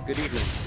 Good evening.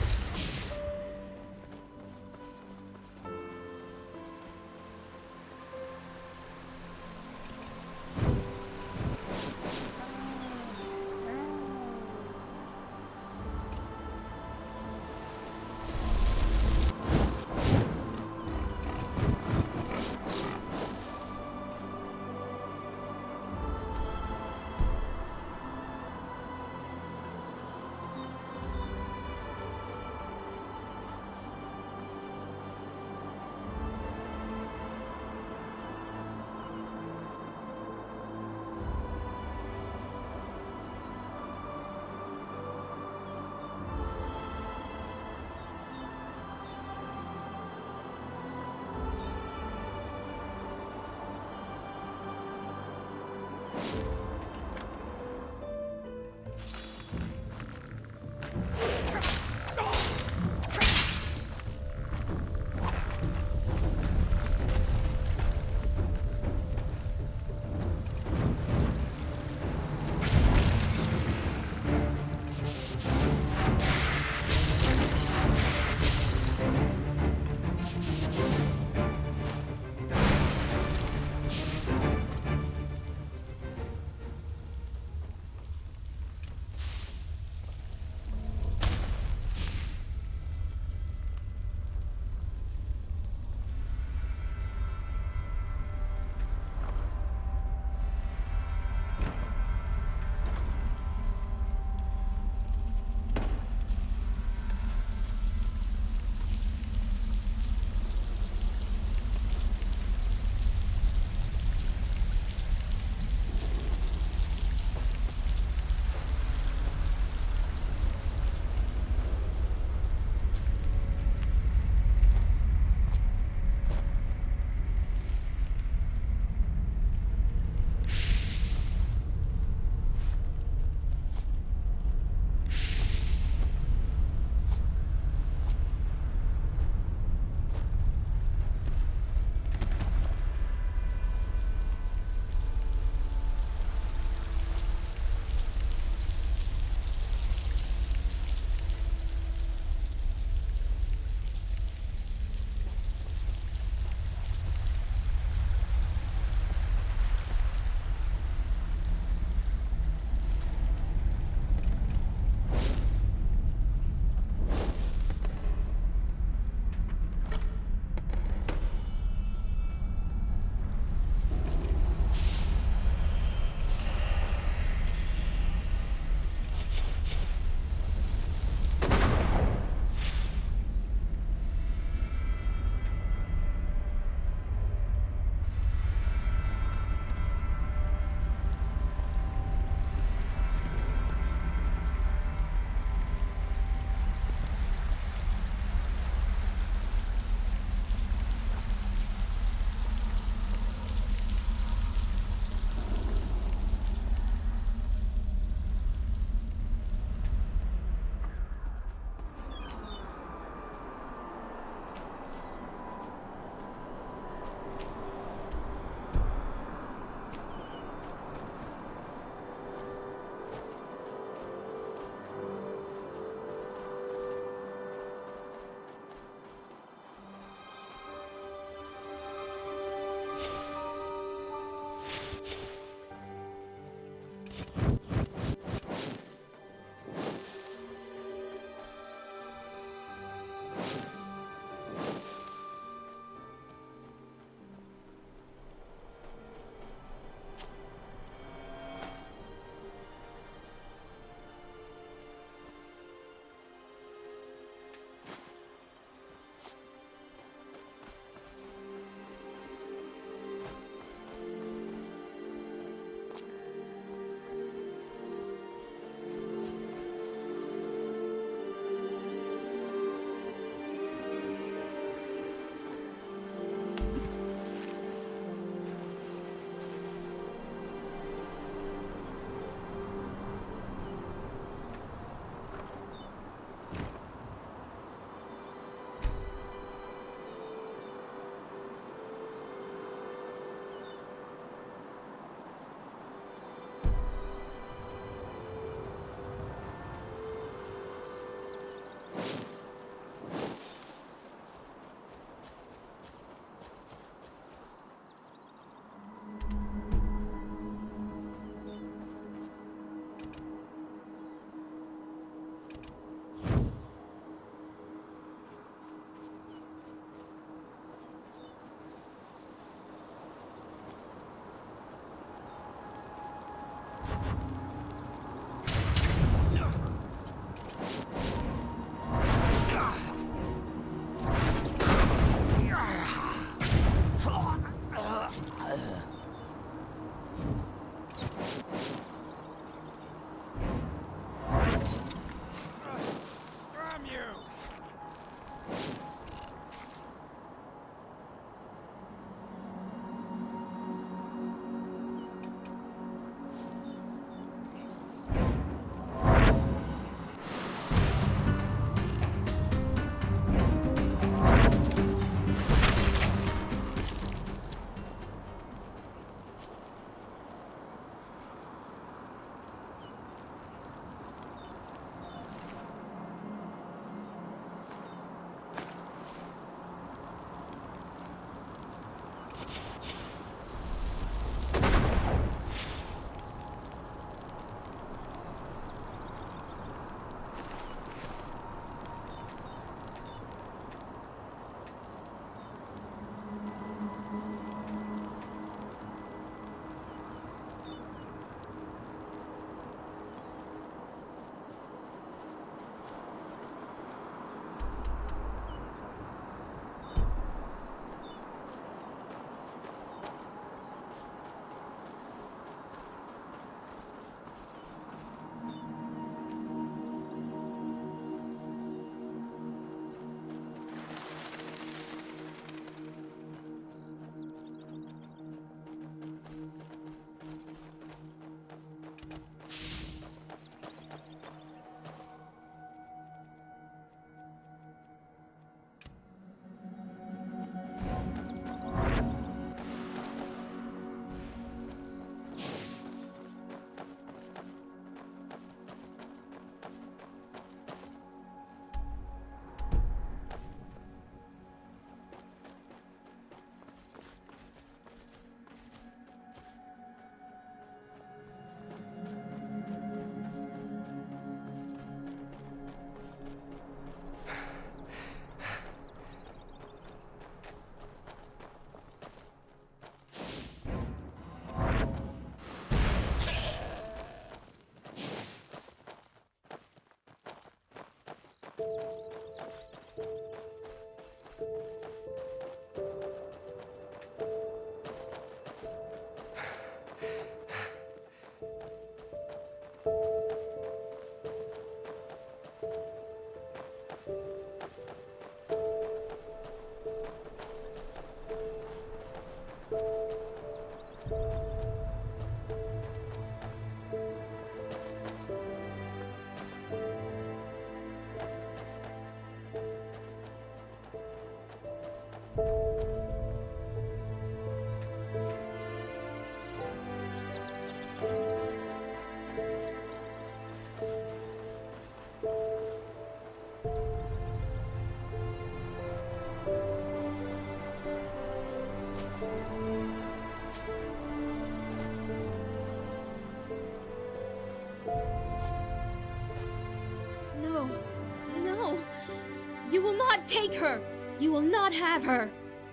not take her! You will not have her!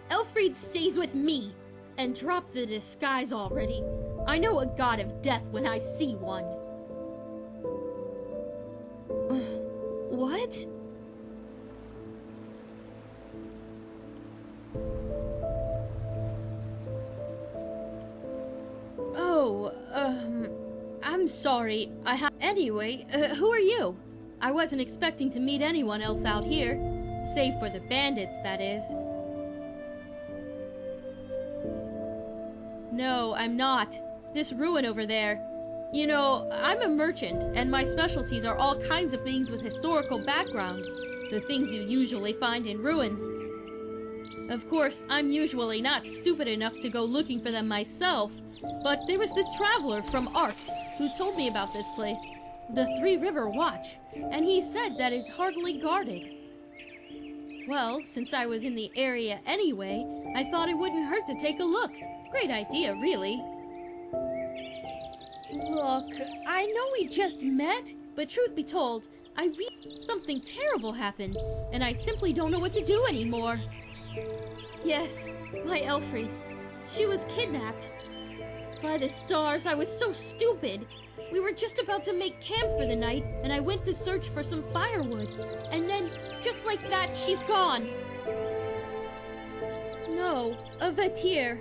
Elfried stays with me! And drop the disguise already. I know a god of death when I see one. What? Oh, I'm sorry. Anyway, who are you? I wasn't expecting to meet anyone else out here. Save for the bandits, that is. No, I'm not. This ruin over there. You know, I'm a merchant, and my specialties are all kinds of things with historical background. The things you usually find in ruins. Of course, I'm usually not stupid enough to go looking for them myself, but there was this traveler from Ark who told me about this place, the Three River Watch, and he said that it's hardly guarded. Well, since I was in the area anyway, I thought it wouldn't hurt to take a look. Great idea, really. Look, I know we just met, but truth be told, something terrible happened, and I simply don't know what to do anymore. Yes, my Elfried. She was kidnapped. By the stars, I was so stupid. We were just about to make camp for the night, and I went to search for some firewood. And then, just like that, she's gone. No, a Vatir.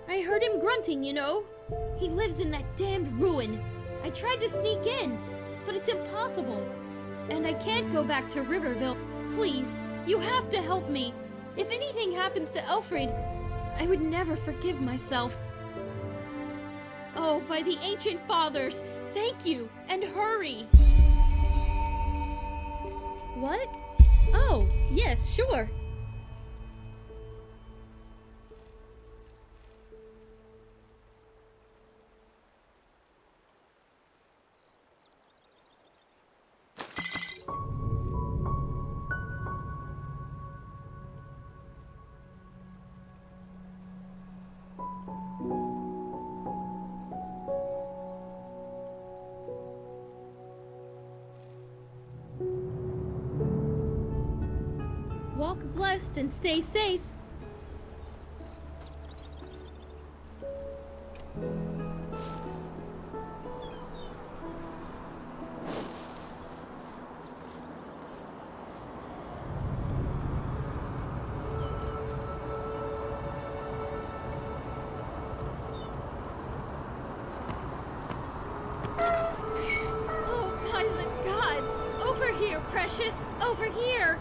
I heard him grunting, you know. He lives in that damned ruin. I tried to sneak in, but it's impossible. And I can't go back to Riverville. Please, you have to help me. If anything happens to Elfried, I would never forgive myself. Oh, by the ancient fathers, thank you, and hurry! What? Oh, yes, sure. Walk blessed and stay safe. Oh, by the gods! Over here, precious! Over here!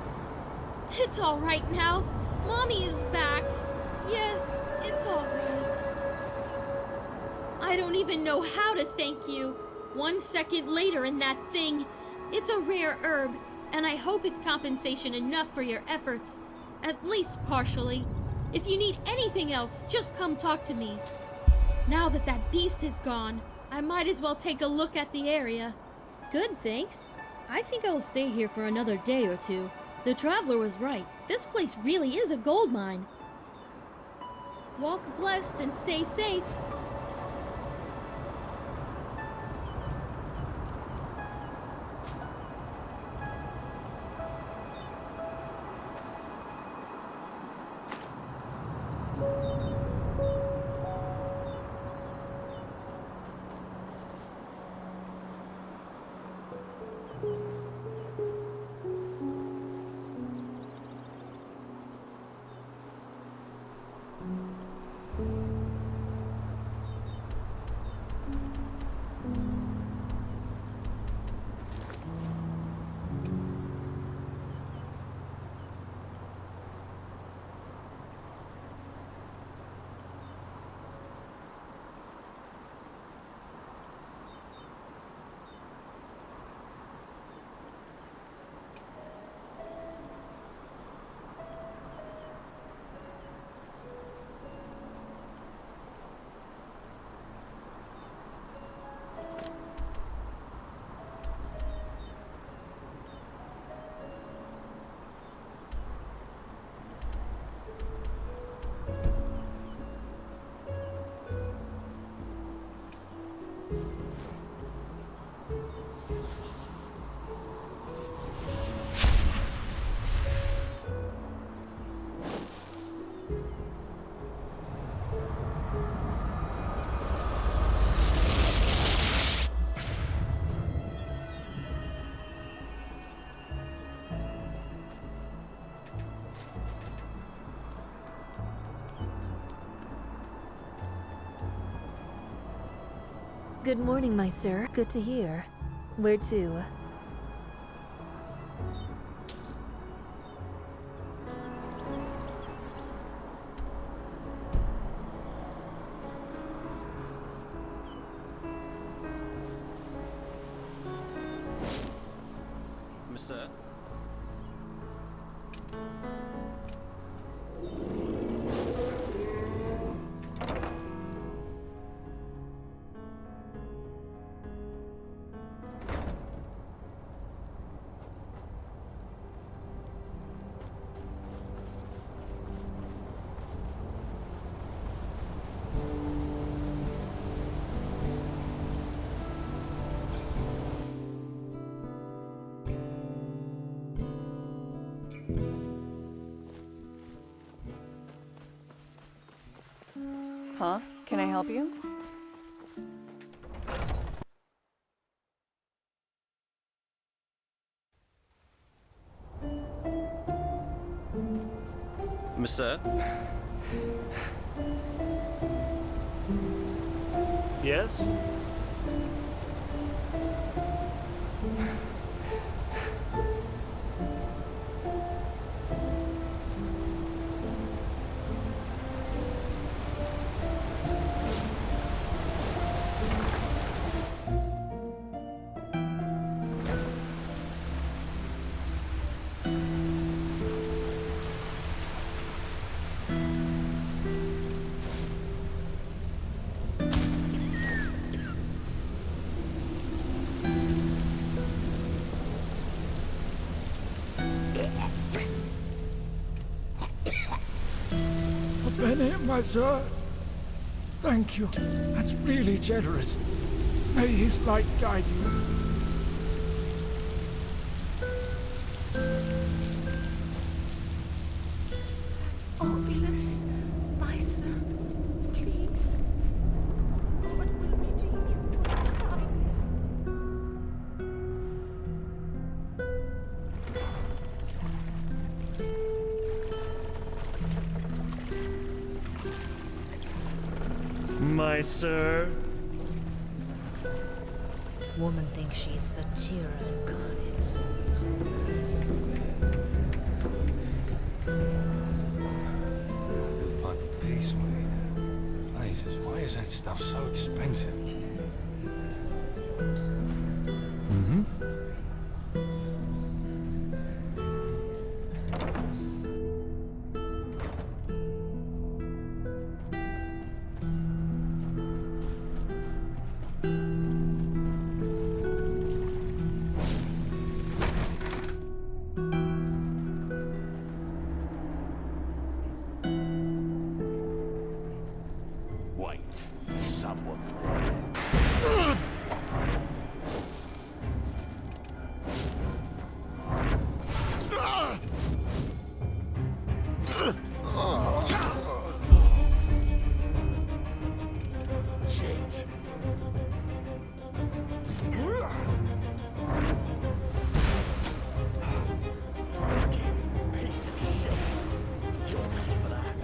It's all right now. Mommy is back. Yes, it's all right. I don't even know how to thank you. 1 second later in that thing. It's a rare herb, and I hope it's compensation enough for your efforts. At least partially. If you need anything else, just come talk to me. Now that that beast is gone, I might as well take a look at the area. Good, thanks. I think I'll stay here for another day or two. The traveler was right. This place really is a gold mine. Walk blessed and stay safe. Good morning, my sir. Good to hear. Where to? Monsieur. Huh? Can I help you? Monsieur? Yes? My sir, thank you. That's really generous. May his light guide you. Obolus, my sir, please. What will redeem you for your kindness? My sir. Woman thinks she's Vatira incarnate. Good pipe of peace, mate. Jesus, why is that stuff so expensive? Wait, someone's there. Shit. Fucking piece of shit. You'll pay for that.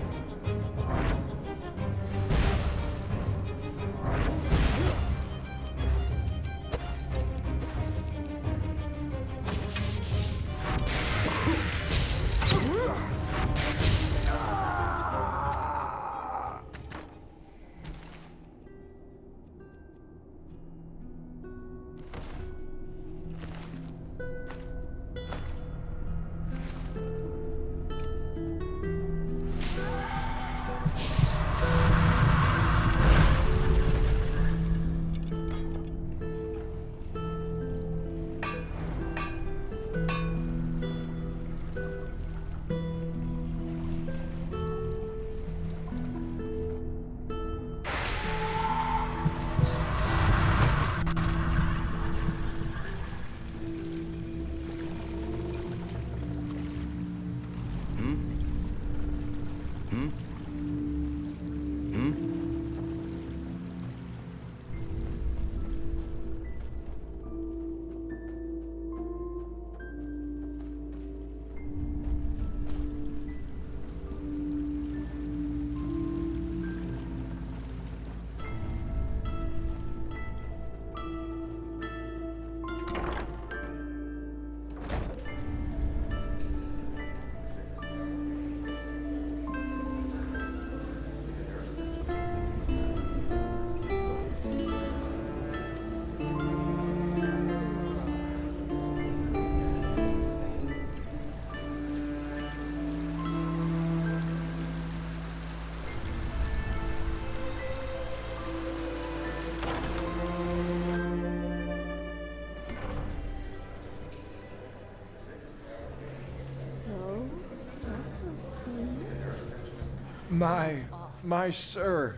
My sir.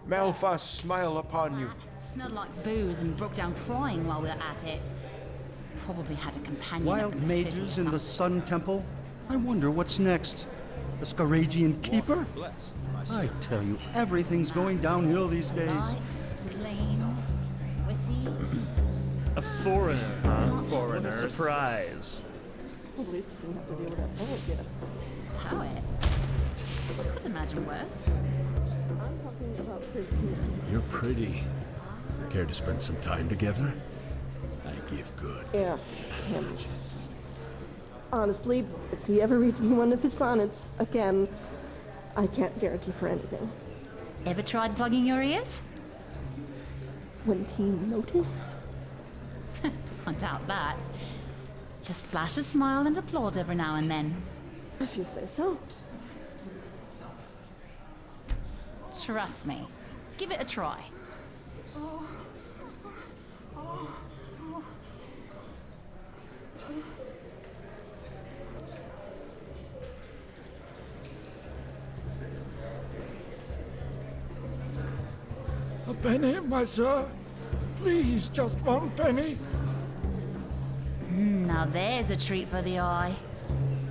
Malphas smile upon you. Smelled like booze and broke down crying while we were at it. Probably had a companion up Wild in the city or mages in the something. Sun Temple? I wonder what's next. The Scaragian Keeper? I tell you, everything's going downhill these days. Light, clean, witty. A foreigner, huh? Foreigner. Surprise. At least you didn't have to deal with that poet yet. Poet? I could imagine worse. I'm talking about Prince Mir. You're pretty. Care to spend some time together? I give good Yeah. messages. Honestly, if he ever reads me one of his sonnets again, I can't guarantee for anything. Ever tried plugging your ears? Wouldn't he notice? I doubt that. Just flash a smile and applaud every now and then. If you say so. Trust me. Give it a try. A penny, my sir? Please, just one penny. Now there's a treat for the eye.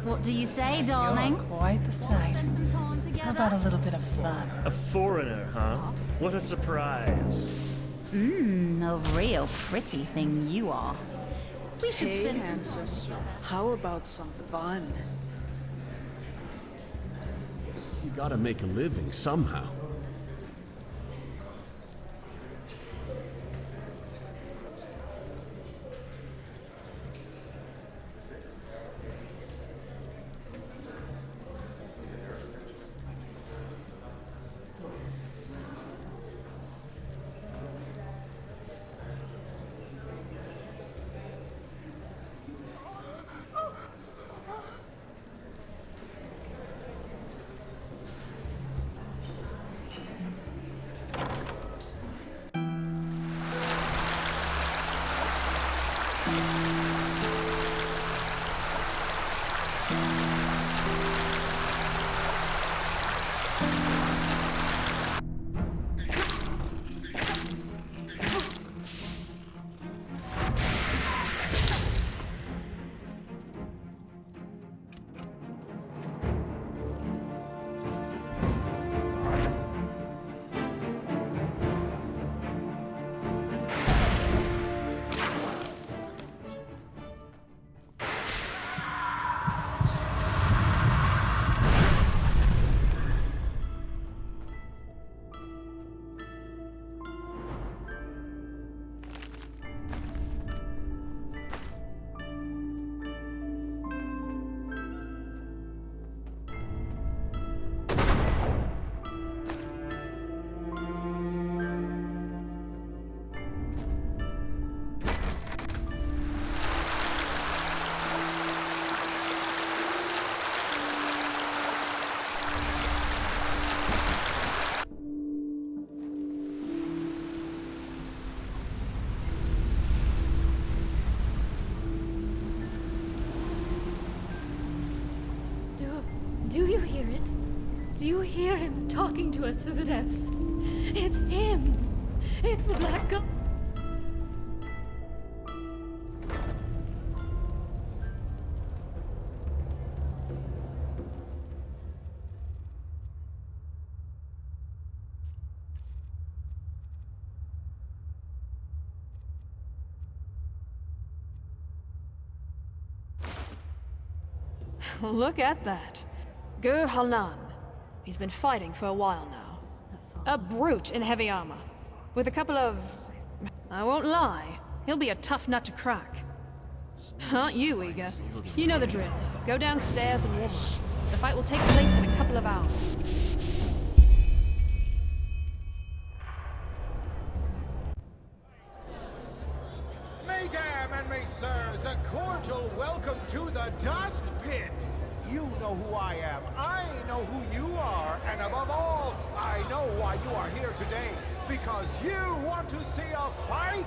What do you say, darling? You're quite the sight. Spend some time together. How about a little bit of fun? A foreigner, huh? What a surprise. A real pretty thing you are. We should Hey, spend handsome. some time together. How about some fun? You gotta make a living somehow. Do you hear it? Do you hear him talking to us through the depths? It's him! It's the Black God! Look at that. Gur Hanan. He's been fighting for a while now. A brute in heavy armor. With a couple of... I won't lie. He'll be a tough nut to crack. Aren't you eager? You know the drill. Go downstairs and warm up. The fight will take place in a couple of hours. Mesdames and messieurs, a cordial welcome to the Dust Pit. You know who I am, I know who you are, and above all, I know why you are here today. Because you want to see a fight!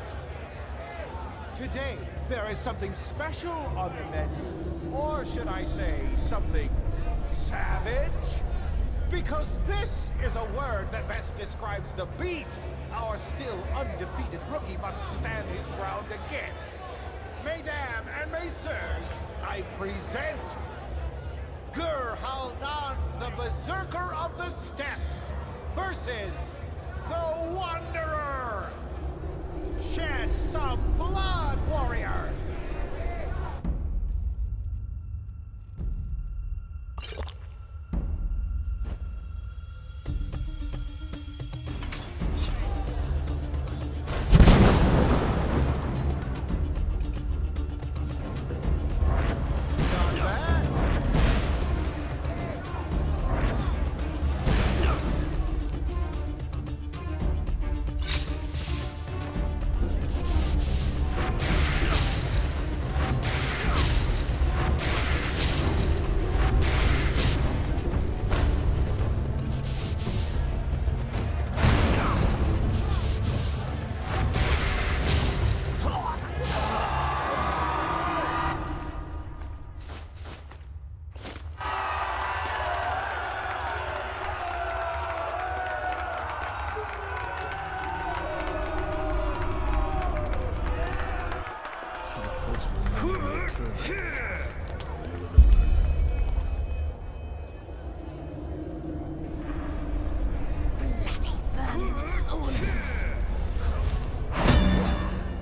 Today, there is something special on the menu. Or should I say, something savage? Because this is a word that best describes the beast our still undefeated rookie must stand his ground against. Mesdames and messieurs, I present Gur Halnan, the Berserker of the Steppes, versus the Wanderer. Shed some blood, warriors!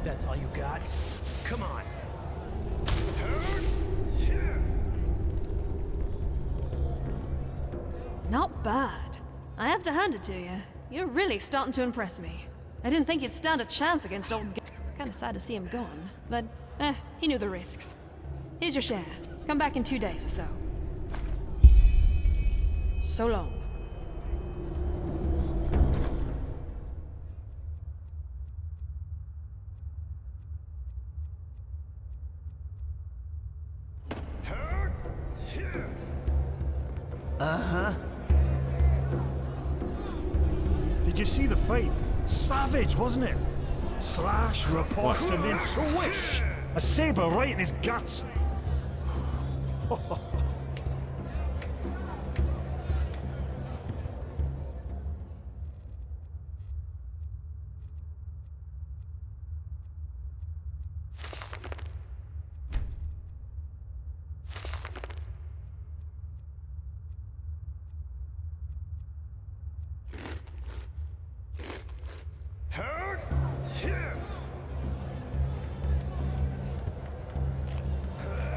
That's all you got? Come on. Not bad. I have to hand it to you. You're really starting to impress me. I didn't think you'd stand a chance against old g. Kinda sad to see him gone, but he knew the risks. Here's your share. Come back in 2 days or so. So long. Uh-huh. Did you see the fight? Savage, wasn't it? Slash, riposte, and then swish! A saber right in his guts.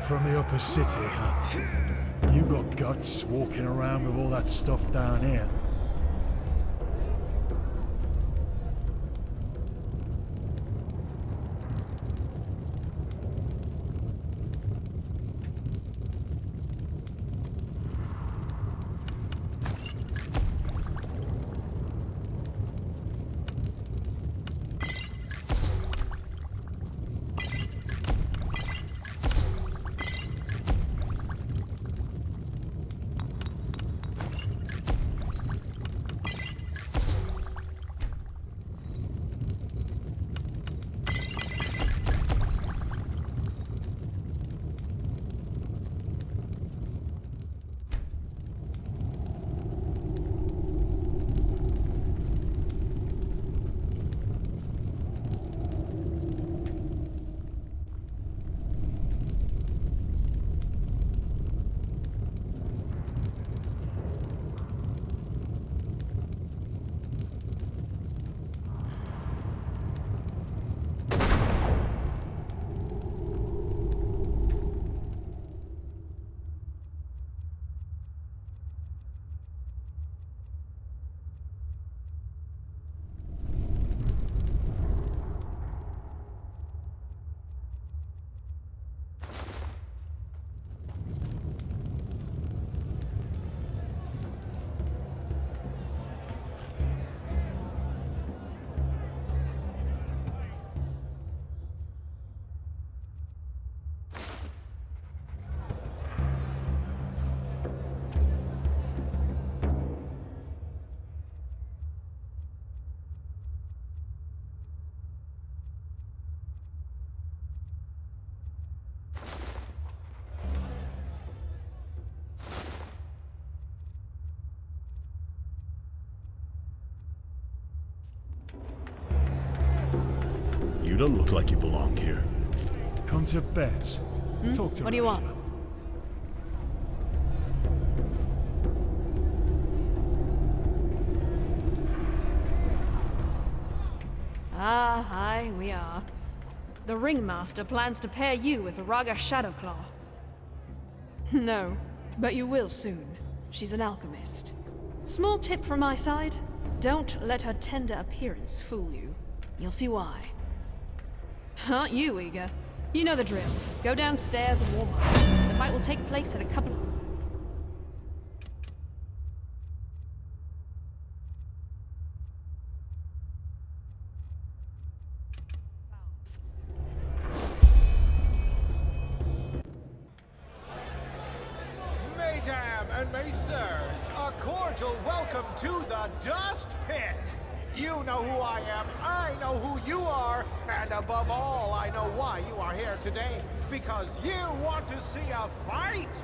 From the upper city, huh? You got guts walking around with all that stuff down here. You don't look like you belong here. Come to bed. Talk to What do you want? Ah, hi, we are. The Ringmaster plans to pair you with Raga Shadowclaw. No, but you will soon. She's an alchemist. Small tip from my side, don't let her tender appearance fool you. You'll see why. Aren't you eager? You know the drill. Go downstairs and warm up. The fight will take place in a couple of... Mesdames and messieurs, a cordial welcome to the Dust Pit! You know who I am, I know who you are, and above all, I know why you are here today. Because you want to see a fight!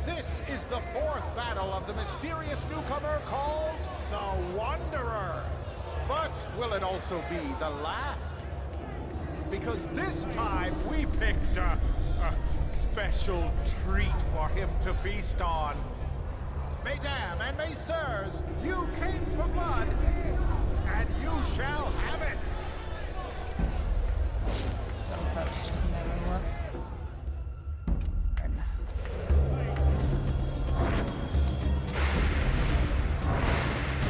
This is the fourth battle of the mysterious newcomer called the Wanderer. But will it also be the last? Because this time we picked a special treat for him to feast on. Mesdames and messieurs, you came for blood, and you shall have it. So that's just another one.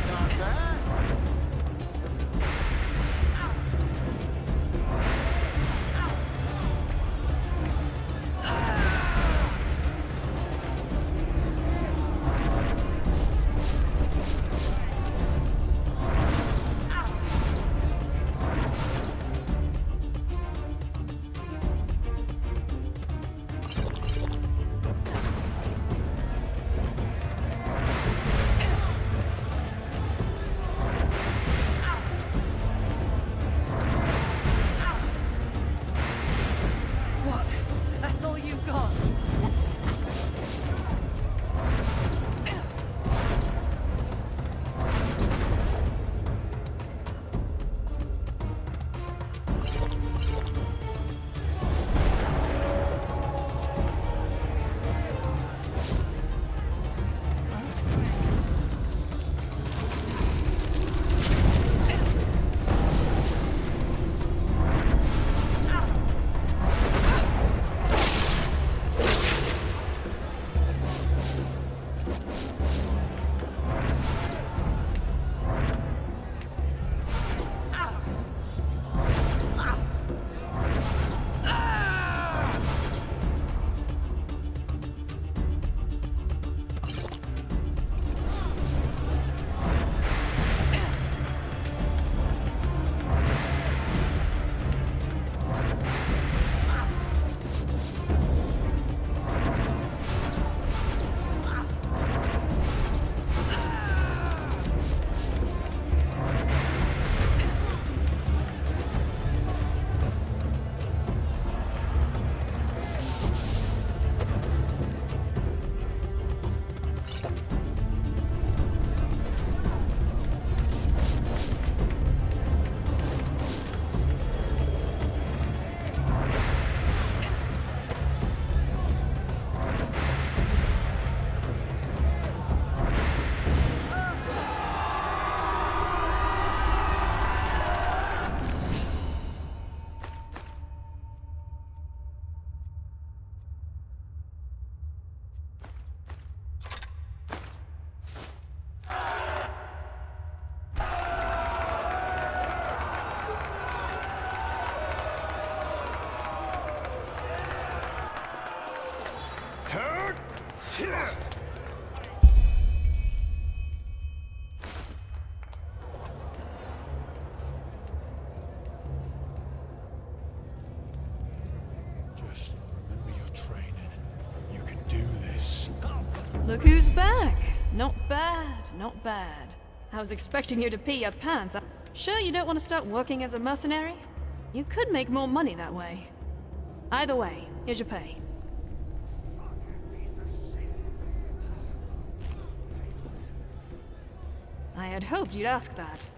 Not bad. Just remember your training. You can do this. Look who's back. Not bad, not bad. I was expecting you to pee your pants. Sure you don't want to start working as a mercenary? You could make more money that way. Either way, here's your pay. I had hoped you'd ask that.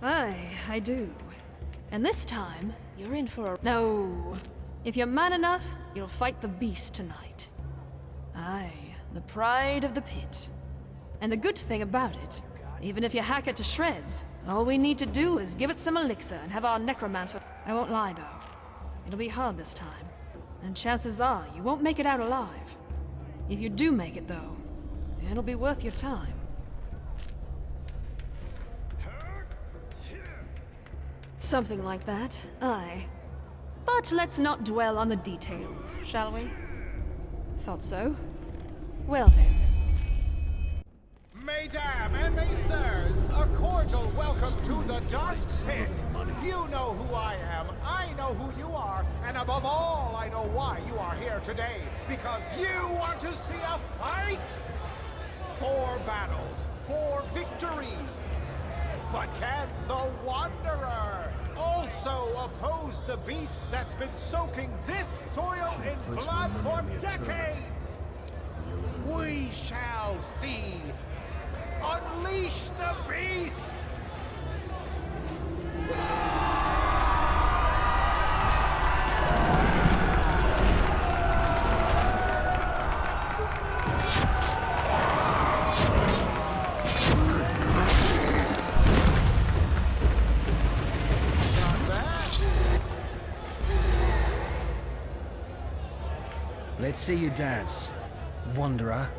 I do. And this time, you're in for a... No. If you're man enough, you'll fight the beast tonight. Aye, the pride of the pit. And the good thing about it, even if you hack it to shreds, all we need to do is give it some elixir and have our necromancer... I won't lie, though. It'll be hard this time. And chances are you won't make it out alive. If you do make it, though, it'll be worth your time. Something like that, aye. But let's not dwell on the details, shall we? Thought so. Well then. Mesdames and messieurs, a cordial welcome to the Dust Pit. You know who I am, I know who you are, and above all, I know why you are here today. Because you want to see a fight! 4 battles, 4 victories. But can the Wanderer also oppose the beast that's been soaking this soil in blood for decades? We shall see. Unleash the beast! Let's see you dance, Wanderer.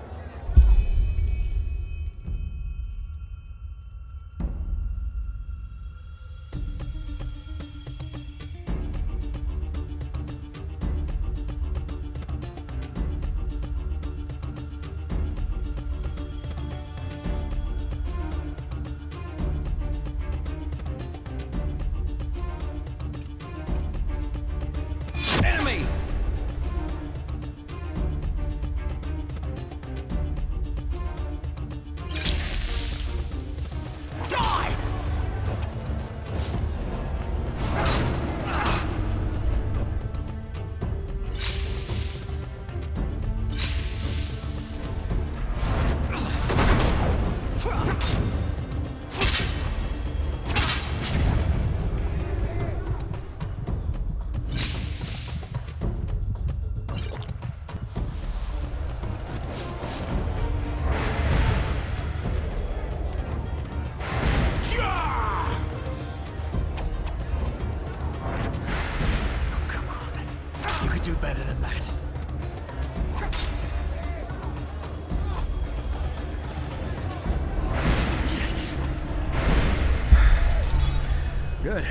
Good.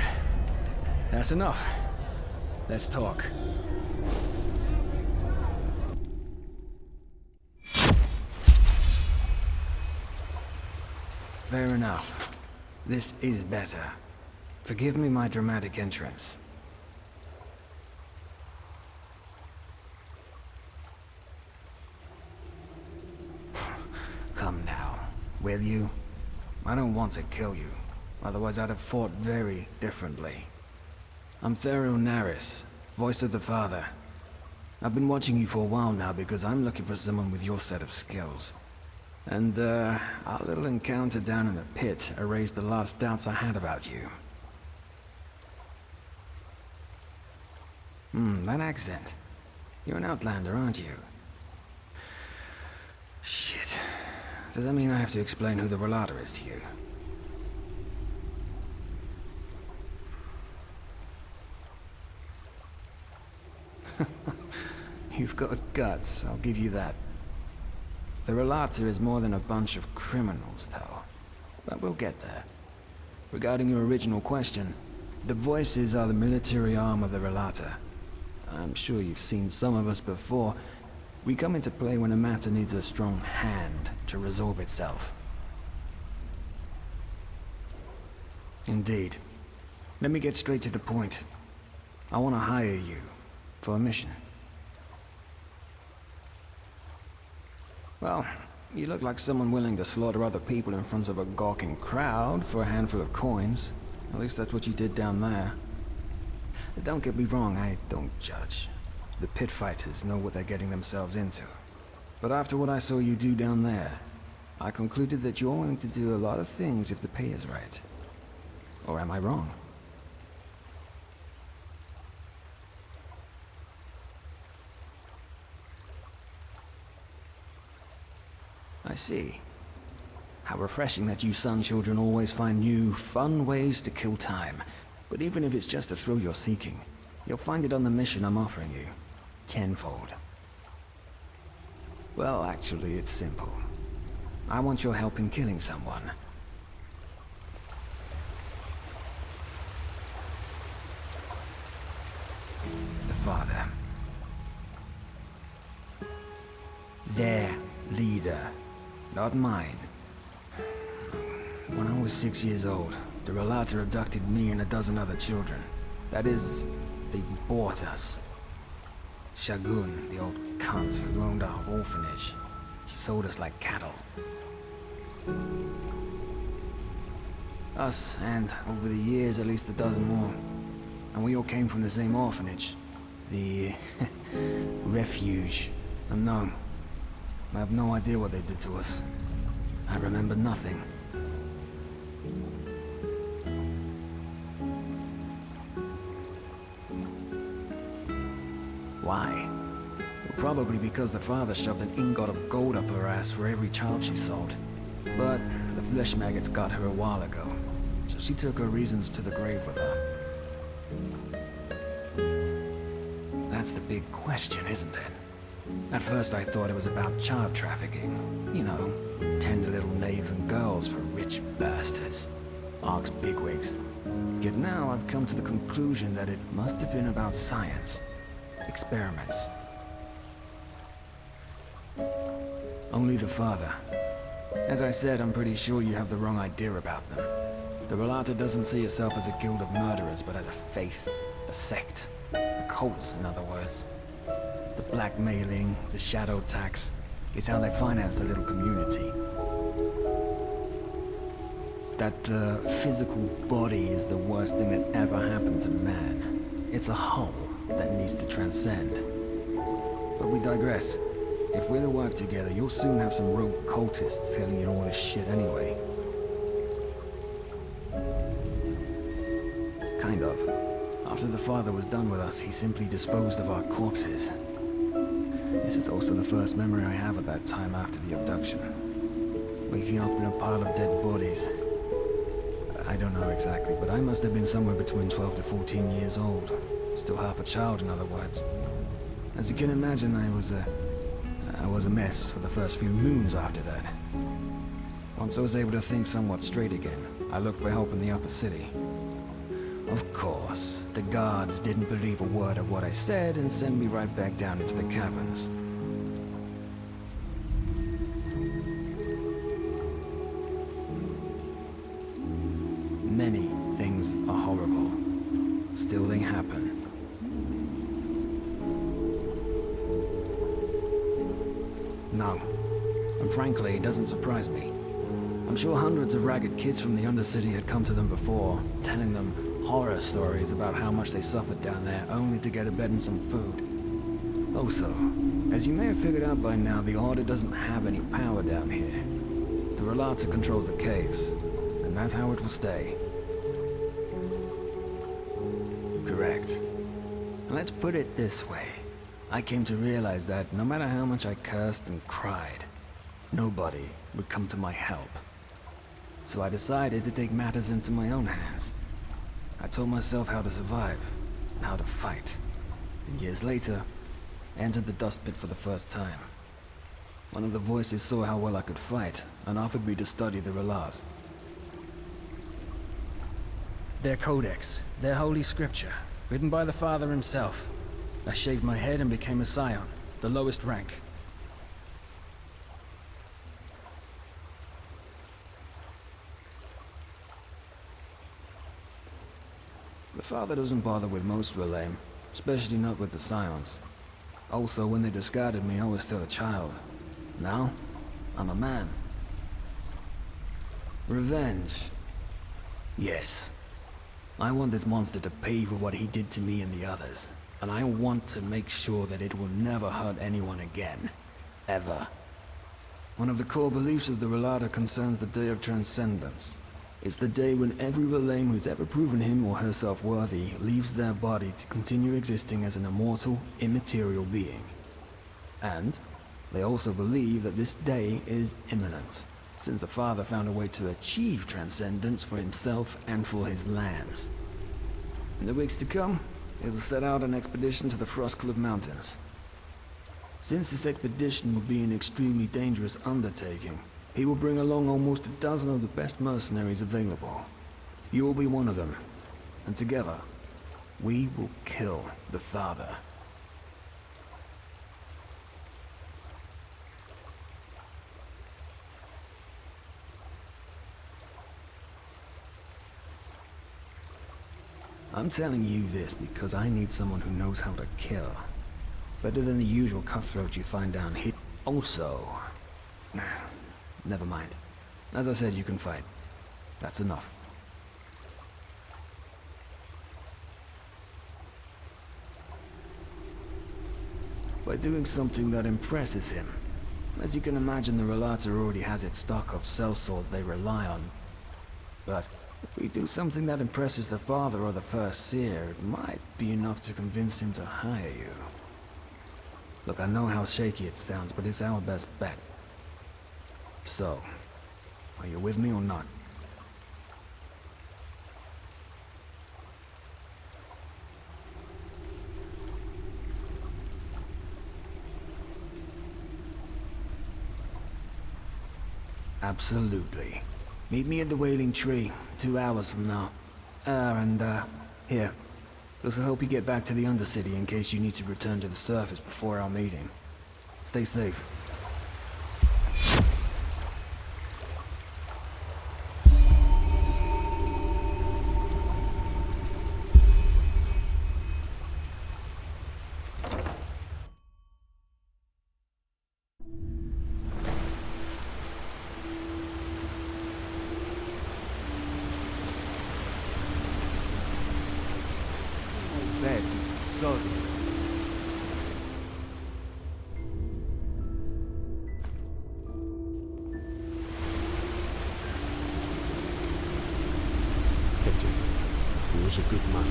That's enough. Let's talk. Fair enough. This is better. Forgive me my dramatic entrance. Come now, will you? I don't want to kill you. Otherwise I'd have fought very differently. I'm Naris, voice of the Father. I've been watching you for a while now because I'm looking for someone with your set of skills. And, our little encounter down in the pit erased the last doubts I had about you. That accent. You're an outlander, aren't you? Shit. Does that mean I have to explain who the Relator is to you? You've got guts, I'll give you that. The Relator is more than a bunch of criminals, though. But we'll get there. Regarding your original question, the Voices are the military arm of the Relator. I'm sure you've seen some of us before. We come into play when a matter needs a strong hand to resolve itself. Indeed. Let me get straight to the point. I want to hire you for a mission. Well, you look like someone willing to slaughter other people in front of a gawking crowd for a handful of coins. At least that's what you did down there. Don't get me wrong, I don't judge. The pit fighters know what they're getting themselves into. But after what I saw you do down there, I concluded that you're willing to do a lot of things if the pay is right. Or am I wrong? see. How refreshing that you Sun children always find new, fun ways to kill time. But even if it's just a thrill you're seeking, you'll find it on the mission I'm offering you. Tenfold. Well, actually, it's simple. I want your help in killing someone. The father. Their leader, not mine. When I was 6 years old, the Relata abducted me and a dozen other children. That is, they bought us. Shagun, the old cunt who owned our orphanage, she sold us like cattle. Us, and over the years, at least a dozen more. And we all came from the same orphanage. The refuge. And no, I have no idea what they did to us. I remember nothing. Why? Well, probably because the father shoved an ingot of gold up her ass for every child she sold. But the flesh maggots got her a while ago, so she took her reasons to the grave with her. That's the big question, isn't it? At first I thought it was about child trafficking. You know, tender little knaves and girls for rich bastards. Ark's bigwigs. Yet now I've come to the conclusion that it must have been about science. Experiments. Only the father. As I said, I'm pretty sure you have the wrong idea about them. The Relata doesn't see itself as a guild of murderers, but as a faith, a sect, a cult, in other words. The blackmailing, the shadow tax, is how they finance the little community. That the physical body is the worst thing that ever happened to man. It's a hole that needs to transcend. But we digress. If we're to work together, you'll soon have some rogue cultists telling you all this shit anyway. Kind of. After the father was done with us, he simply disposed of our corpses. This is also the first memory I have of that time after the abduction. Waking up in a pile of dead bodies. I don't know exactly, but I must have been somewhere between 12 to 14 years old. Still half a child, in other words. As you can imagine, I was a mess for the first few moons after that. Once I was able to think somewhat straight again, I looked for help in the upper city. Of course, the guards didn't believe a word of what I said and sent me right back down into the caverns. Many things are horrible. Still they happen. No. And frankly, it doesn't surprise me. I'm sure hundreds of ragged kids from the Undercity had come to them before, telling them horror stories about how much they suffered down there only to get a bed and some food. Also, as you may have figured out by now, the Order doesn't have any power down here. The Relata controls the caves, and that's how it will stay. Correct. Let's put it this way. I came to realize that no matter how much I cursed and cried, nobody would come to my help. So I decided to take matters into my own hands. I taught myself how to survive, and how to fight. And years later, I entered the dust pit for the first time. One of the voices saw how well I could fight, and offered me to study the Relats. Their codex, their holy scripture, written by the father himself. I shaved my head and became a scion, the lowest rank. The father doesn't bother with most Relame, especially not with the scions. Also, when they discarded me, I was still a child. Now, I'm a man. Revenge. Yes. I want this monster to pay for what he did to me and the others. And I want to make sure that it will never hurt anyone again. Ever. One of the core beliefs of the Relata concerns the Day of Transcendence. It's the day when every Relame who's ever proven him or herself worthy leaves their body to continue existing as an immortal, immaterial being. And, They also believe that this day is imminent, since the father found a way to achieve transcendence for himself and for his lambs. In the weeks to come, he will set out an expedition to the Frostcliff Mountains. Since this expedition will be an extremely dangerous undertaking, he will bring along almost a dozen of the best mercenaries available. You will be one of them, and together, we will kill the father. I'm telling you this because I need someone who knows how to kill. Better than the usual cutthroat you find down here. Also... never mind. As I said, you can fight. That's enough. By doing something that impresses him. As you can imagine, the Relata already has its stock of sellswords they rely on. But if we do something that impresses the father or the first seer, it might be enough to convince him to hire you. Look, I know how shaky it sounds, but it's our best bet. So, are you with me or not? Absolutely. Meet me at the Wailing Tree, 2 hours from now. Here. This'll help you get back to the Undercity in case you need to return to the surface before our meeting. Stay safe. He was a good man.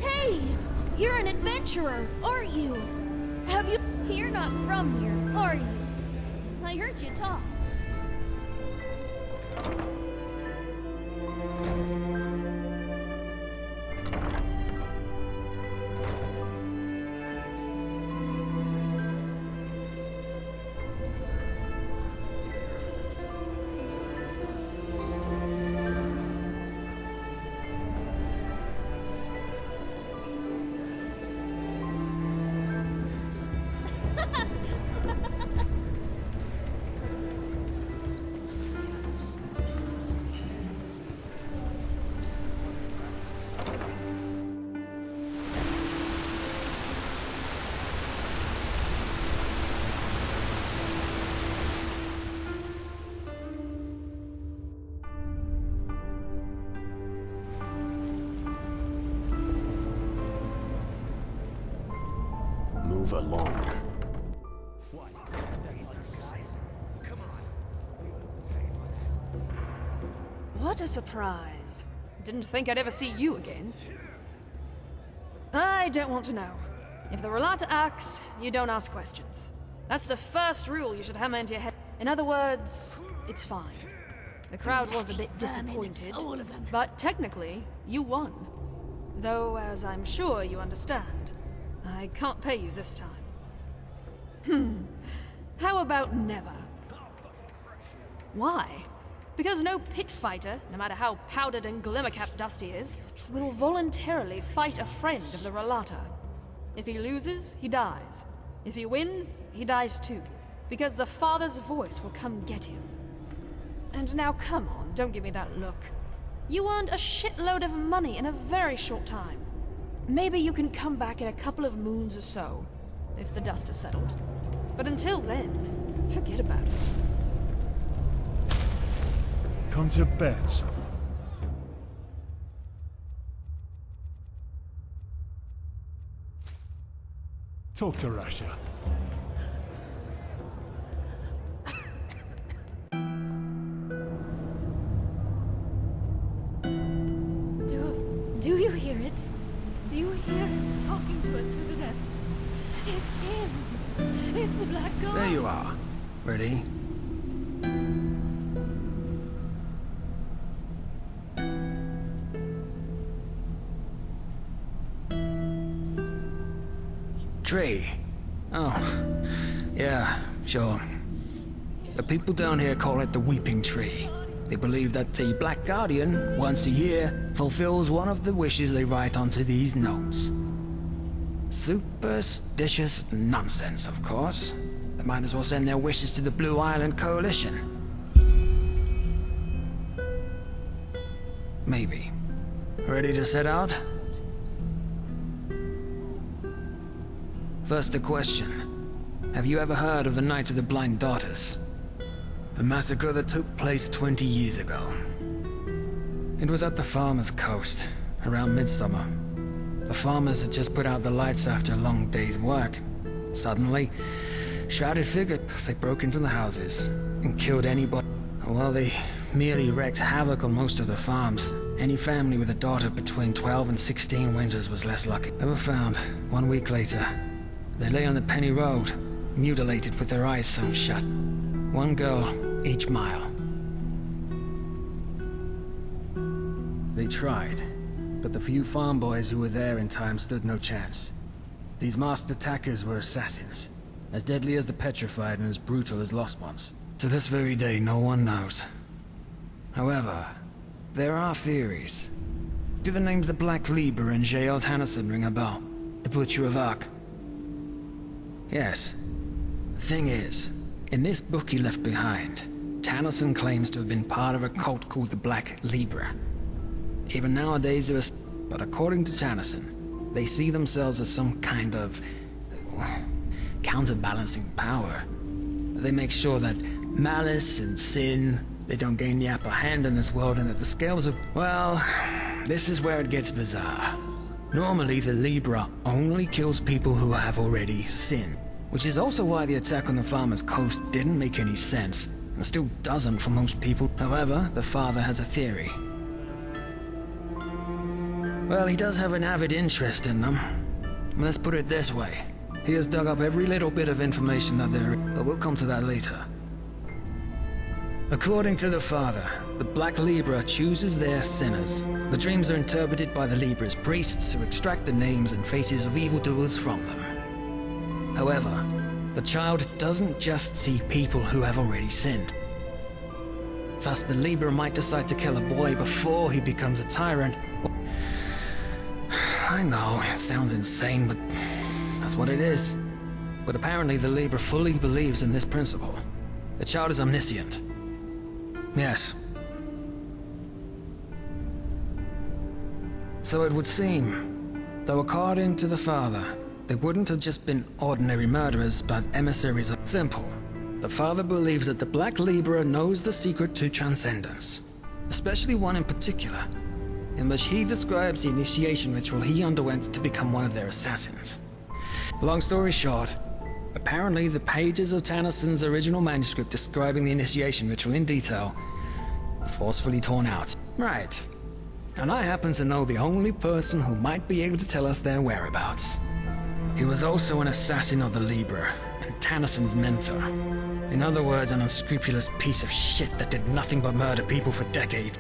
Hey! You're an adventurer, aren't you? Have you... You're not from here, are you? I heard you talk. Move along. What a surprise. Didn't think I'd ever see you again. I don't want to know. If the Relata acts, you don't ask questions. That's the first rule you should hammer into your head. In other words, it's fine. The crowd was a bit disappointed, but technically, you won. Though, as I'm sure you understand, I can't pay you this time. How about never? Why? Because no pit fighter, no matter how powdered and glimmer-capped dust he is, will voluntarily fight a friend of the Relata. If he loses, he dies. If he wins, he dies too. Because the Father's voice will come get him. And now come on, don't give me that look. You earned a shitload of money in a very short time. Maybe you can come back in a couple of moons or so, if the dust has settled. But until then, forget about it. Come to bets. Talk to Russia. Do you hear it? Do you hear him talking to us through the depths? It's him! It's the Black God! There you are. Ready? Tree. Oh, yeah, sure. The people down here call it the Weeping Tree. They believe that the Black Guardian, once a year, fulfills one of the wishes they write onto these notes. Superstitious nonsense, of course. They might as well send their wishes to the Blue Island Coalition. Maybe. Ready to set out? First a question. Have you ever heard of the Night of the Blind Daughters? A massacre that took place 20 years ago. It was at the Farmer's Coast, around midsummer. The farmers had just put out the lights after a long day's work. Suddenly, shrouded figures, they broke into the houses and killed anybody. Well, they merely wreaked havoc on most of the farms. Any family with a daughter between 12 and 16 winters was less lucky. They were found 1 week later. They lay on the Penny Road, mutilated with their eyes sewn shut. 1 girl each mile. They tried, but the few farm boys who were there in time stood no chance. These masked attackers were assassins, as deadly as the petrified and as brutal as lost ones. To this very day, no one knows. However, there are theories. Do the names the Black Libra and J.L. Tennyson ring a bell? The Butcher of Ark? Yes. The thing is, in this book he left behind, Tennyson claims to have been part of a cult called the Black Libra. Even nowadays there is... But according to Tennyson, they see themselves as some kind of... counterbalancing power. They make sure that malice and sin, they don't gain the upper hand in this world, and that the scales of... Well, this is where it gets bizarre. Normally, the Libra only kills people who have already sinned. Which is also why the attack on the Farmer's Coast didn't make any sense, and still doesn't for most people. However, the father has a theory. Well, he does have an avid interest in them. Let's put it this way. He has dug up every little bit of information that there is, but we'll come to that later. According to the father, the Black Libra chooses their sinners. The dreams are interpreted by the Libra's priests who extract the names and faces of evildoers from them. However, the child doesn't just see people who have already sinned. Thus, the Libra might decide to kill a boy before he becomes a tyrant. I know, it sounds insane, but that's what it is. But apparently the Libra fully believes in this principle. The child is omniscient. Yes. So it would seem, though according to the father, they wouldn't have just been ordinary murderers, but emissaries of... Simple. The father believes that the Black Libra knows the secret to transcendence. Especially one in particular, in which he describes the initiation ritual he underwent to become one of their assassins. Long story short, apparently the pages of Tennyson's original manuscript describing the initiation ritual in detail were forcefully torn out. Right. And I happen to know the only person who might be able to tell us their whereabouts. He was also an assassin of the Libra, and Tennyson's mentor. In other words, an unscrupulous piece of shit that did nothing but murder people for decades.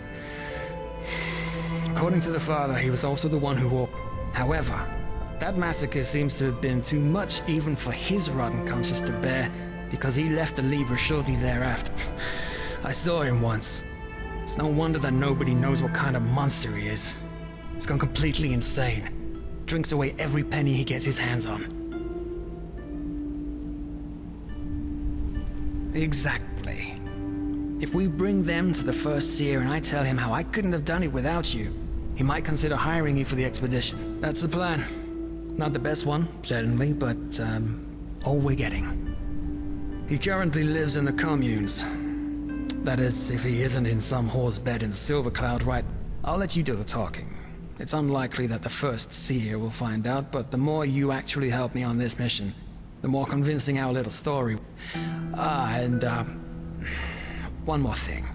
According to the father, he was also the one who wore... However, that massacre seems to have been too much even for his rotten conscience to bear, because he left the Libra shortly thereafter. I saw him once. It's no wonder that nobody knows what kind of monster he is. He's gone completely insane. Drinks away every penny he gets his hands on. Exactly. If we bring them to the First Seer and I tell him how I couldn't have done it without you, he might consider hiring you for the expedition. That's the plan. Not the best one, certainly, but, all we're getting. He currently lives in the communes. That is, if he isn't in some whore's bed in the Silver Cloud, right? I'll let you do the talking. It's unlikely that the first seer will find out, but the more you actually help me on this mission, the more convincing our little story. One more thing.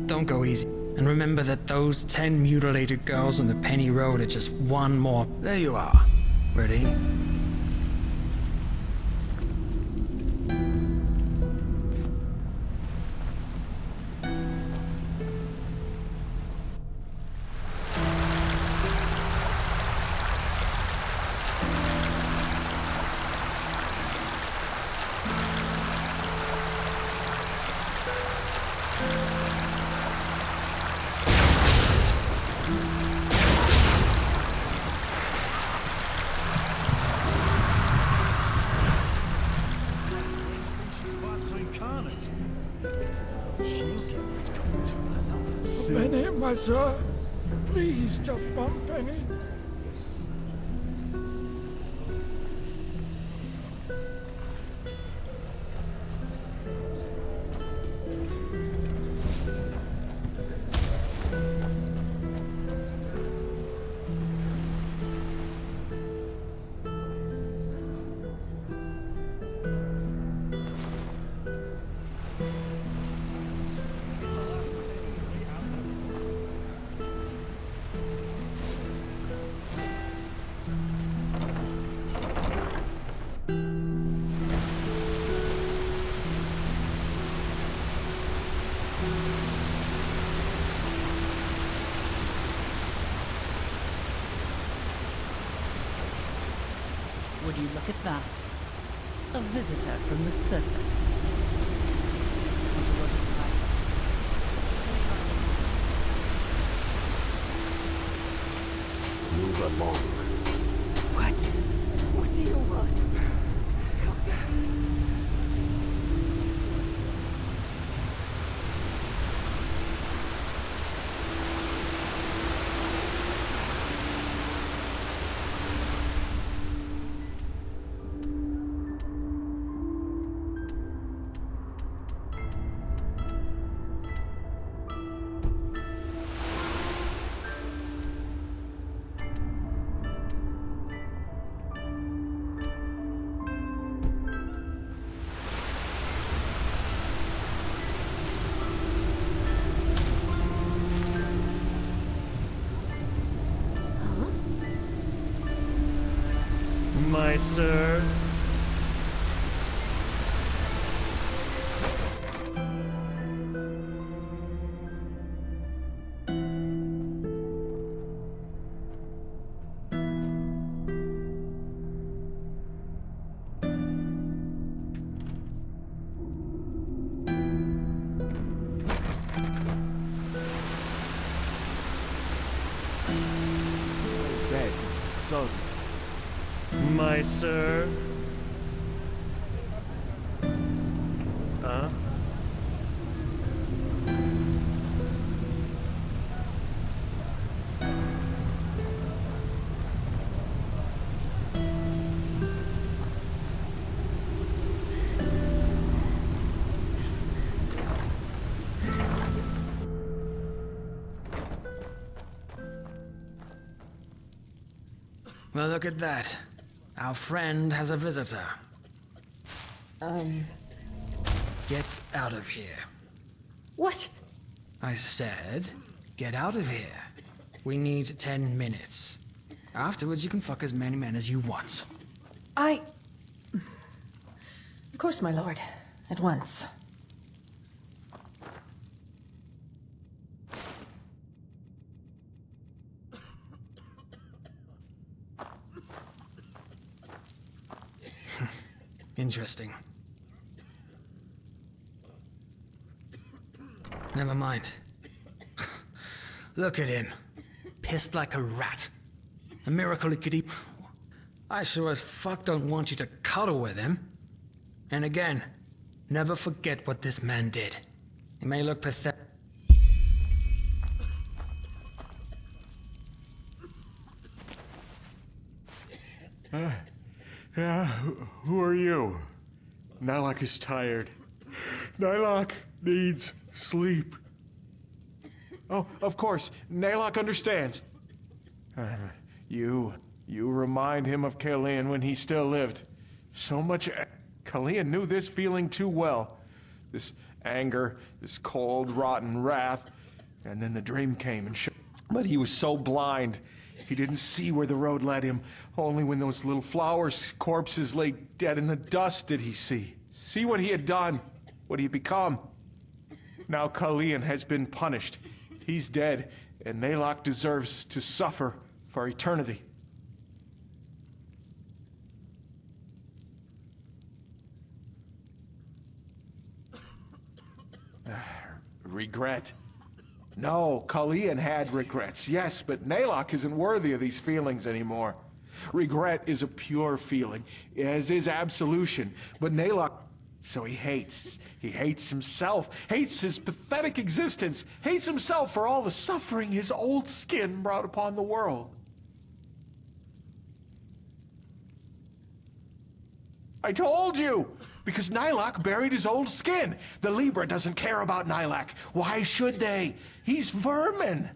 Don't go easy. And remember that those 10 mutilated girls on the Penny Road are just one more. There you are. Ready? Penny, my sir. Please, just one penny. Would you look at that? A visitor from the circus. Want a word of advice? Move along. What? What do you want? My sir. Bed. So. My sir. Huh? Well, look at that. Our friend has a visitor. Get out of here. What? I said, get out of here. We need 10 minutes. Afterwards, you can fuck as many men as you want. Of course, my lord. At once. Interesting. Never mind. Look at him. Pissed like a rat. A miracle he could eat. I sure as fuck don't want you to cuddle with him. And again, never forget what this man did. He may look pathetic. Yeah, who are you? Nylock is tired. Nylock needs sleep. Oh, of course. Nylock understands. You remind him of Kalian when he still lived. So much... Kalian knew this feeling too well. This anger, this cold, rotten wrath. And then the dream came and but he was so blind. He didn't see where the road led him. Only when those little flowers' corpses lay dead in the dust did he see. See what he had done, what he had become. Now Kalian has been punished. He's dead, and Nalok deserves to suffer for eternity. Regret. No, Kalian had regrets, yes, but Nalok isn't worthy of these feelings anymore. Regret is a pure feeling, as is absolution, but Nalok... So he hates himself, hates his pathetic existence, hates himself for all the suffering his old skin brought upon the world. I told you! Because Nylok buried his old skin. The Libra doesn't care about Nylok. Why should they? He's vermin.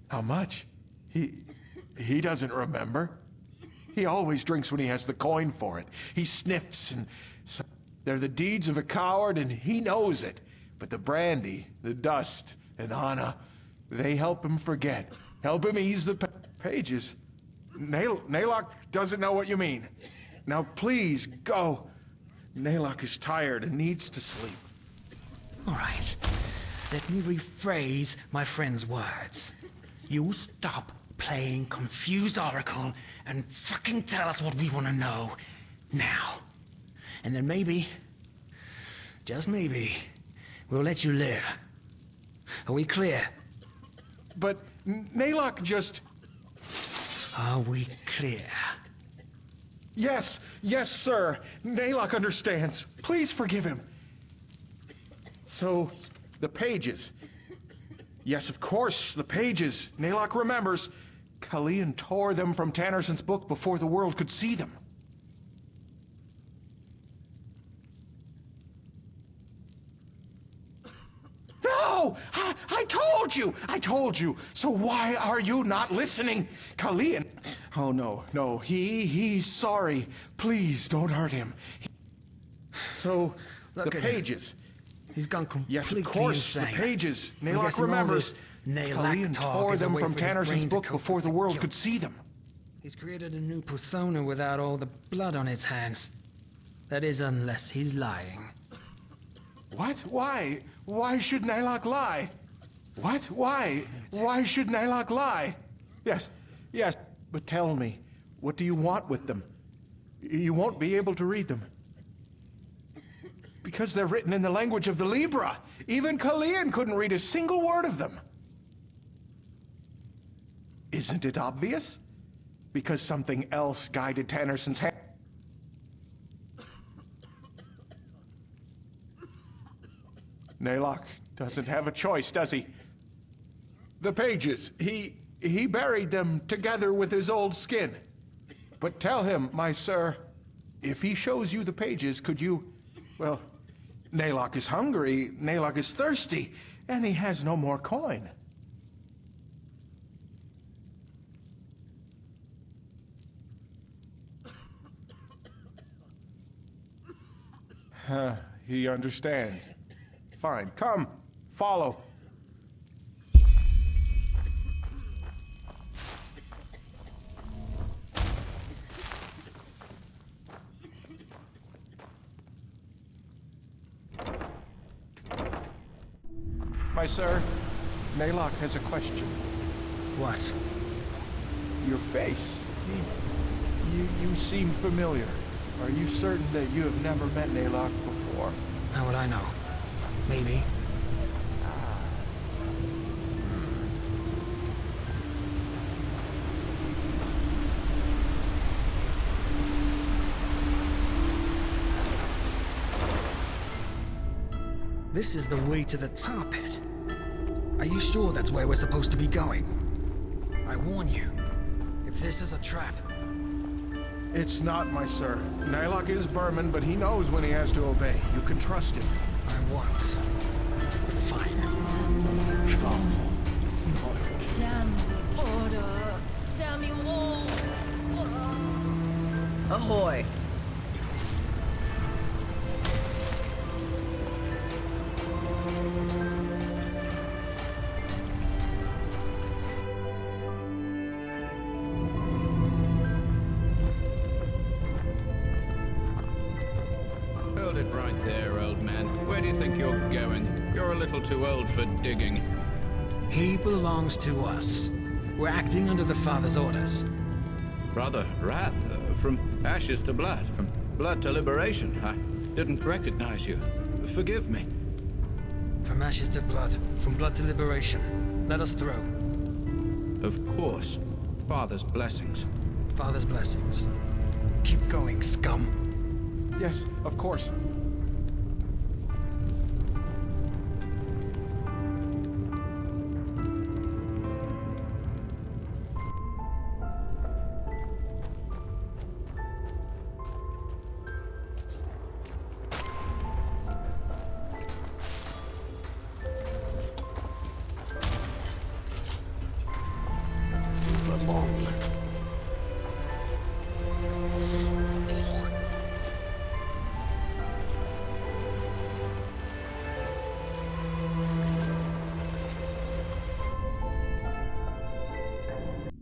How much? He doesn't remember. He always drinks when he has the coin for it. He sniffs and... They're the deeds of a coward and he knows it. But the brandy, the dust, and Anna, they help him forget. Help him ease the pages. Nalok doesn't know what you mean. Now please, go. Nalok is tired and needs to sleep. All right. Let me rephrase my friend's words. You stop playing confused oracle and fucking tell us what we want to know now. And then maybe, just maybe, we'll let you live. Are we clear? But Nalok just... Are we clear? Yes, yes, sir. Nalok understands. Please forgive him. So, the pages. Yes, of course, the pages. Nalok remembers. Kalian tore them from Tannerson's book before the world could see them. No! I told you! I told you! So why are you not listening? Kalian... Oh, no, he's sorry. Please, don't hurt him. So, Look the pages... He's gone completely Yes, of course, insane. the pages. Nalok remembers. Kalian tore them from Tannerson's book before the world could see them. He's created a new persona without all the blood on his hands. That is, unless he's lying. What? Why? Why should Nalok lie? What? Why? Why should Nalok lie? Yes, but tell me, what do you want with them? You won't be able to read them. Because they're written in the language of the Libra. Even Kalian couldn't read a single word of them. Isn't it obvious? Because something else guided Tannerson's hand. Nalok doesn't have a choice, does he? The pages, he buried them together with his old skin. But tell him, my sir, if he shows you the pages, could you... Well, Nalok is hungry, Nalok is thirsty, and he has no more coin. He understands. Fine, come, follow. My sir, Nalok has a question. What? Your face. You seem familiar. Are you certain that you have never met Nalok before? How would I know? Maybe. This is the way to the tar pit. Are you sure that's where we're supposed to be going? I warn you, if this is a trap... It's not, my sir. Nalok is vermin, but he knows when he has to obey. You can trust him. I won't. Fine. Damn the order. Damn you all. Ahoy. Hold it right there, old man. Where do you think you're going? You're a little too old for digging. He belongs to us. We're acting under the Father's orders. Brother Wrath, from ashes to blood, from blood to liberation. I didn't recognize you. Forgive me. From ashes to blood, from blood to liberation. Let us through. Of course. Father's blessings. Father's blessings. Keep going, scum. Yes, of course.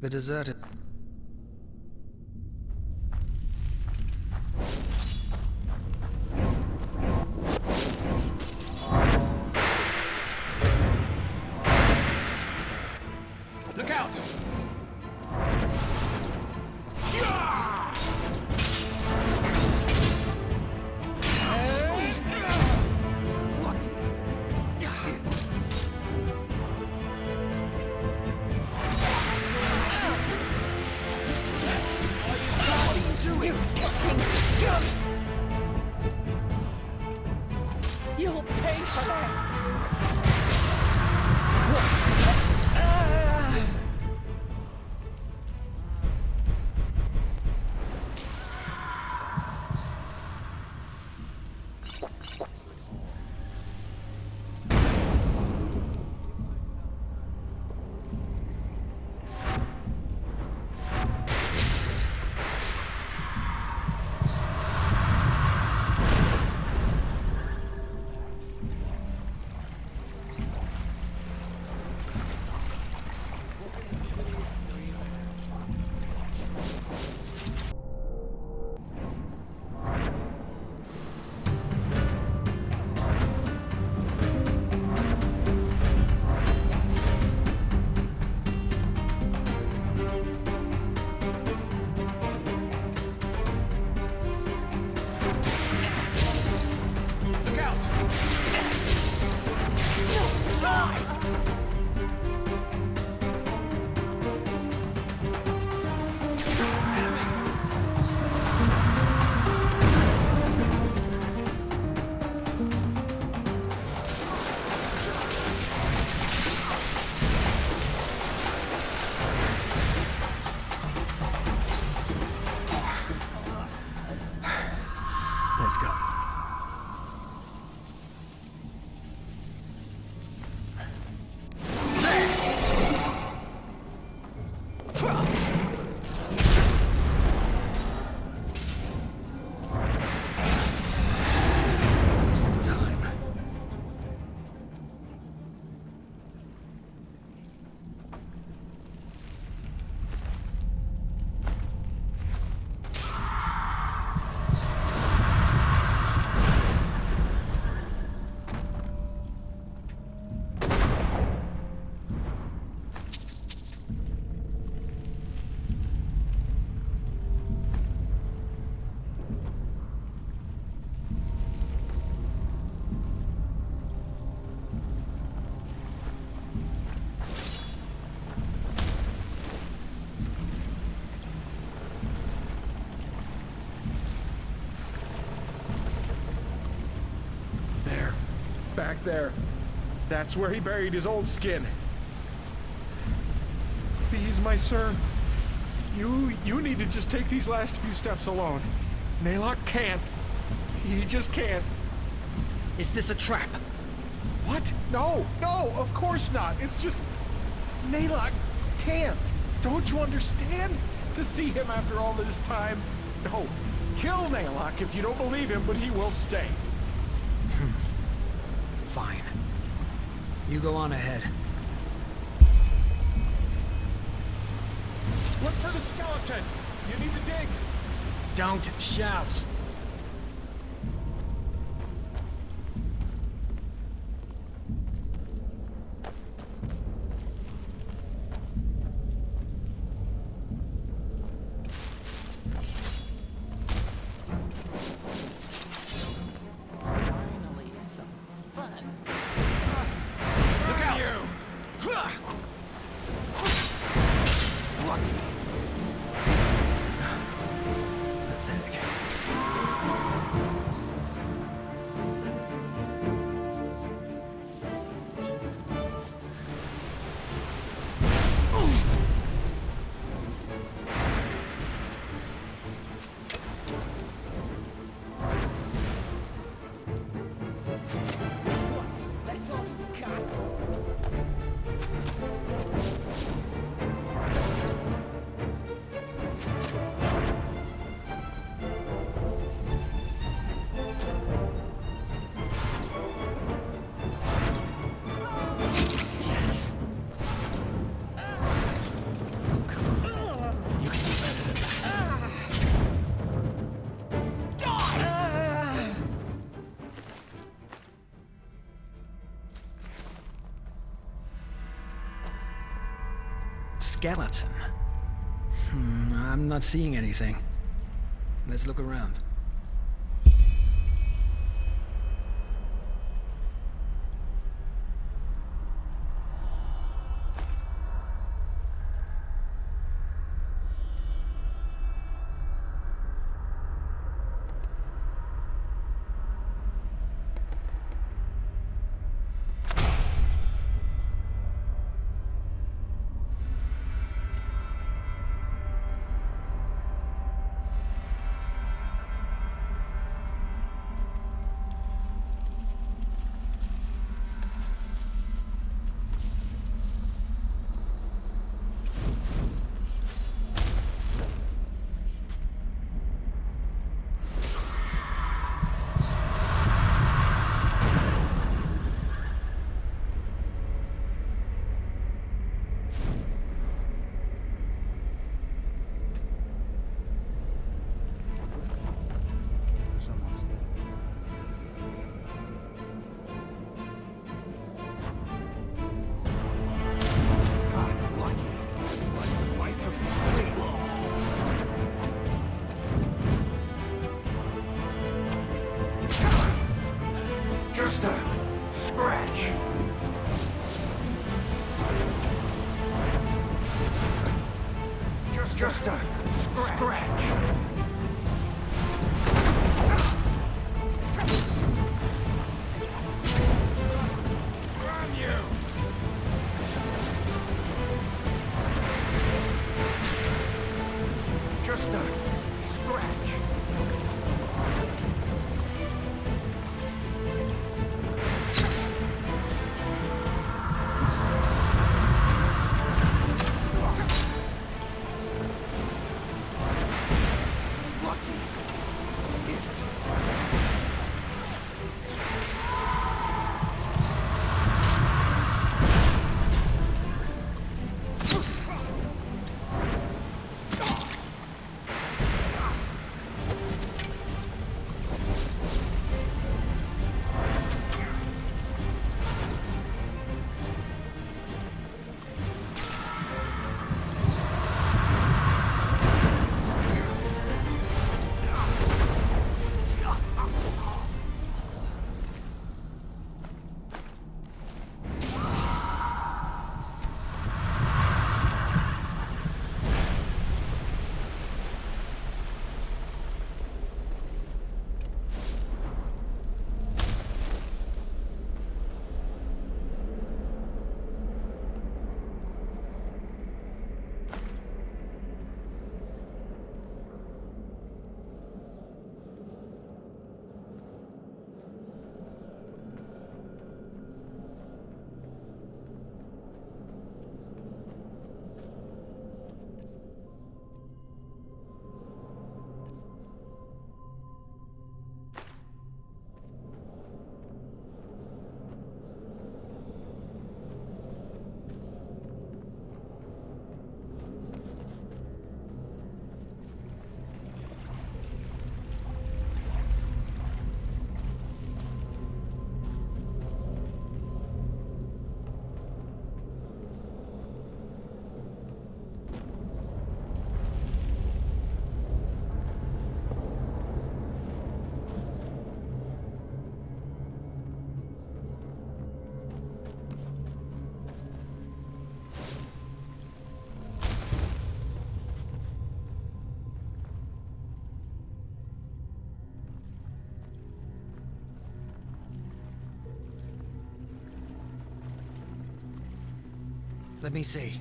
The deserted. Look out! You'll pay for that. Let's go. Wasting time. Back there. That's where he buried his old skin. Please, my sir. You need to just take these last few steps alone. Naylock can't. He just can't. Is this a trap? What? No, no, of course not. It's just... Naylock can't. Don't you understand? To see him after all this time? No. Kill Naylock if you don't believe him, but he will stay. Fine. You go on ahead. Look for the skeleton. You need to dig. Don't shout. Skeleton? I'm not seeing anything. Let's look around. Let me see.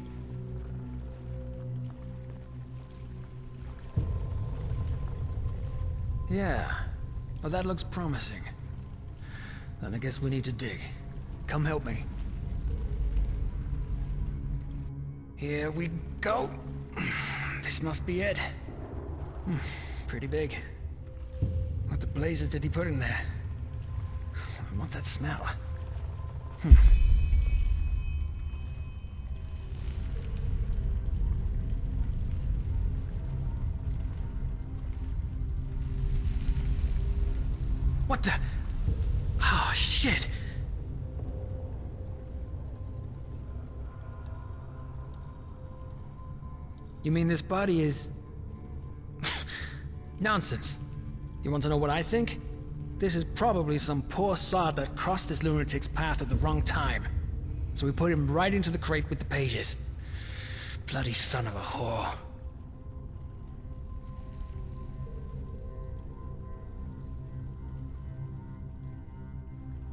Yeah. Well, that looks promising. Then I guess we need to dig. Come help me. Here we go. This must be it. Pretty big. What the blazes did he put in there? What's that smell? What the? Oh, shit! You mean this body is... Nonsense. You want to know what I think? This is probably some poor sod that crossed this lunatic's path at the wrong time. So we put him right into the crate with the pages. Bloody son of a whore.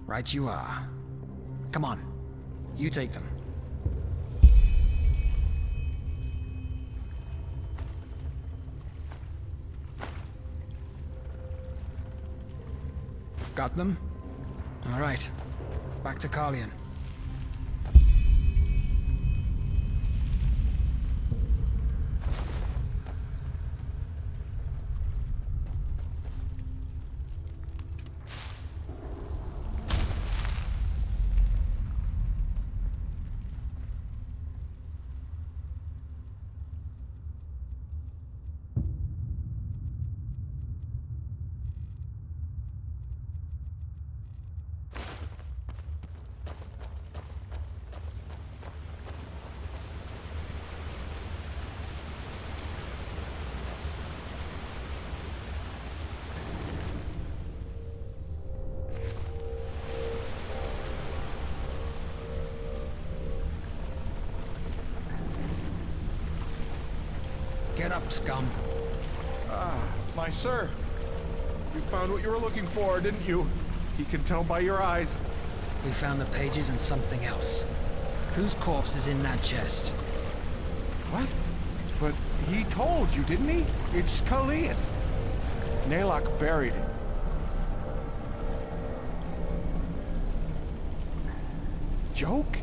Right you are. Come on. You take them. Got them? All right. Back to Carlion. Get up, scum. Ah, my sir. You found what you were looking for, didn't you? He can tell by your eyes. We found the pages and something else. Whose corpse is in that chest? What? But he told you, didn't he? It's Carlion. Naylock buried him. Joke?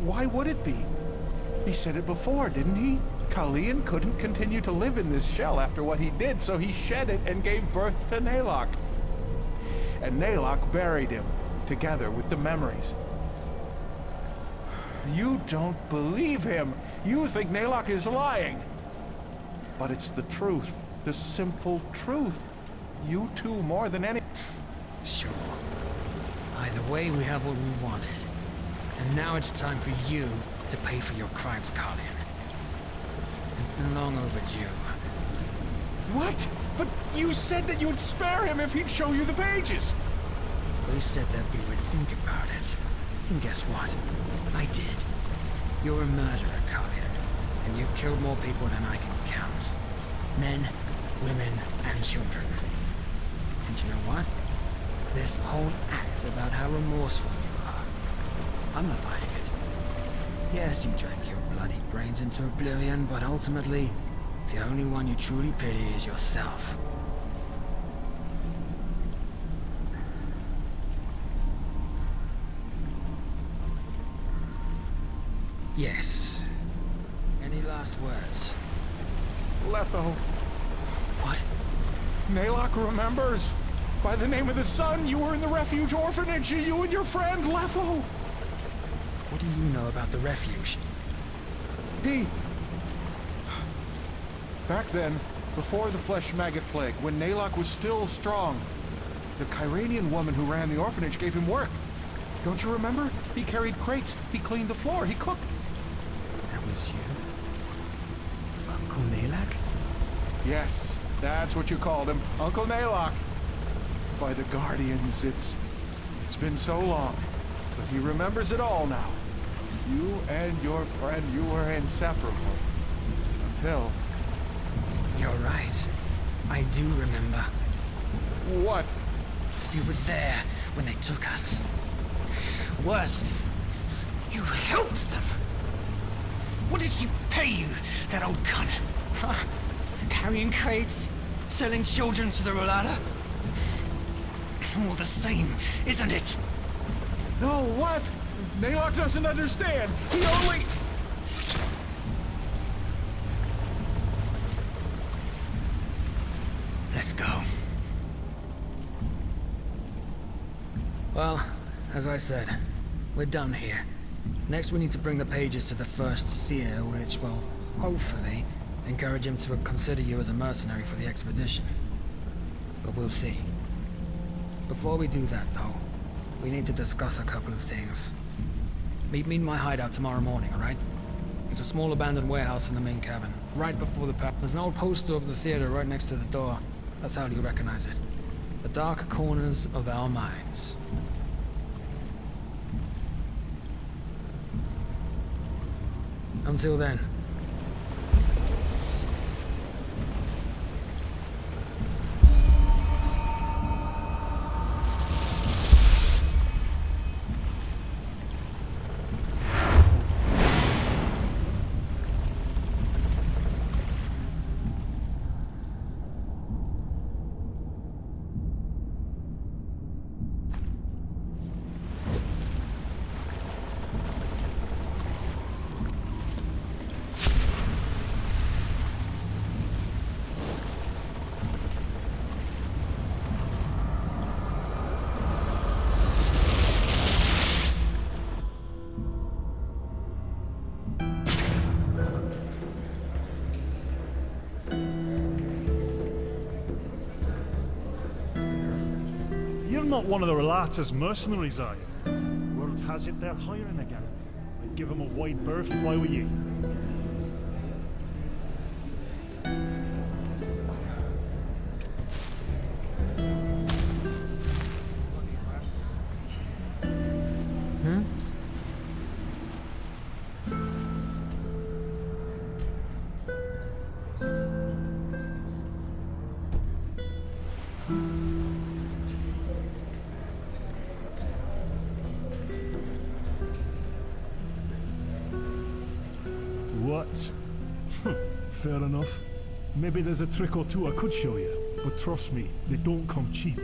Why would it be? He said it before, didn't he? Carlion couldn't continue to live in this shell after what he did, so he shed it and gave birth to Naylock. And Naylock buried him, together with the memories. You don't believe him. You think Naylock is lying. But it's the truth, the simple truth. You two more than any... Sure. Either way, we have what we wanted. And now it's time for you to pay for your crimes, Carlion. It's been long overdue. What? But you said that you'd spare him if he'd show you the pages! We said that we would think about it. And guess what? I did. You're a murderer, Carlion. And you've killed more people than I can count. Men, women, and children. And you know what? This whole act's about how remorseful you are. I'm not buying it. Yes, you drank your bloody brains into oblivion, but ultimately, the only one you truly pity is yourself. Yes. Any last words? Letho. What? Naylock remembers. By the name of the sun, you were in the refuge orphanage, you and your friend, Letho. What do you know about the refuge? Back then, before the flesh maggot plague, when Naylock was still strong, the Kyranian woman who ran the orphanage gave him work. Don't you remember? He carried crates, he cleaned the floor, he cooked. That was you? Uncle Naylock? Yes, that's what you called him, Uncle Naylock. By the Guardians, it's been so long, but he remembers it all now. You and your friend, you were inseparable. Until... You're right. I do remember. What? You were there when they took us. Worse, you helped them. What did she pay you, that old cunt? Huh? Carrying crates? Selling children to the Rolada? All the same, isn't it? No, what? Naylock doesn't understand. He only... Let's go. Well, as I said, we're done here. Next we need to bring the pages to the first seer, which will, hopefully, encourage him to consider you as a mercenary for the expedition. But we'll see. Before we do that, though, we need to discuss a couple of things. Meet me in my hideout tomorrow morning, alright? It's a small abandoned warehouse in the main cabin, right before the path. There's an old poster of the theater right next to the door. That's how you recognize it. The dark corners of our minds. Until then. You're not one of the Relata's mercenaries, are you? Word has it they're hiring again. I'd give them a wide berth if I were you. What? Fair enough. Maybe there's a trick or two I could show you, but trust me, they don't come cheap.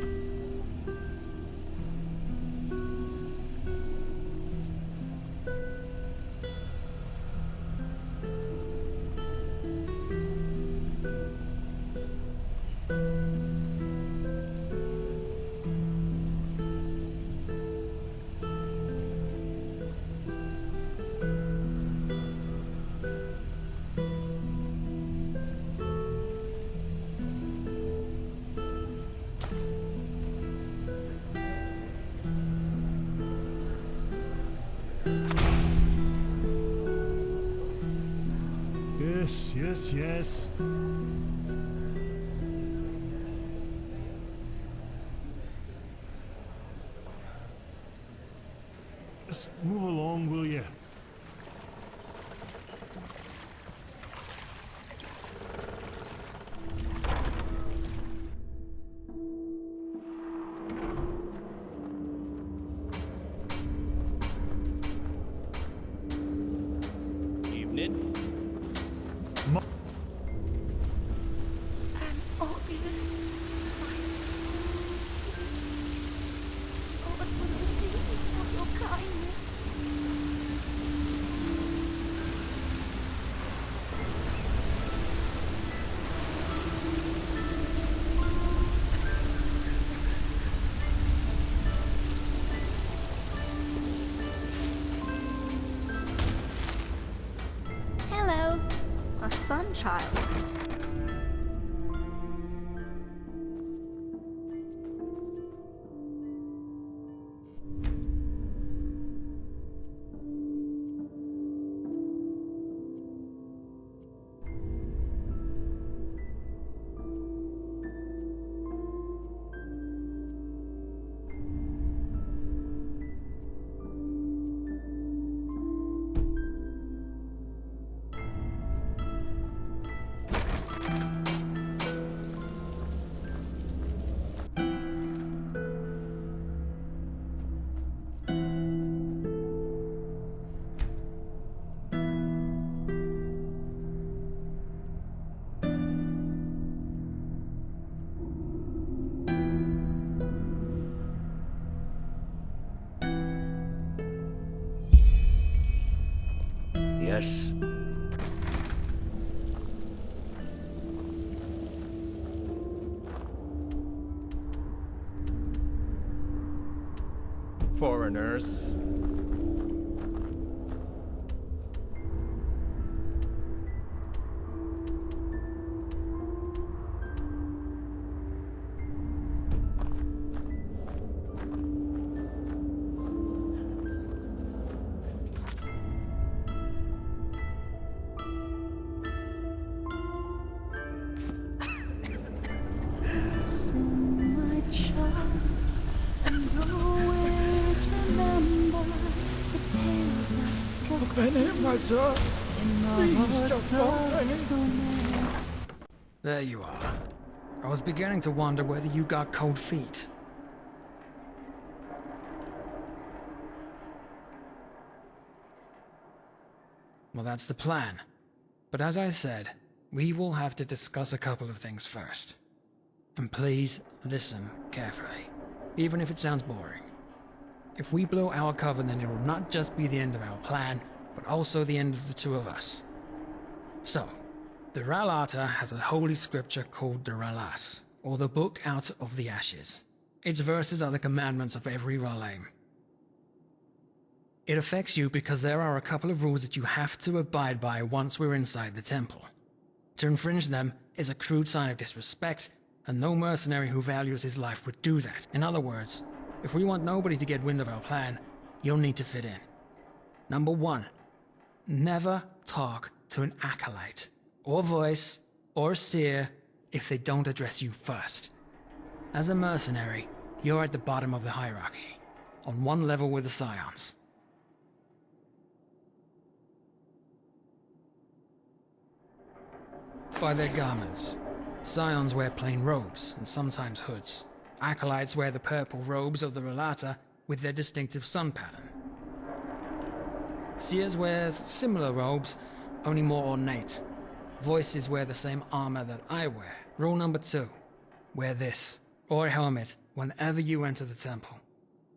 Yes. Just move along, will you? Evening. Child. Yes. Foreigners. There you are. I was beginning to wonder whether you got cold feet. Well, that's the plan. But as I said, we will have to discuss a couple of things first. And please listen carefully, even if it sounds boring. If we blow our cover, then it will not just be the end of our plan, but also the end of the two of us. So, the Ralata has a holy scripture called the Ralas, or the Book Out of the Ashes. Its verses are the commandments of every Ralaim. It affects you because there are a couple of rules that you have to abide by once we're inside the temple. To infringe them is a crude sign of disrespect, and no mercenary who values his life would do that. In other words, if we want nobody to get wind of our plan, you'll need to fit in. Number 1, never talk to an acolyte, or voice, or seer if they don't address you first. As a mercenary, you're at the bottom of the hierarchy, on one level with the Scions. By their garments, Scions wear plain robes and sometimes hoods. Acolytes wear the purple robes of the Ralata with their distinctive sun pattern. Seers wear similar robes, only more ornate. Voices wear the same armor that I wear. Rule number 2, wear this, or a helmet, whenever you enter the temple.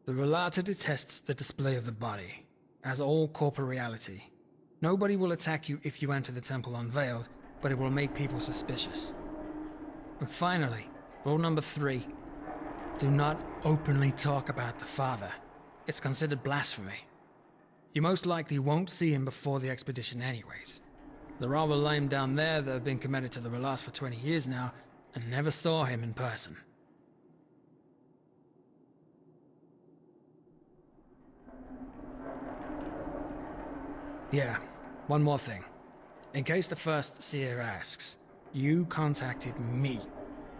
The Ralata detests the display of the body, as all corporeality. Nobody will attack you if you enter the temple unveiled, but it will make people suspicious. And finally, rule number 3, do not openly talk about the Father. It's considered blasphemy. You most likely won't see him before the expedition anyways. There are Ralaim down there that have been committed to the Ralas for 20 years now, and never saw him in person. Yeah, one more thing. In case the first seer asks, you contacted me,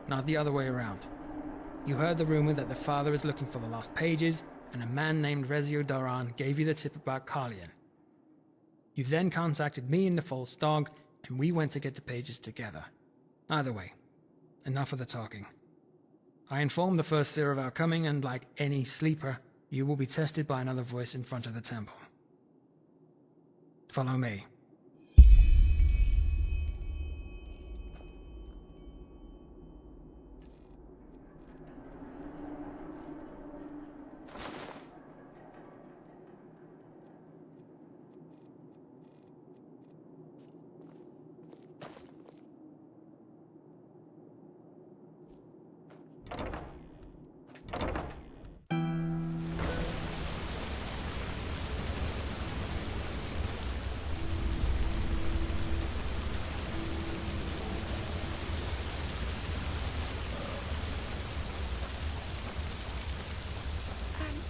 not the other way around. You heard the rumor that the Father is looking for the lost pages, and a man named Rezio Doran gave you the tip about Carlian. You then contacted me and the false dog, and we went to get the pages together. Either way, enough of the talking. I informed the first seer of our coming, and like any sleeper, you will be tested by another voice in front of the temple. Follow me.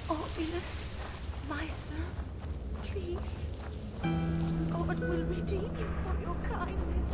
Obilus, my sir, please. God will redeem you for your kindness.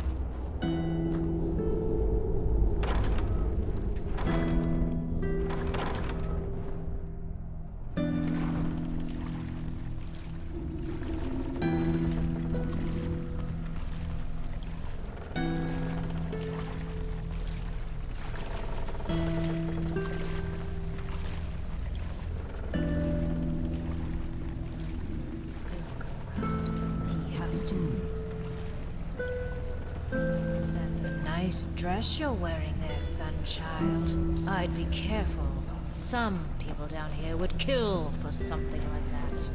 Nice dress you're wearing there, son-child. I'd be careful. Some people down here would kill for something like that.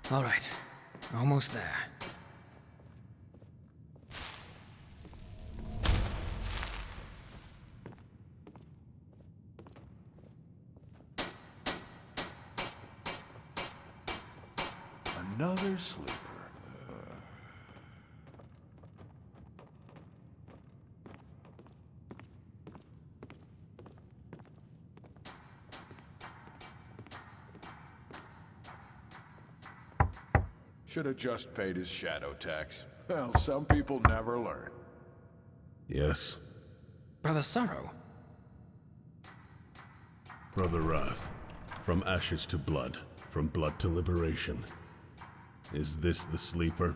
All right. Almost there. Another sleeper. Should have just paid his shadow tax. Well, some people never learn. Yes? Brother Sorrow? Brother Wrath. From ashes to blood. From blood to liberation. Is this the sleeper?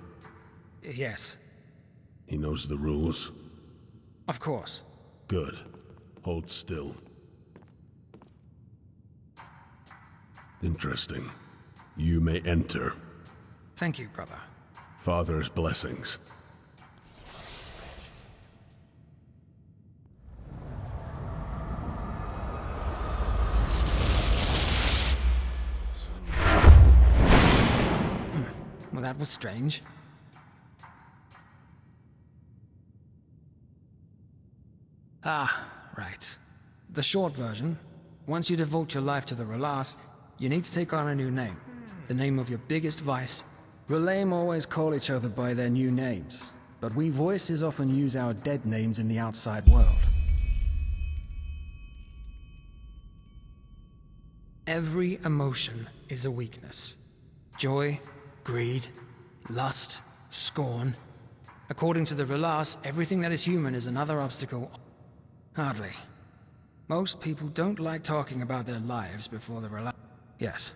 Yes. He knows the rules? Of course. Good. Hold still. Interesting. You may enter. Thank you, brother. Father's blessings. Well, that was strange. Ah, right. The short version. Once you devote your life to the Relas, you need to take on a new name. The name of your biggest vice. Relaim always call each other by their new names, but we voices often use our dead names in the outside world. Every emotion is a weakness. Joy, greed, lust, scorn. According to the Relas, everything that is human is another obstacle. Hardly. Most people don't like talking about their lives before the Relas. Yes.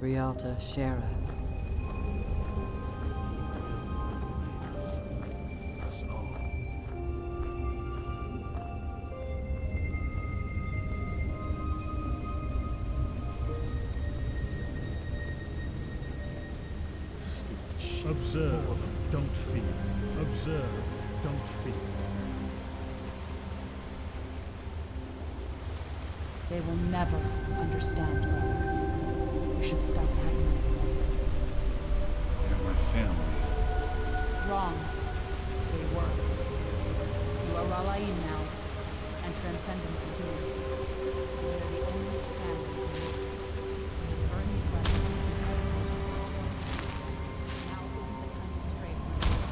Rialta Shara. Observe, don't fear. Observe, don't fear. They will never understand, brother. You should stop agonizing like this. They're my family. Wrong. They were. You are Ralaim now, and transcendence is near. So they are the only family you need. So his burdens rest on you. Now isn't the time to stray from the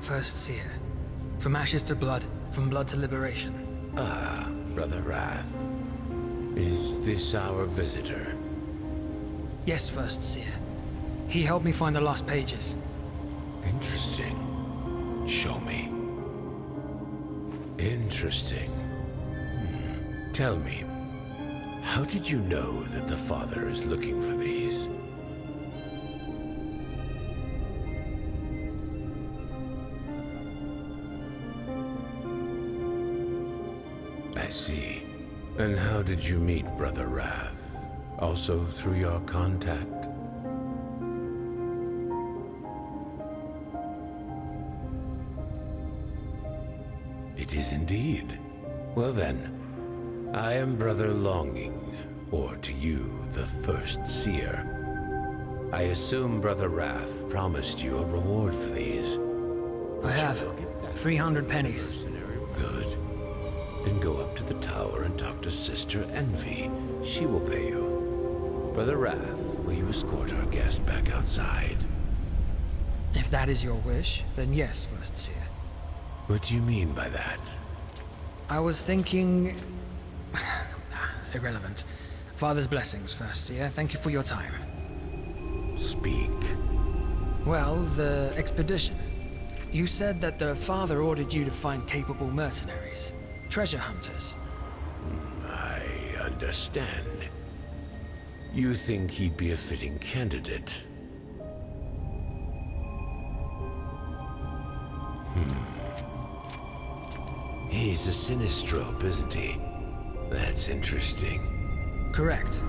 First seer. From ashes to blood, from blood to liberation. Ah, Brother Wrath. Is this our visitor? Yes, First seer. He helped me find the lost pages. Interesting. Show me. Interesting. Tell me, how did you know that the Father is looking for these? I see. And how did you meet Brother Wrath? Also through your contact? It is indeed. Well then, I am Brother Longing, or to you, the First Seer. I assume Brother Wrath promised you a reward for these. I have 300 pennies. Good. Then go up to the tower and talk to Sister Envy. She will pay you. Brother Wrath, will you escort our guest back outside? If that is your wish, then yes, First Seer. What do you mean by that? I was thinking... irrelevant. Father's blessings, First Seer. Thank you for your time. Speak. Well, the expedition. You said that the Father ordered you to find capable mercenaries. treasure hunters. I understand. You think he'd be a fitting candidate? He's a sinistrope, isn't he? That's interesting. Correct.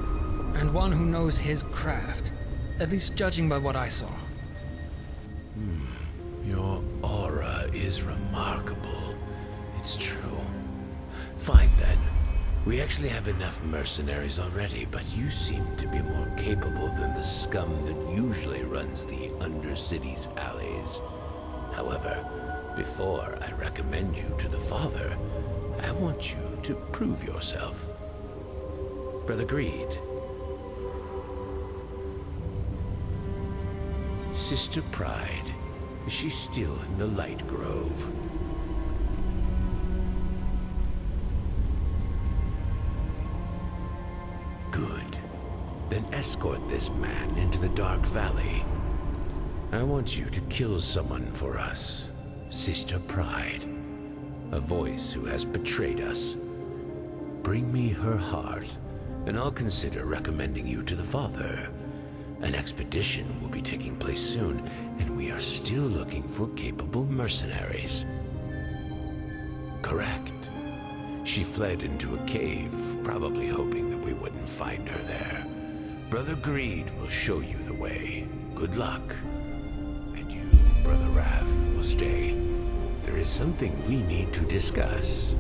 And one who knows his craft. At least judging by what I saw. Your aura is remarkable. It's true. Fine then. We actually have enough mercenaries already, but you seem to be more capable than the scum that usually runs the Undercity's alleys. However, before I recommend you to the Father, I want you to prove yourself. Brother Greed. Sister Pride, is she still in the Light Grove? Good. Then escort this man into the Dark Valley. I want you to kill someone for us. Sister Pride. A voice who has betrayed us. Bring me her heart, and I'll consider recommending you to the Father. An expedition will be taking place soon, and we are still looking for capable mercenaries. Correct. She fled into a cave, probably hoping that we wouldn't find her there. Brother Greed will show you the way. Good luck. And you, Brother Wrath, will stay. There is something we need to discuss.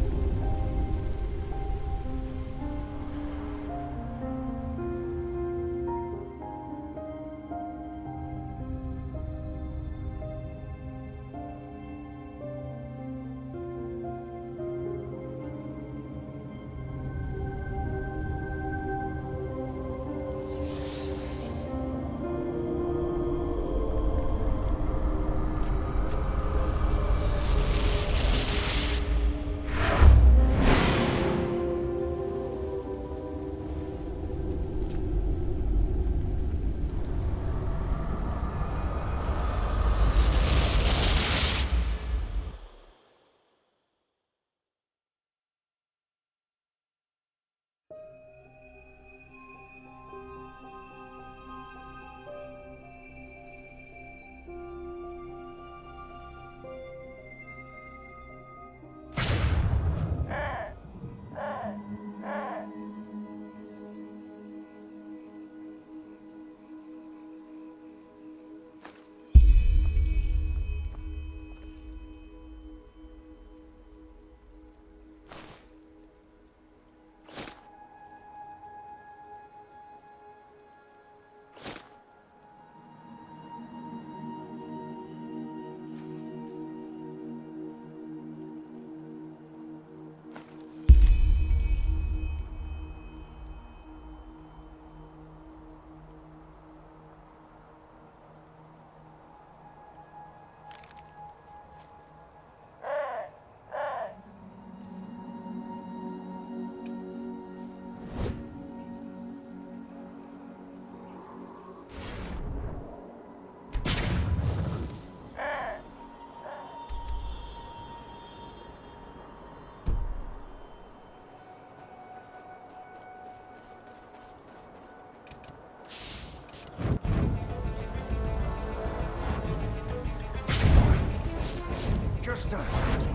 Just a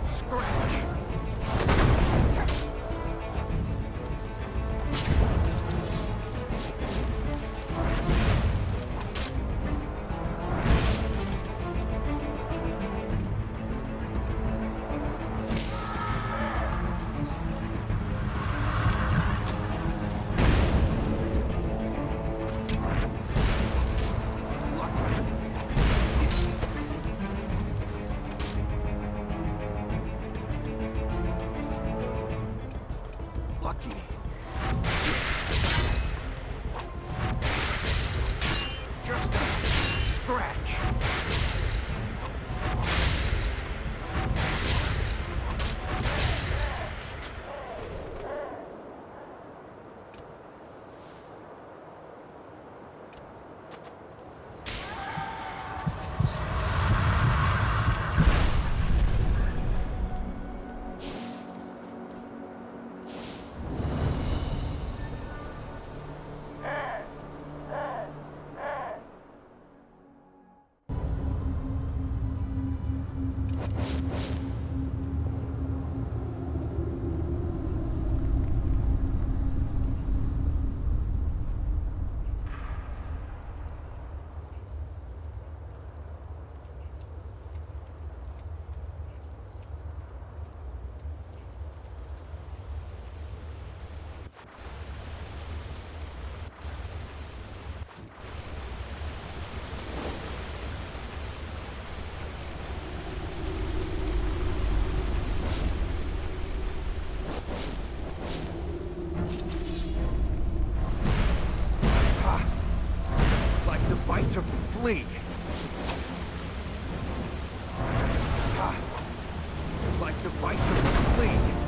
scratch. flee. Ah, like the bites of a flea.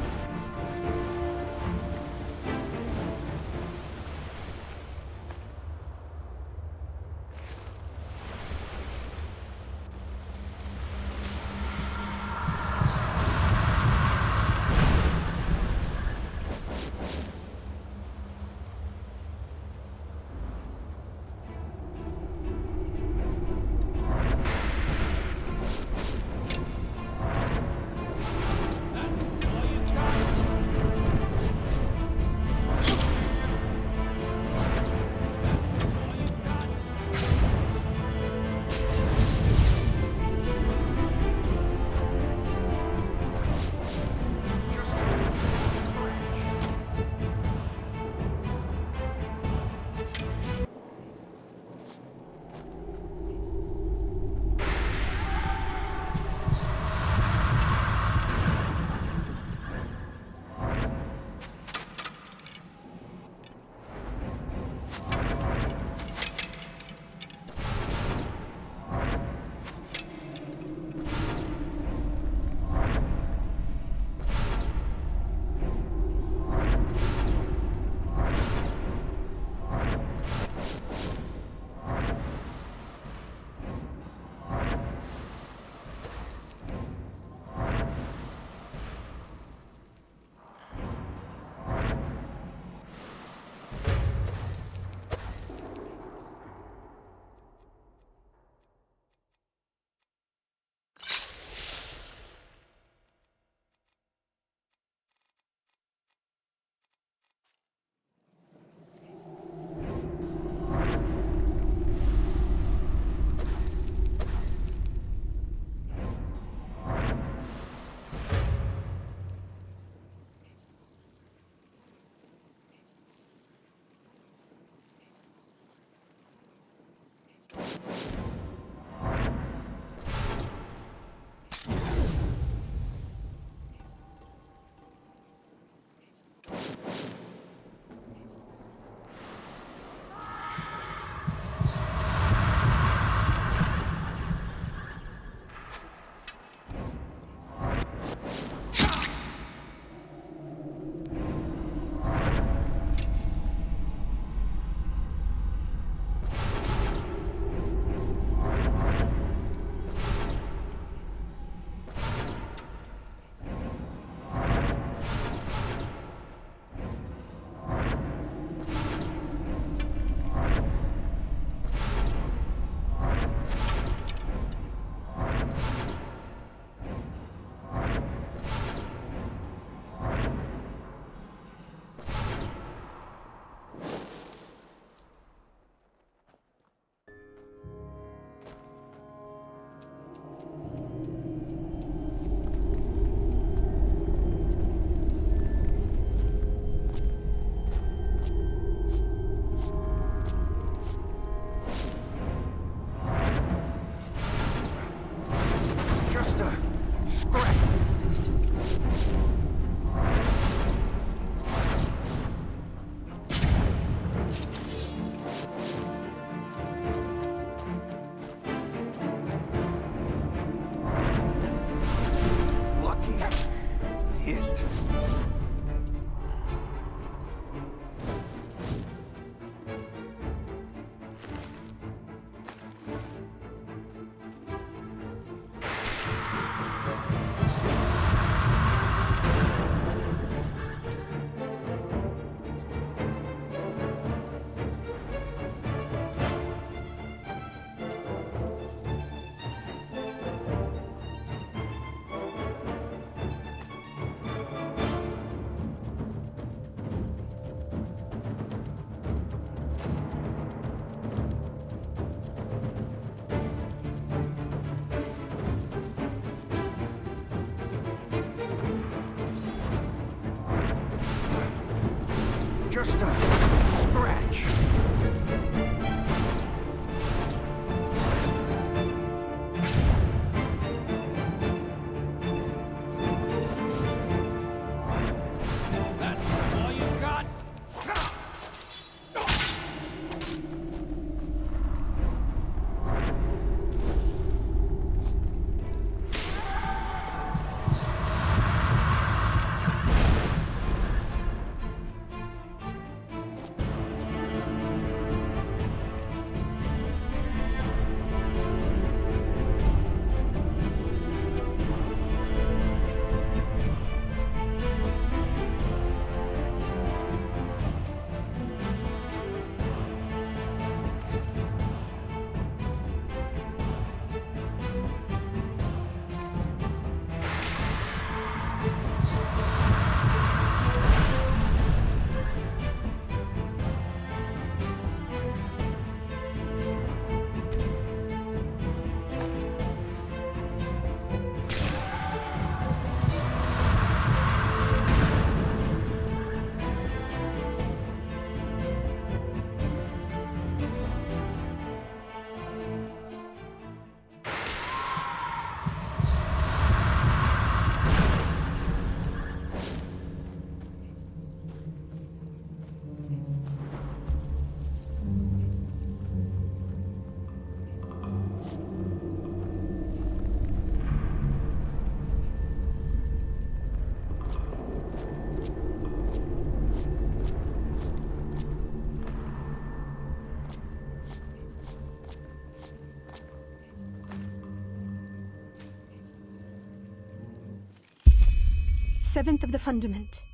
7th of the Fundament,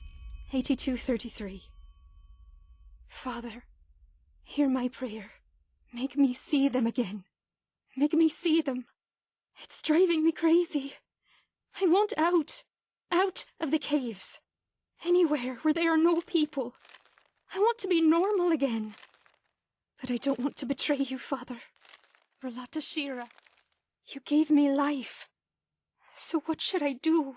8233. Father, hear my prayer. Make me see them again. Make me see them. It's driving me crazy. I want out. Out of the caves. Anywhere where there are no people. I want to be normal again. But I don't want to betray you, Father. Verlata Shira, you gave me life. So what should I do?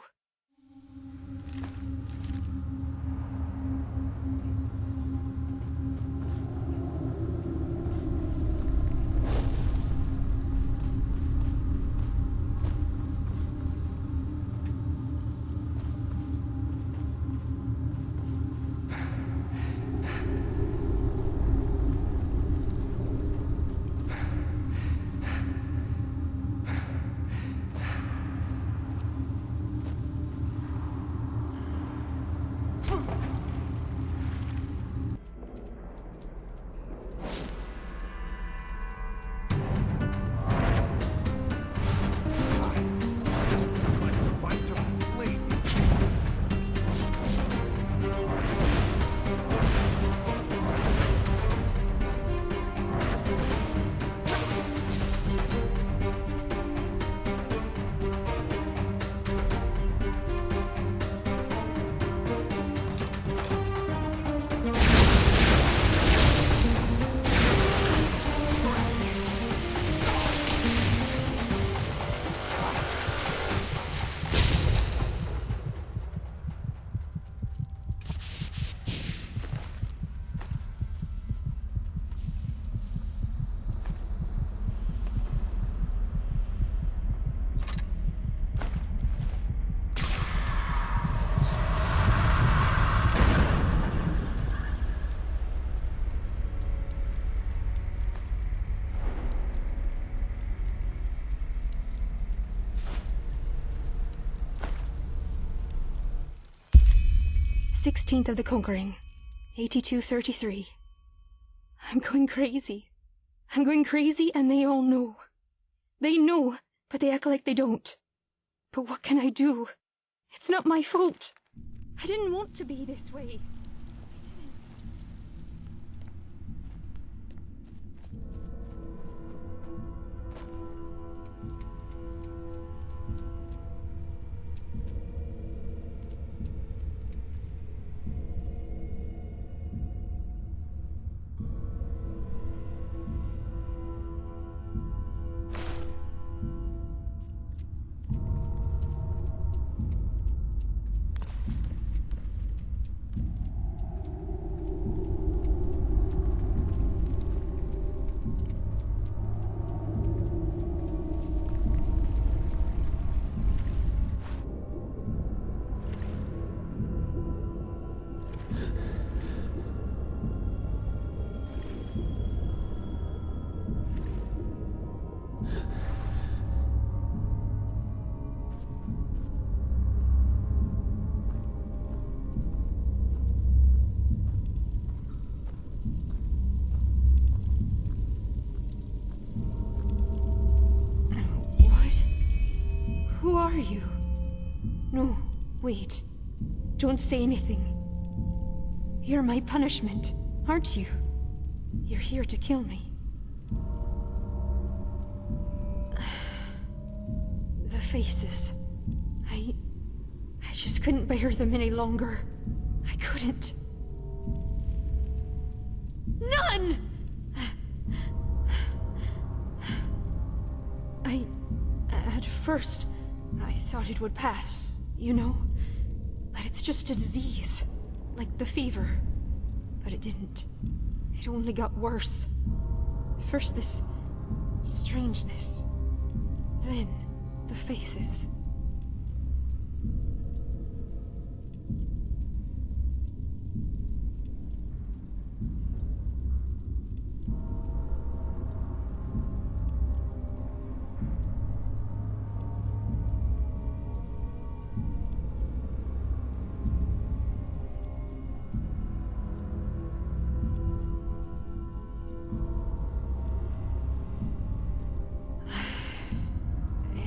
"16th of the Conquering, 8233. I'm going crazy. I'm going crazy and they all know. They know, but they act like they don't. But what can I do? It's not my fault. I didn't want to be this way. Who are you? No, wait. Don't say anything. You're my punishment, aren't you? You're here to kill me. The faces. I just couldn't bear them any longer. I couldn't. None! At first, I thought it would pass, you know? That it's just a disease, like the fever. But it didn't. It only got worse. First this strangeness, then the faces.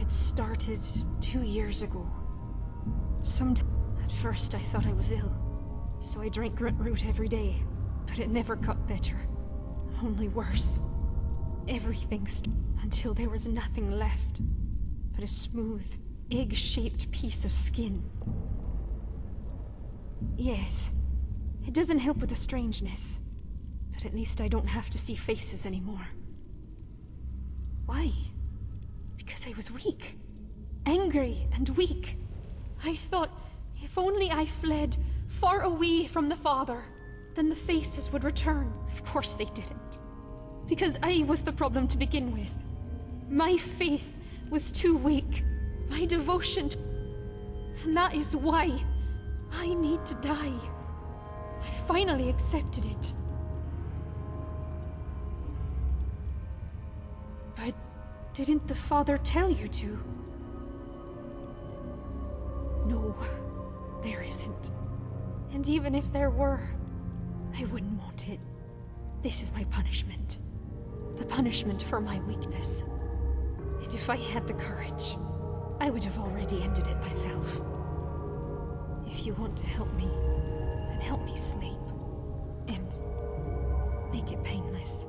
Started 2 years ago. At first I thought I was ill, so I drank root every day, but it never got better. Only worse. Everything until there was nothing left but a smooth, egg-shaped piece of skin. Yes, it doesn't help with the strangeness, but at least I don't have to see faces anymore. Why? Because I was weak. Angry and weak. I thought if only I fled far away from the Father, then the faces would return. Of course they didn't. Because I was the problem to begin with. My faith was too weak. My devotion and that is why I need to die. I finally accepted it. But didn't the Father tell you to? No, there isn't. And even if there were, I wouldn't want it. This is my punishment. The punishment for my weakness. And if I had the courage, I would have already ended it myself. If you want to help me, then help me sleep. And make it painless.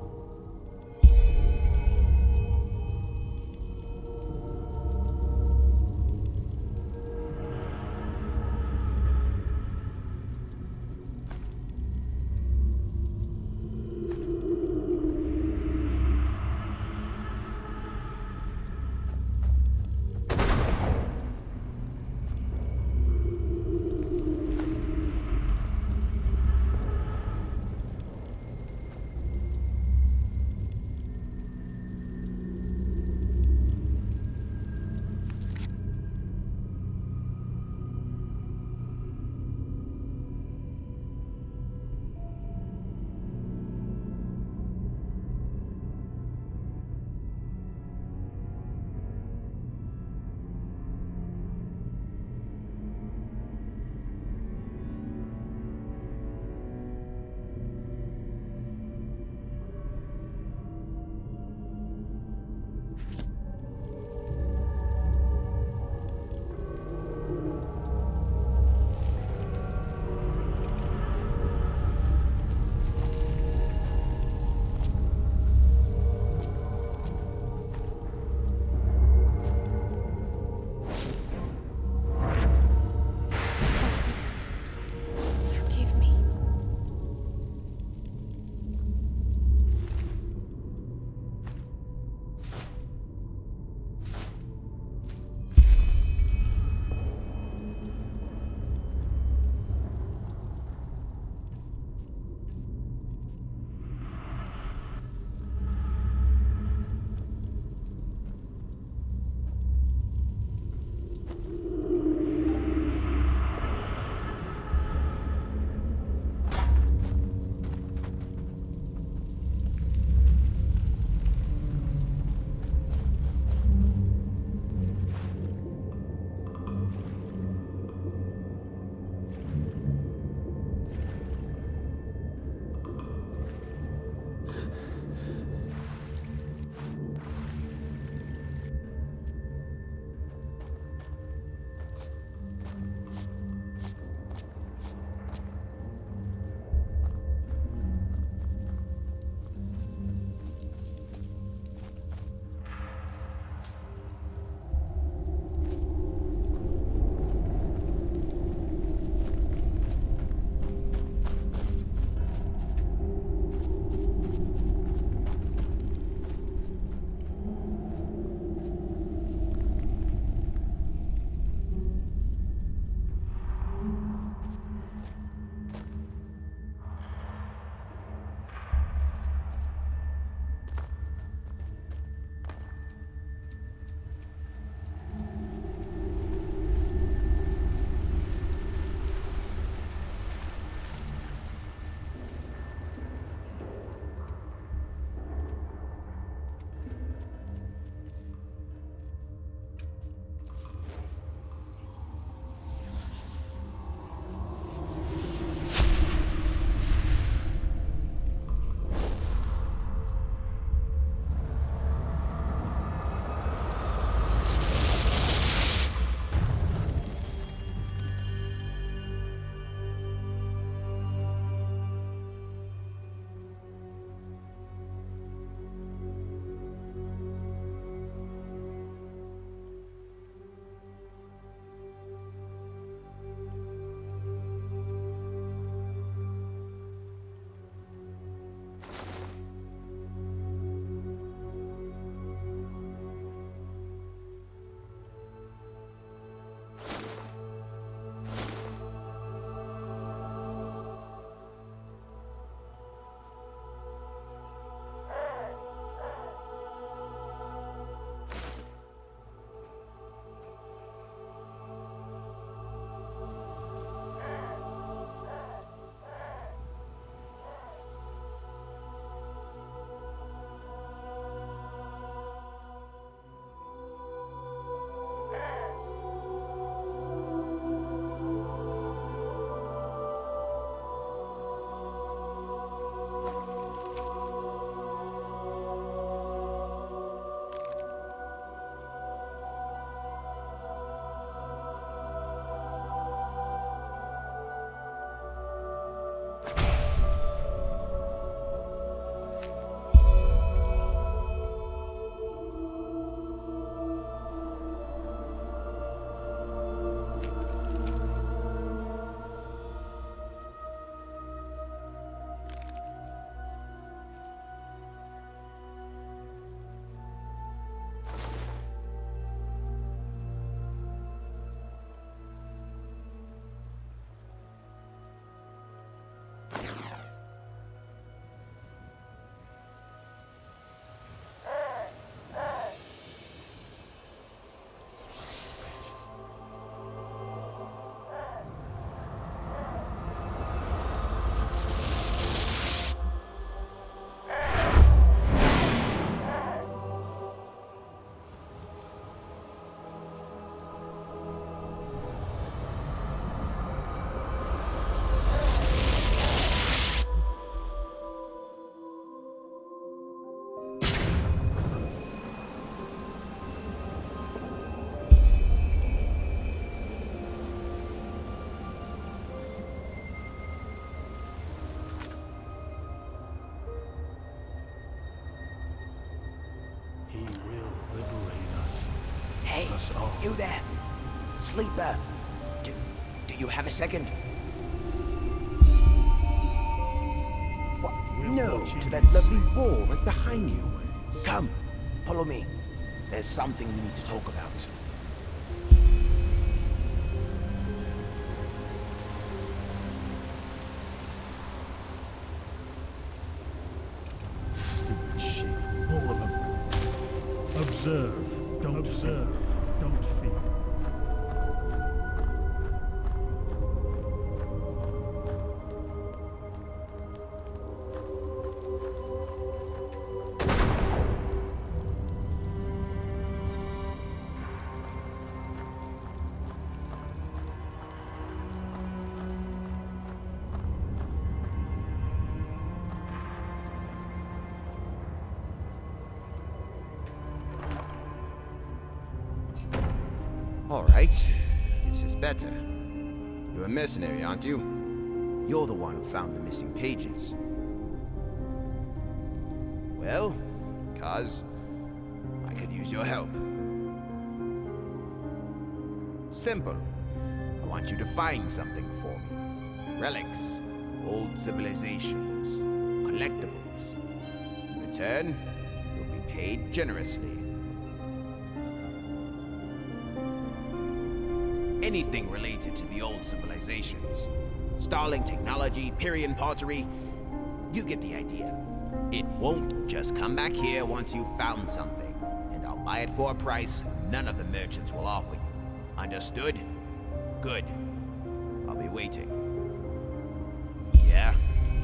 Hey, you there? Sleeper. Do you have a second? What? No, to that lovely wall right behind you. Come, follow me. There's something we need to talk about. Stupid shit. All of them. Observe. Don't feel. All right, this is better. You're a mercenary, aren't you? You're the one who found the missing pages. Well, cuz I could use your help. Simple. I want you to find something for me. Relics, old civilizations, collectibles. In return, you'll be paid generously. Anything related to the old civilizations. Starling technology, Pyrian pottery. You get the idea. It won't just come back here once you've found something, and I'll buy it for a price none of the merchants will offer you. Understood? Good. I'll be waiting. Yeah?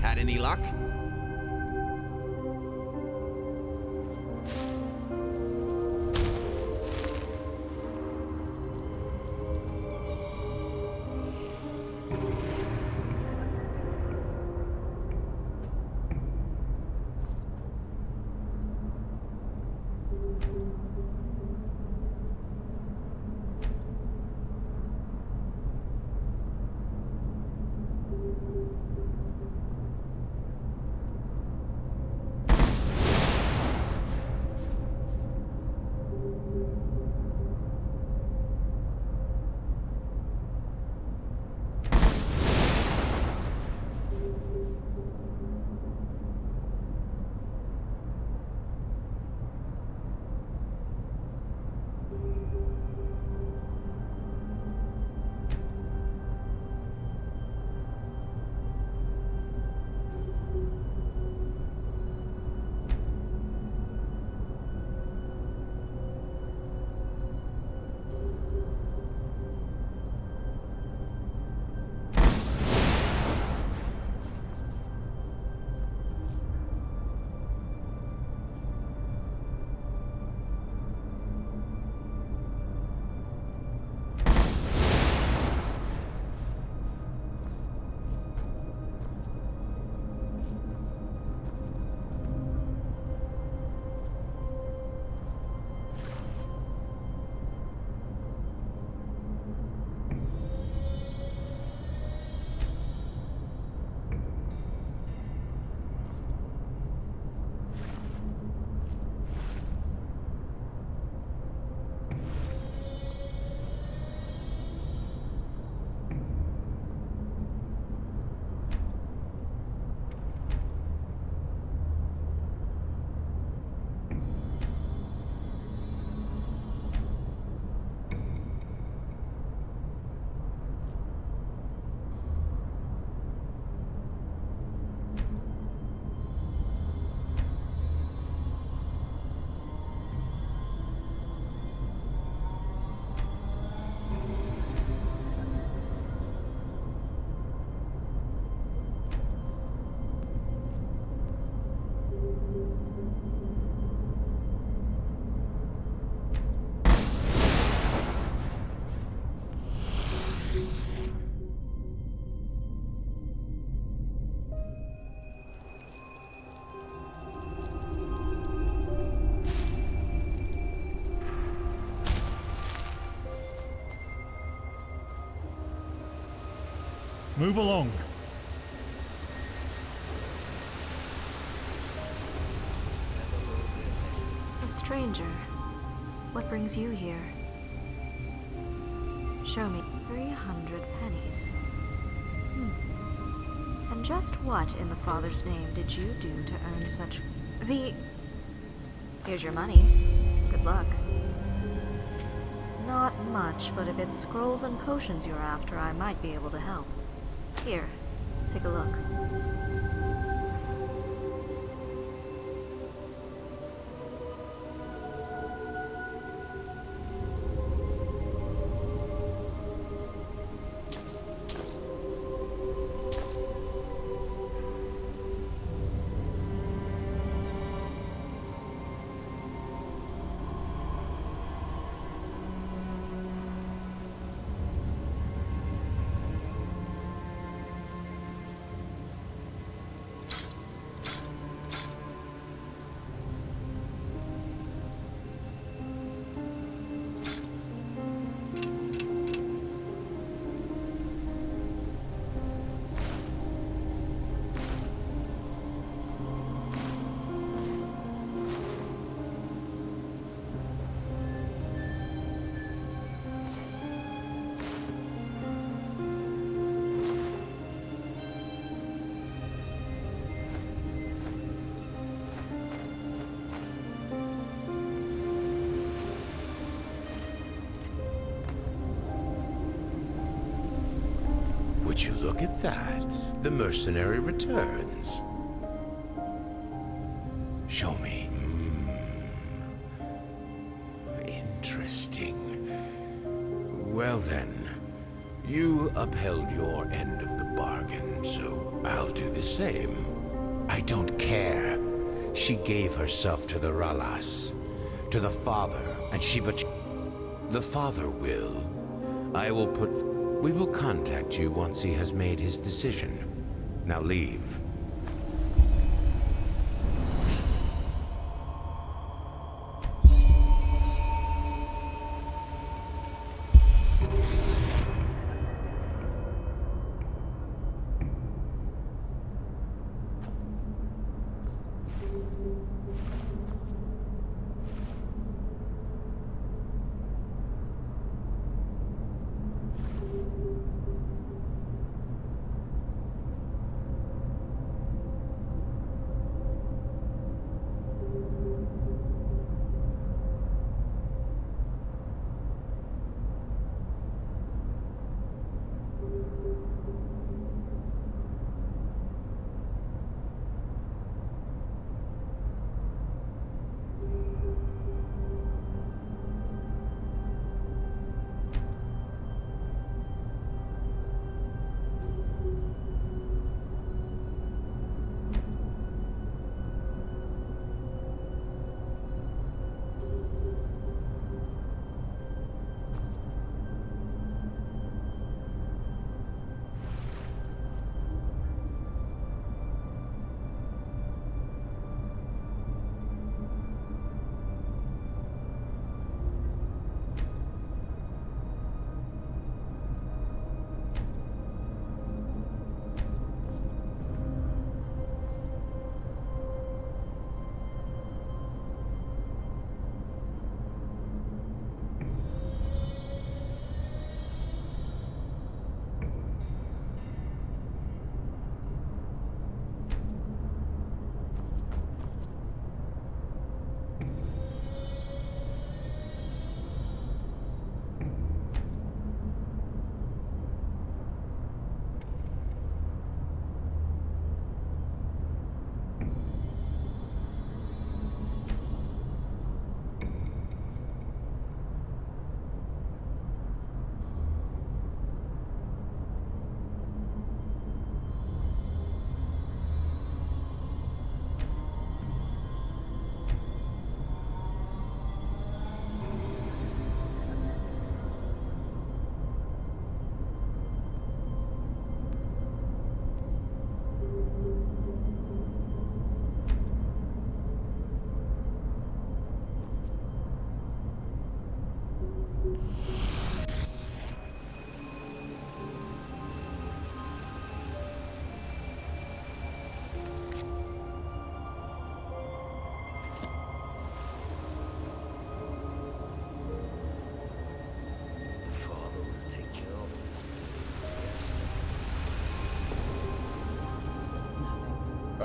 Had any luck? Move along. A stranger. What brings you here? Show me 300 pennies. And just what in the Father's name did you do to earn such... Here's your money. Good luck. Not much, but if it's scrolls and potions you're after, I might be able to help. Here, take a look. Would you look at that? The mercenary returns. Show me. Interesting. Well then, you upheld your end of the bargain, so I'll do the same. I don't care. She gave herself to the Ralas, to the Father, and she the Father will. We will contact you once he has made his decision. Now leave.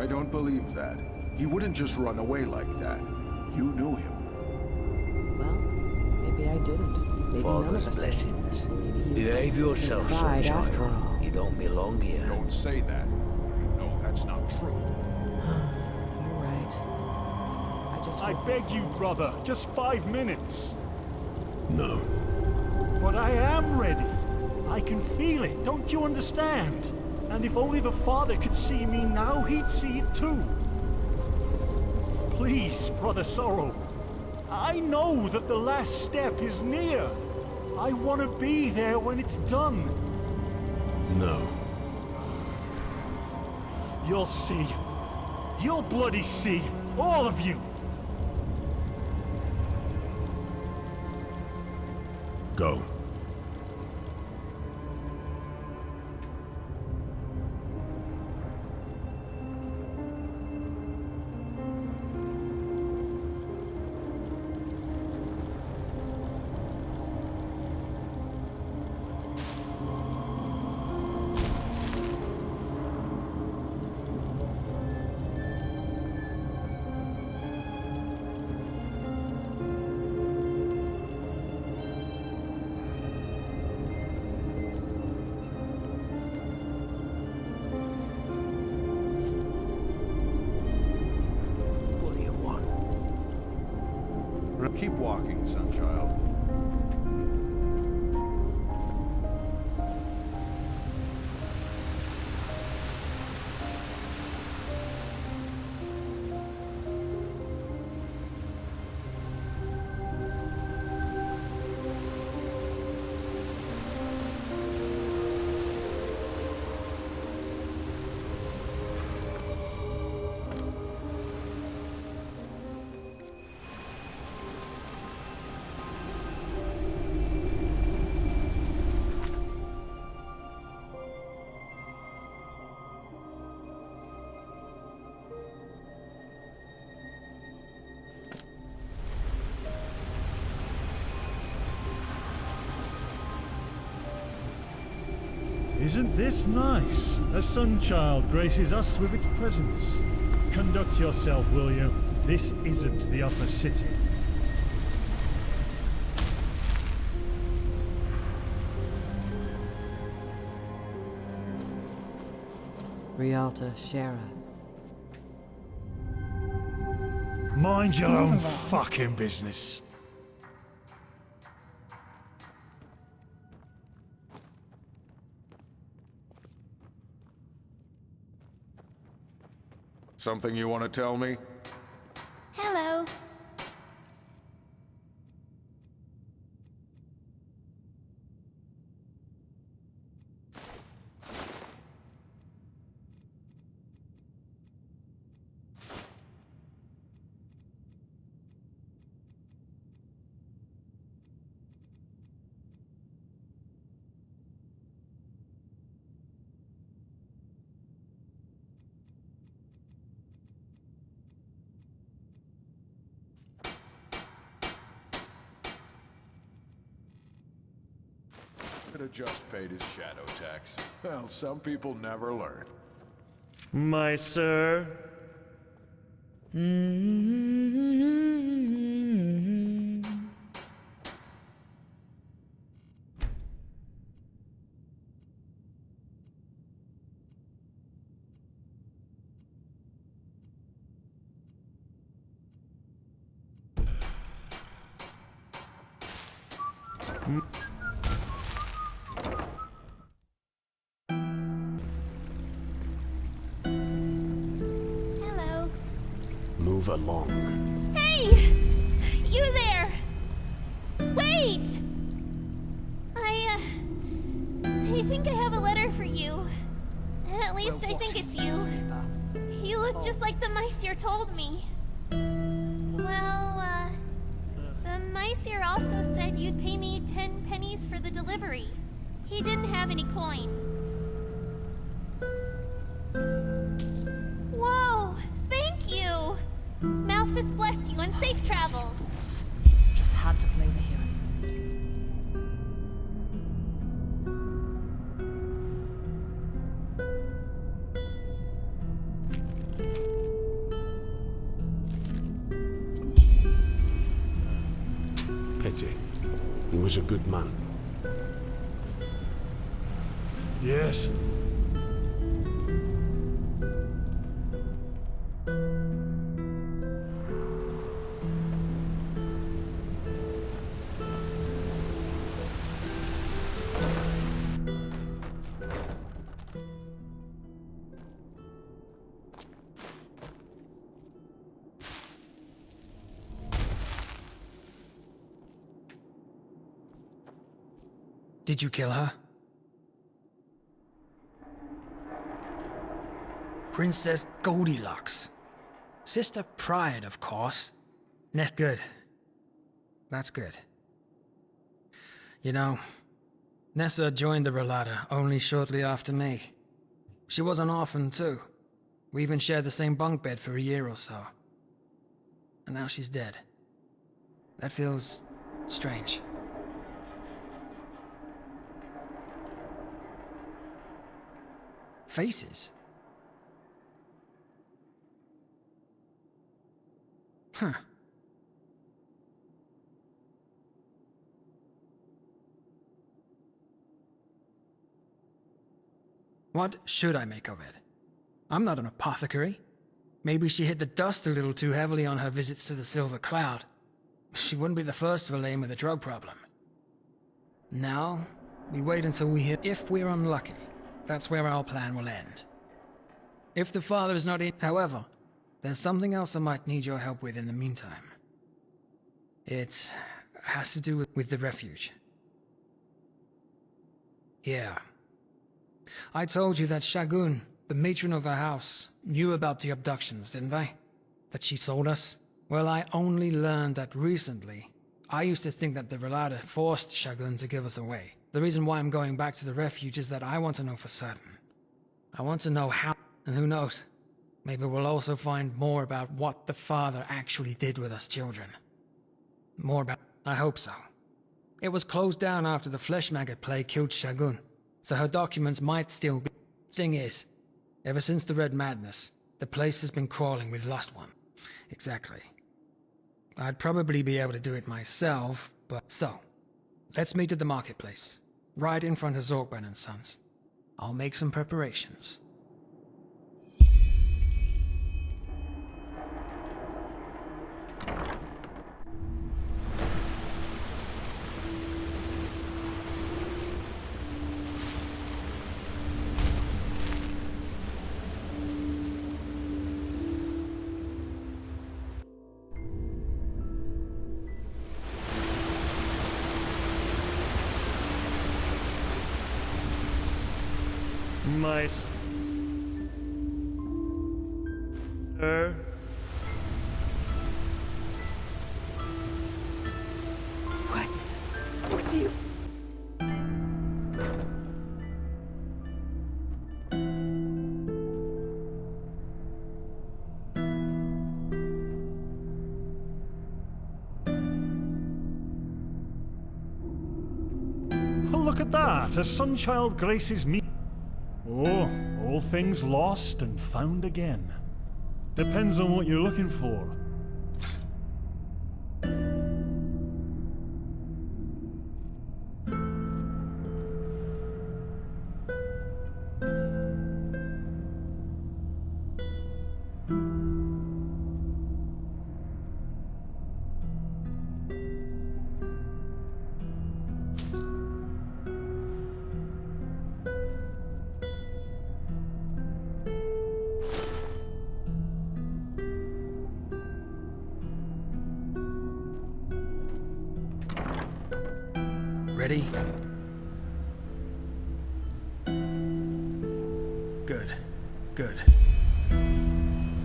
I don't believe that. He wouldn't just run away like that. You knew him. Maybe I didn't. Maybe none of Father's us did. blessings. Maybe he was Behave just yourself, pride son after child. all. You don't belong here. Don't say that. You know that's not true. You're right. I beg you, brother, just 5 minutes. No. But I am ready. I can feel it, don't you understand? And if only the Father could see me now, he'd see it too. Please, Brother Sorrow. I know that the last step is near. I want to be there when it's done. No. You'll see. You'll bloody see. All of you. Go. Keep walking, sonchild. Isn't this nice? A sunchild graces us with its presence. Conduct yourself, will you? This isn't the upper city. Rialta, Shara. Mind your own fucking business. Something you want to tell me? Hello. Could have just paid his shadow tax. Well, some people never learn. My sir. Hello. Move along. Hey! You there! Wait! I think I have a letter for you. At least I think it's you. You look just like the Meister told me. Well, the Meister also said you'd pay me 10 pennies for the delivery. He didn't have any coin. Whoa! Thank you! Malphus bless you and safe travels. Just had to play the hero. He was a good man. Yes. Did you kill her? Princess Goldilocks. Sister Pride, of course. Good. That's good. You know, Nessa joined the Relata only shortly after me. She was an orphan too. We even shared the same bunk bed for a year or so. And now she's dead. That feels strange. Faces? Huh. What should I make of it? I'm not an apothecary. Maybe she hit the dust a little too heavily on her visits to the Silver Cloud. She wouldn't be the first to lame with a drug problem. Now, we wait until we hear. If we're unlucky, that's where our plan will end. If the father is not in, however, there's something else I might need your help with in the meantime. It has to do with the refuge. Yeah. I told you that Shagun, the matron of the house, knew about the abductions, didn't I? That she sold us? Well, I only learned that recently. I used to think that the Relata forced Shagun to give us away. The reason why I'm going back to the refuge is that I want to know for certain. I want to know how, and who knows, maybe we'll also find more about what the father actually did with us children. More about... I hope so. It was closed down after the flesh maggot plague killed Shagun, so her documents might still be... Thing is, ever since the Red Madness, the place has been crawling with lost one. Exactly. I'd probably be able to do it myself, but... So, let's meet at the marketplace, right in front of Zorgben and Sons. I'll make some preparations. Nice. Sir? What do you... Well, look at that! A Sunchild graces me. Oh, all things lost and found again. Depends on what you're looking for. Ready? Good. Good.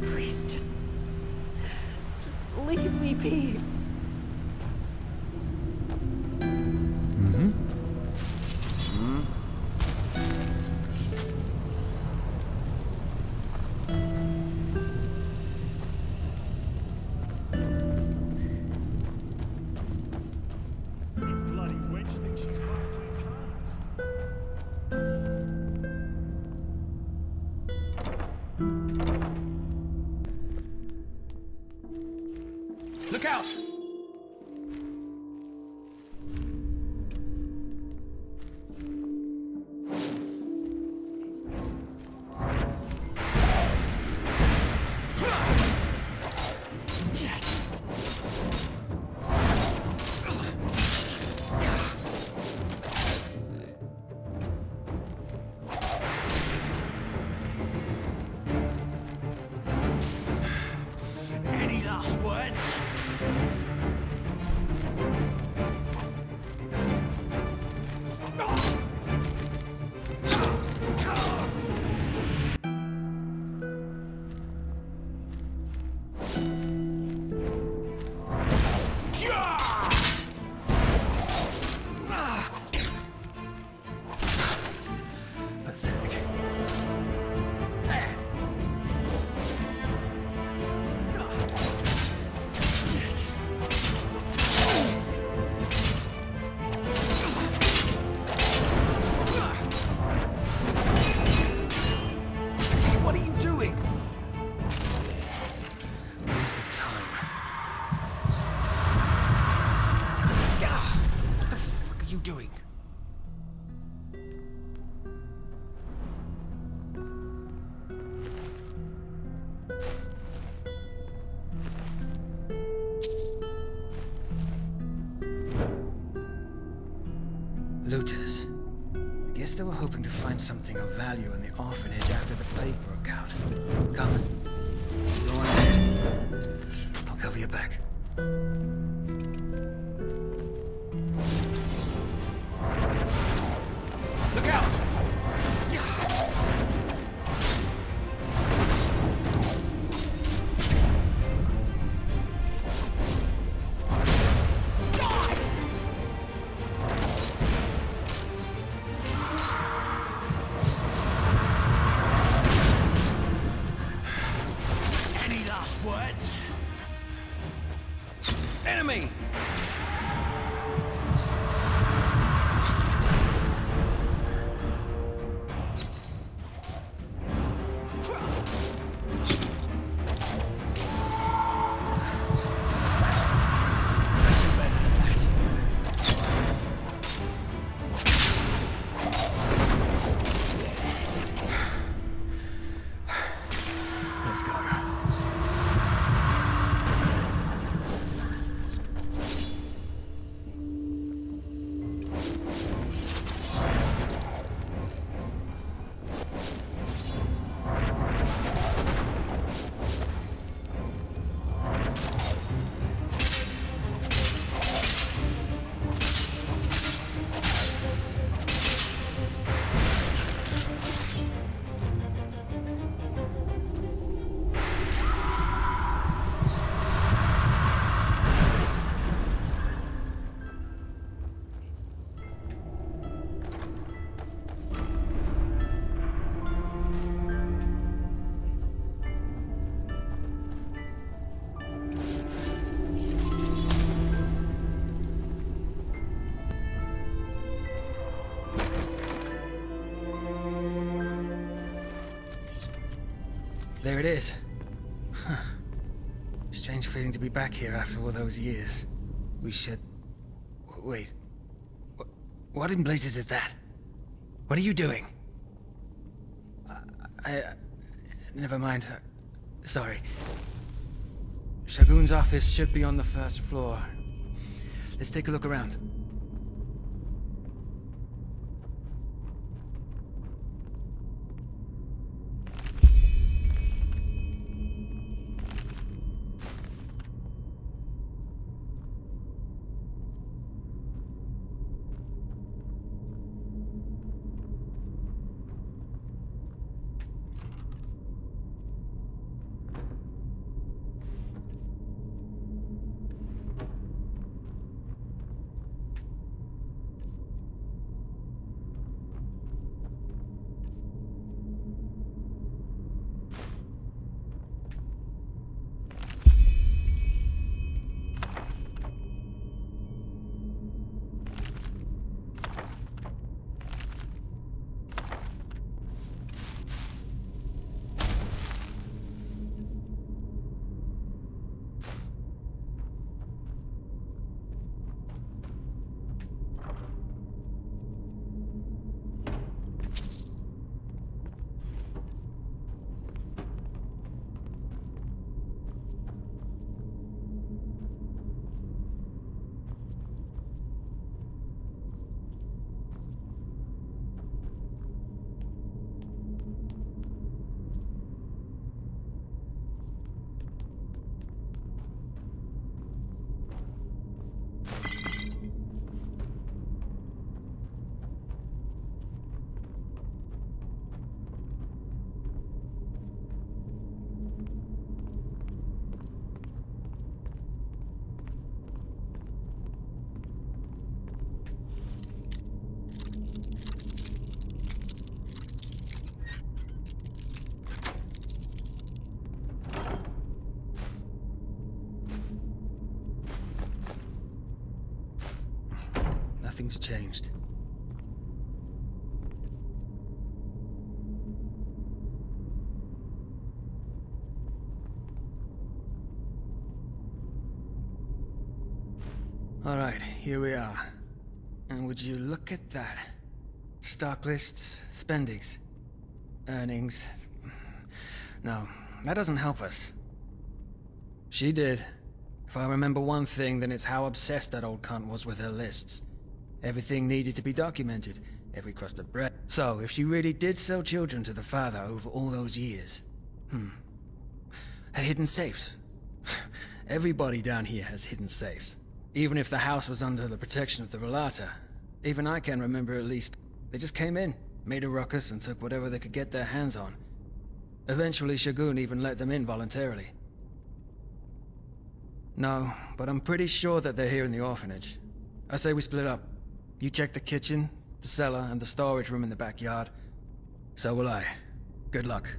Please, just leave me be. Look out! doing? Looters. I guess they were hoping to find something of value in the orphanage after the plague broke out. Come. Go on ahead. I'll cover your back. Look out! Enemy! Let's go. There it is. Huh. Strange feeling to be back here after all those years. We should... Wait. What in blazes is that? What are you doing? Never mind. Sorry. Shagun's office should be on the first floor. Let's take a look around. Nothing's changed. All right, here we are. And would you look at that? Stock lists, spendings, earnings. No, that doesn't help us. She did. If I remember one thing, then it's how obsessed that old cunt was with her lists. Everything needed to be documented, every crust of bread. So, if she really did sell children to the father over all those years, her hidden safes. Everybody down here has hidden safes. Even if the house was under the protection of the Relata, even I can remember at least, they just came in, made a ruckus, and took whatever they could get their hands on. Eventually, Shagun even let them in voluntarily. No, but I'm pretty sure that they're here in the orphanage. I say we split up. You check the kitchen, the cellar, and the storage room in the backyard. So will I. Good luck.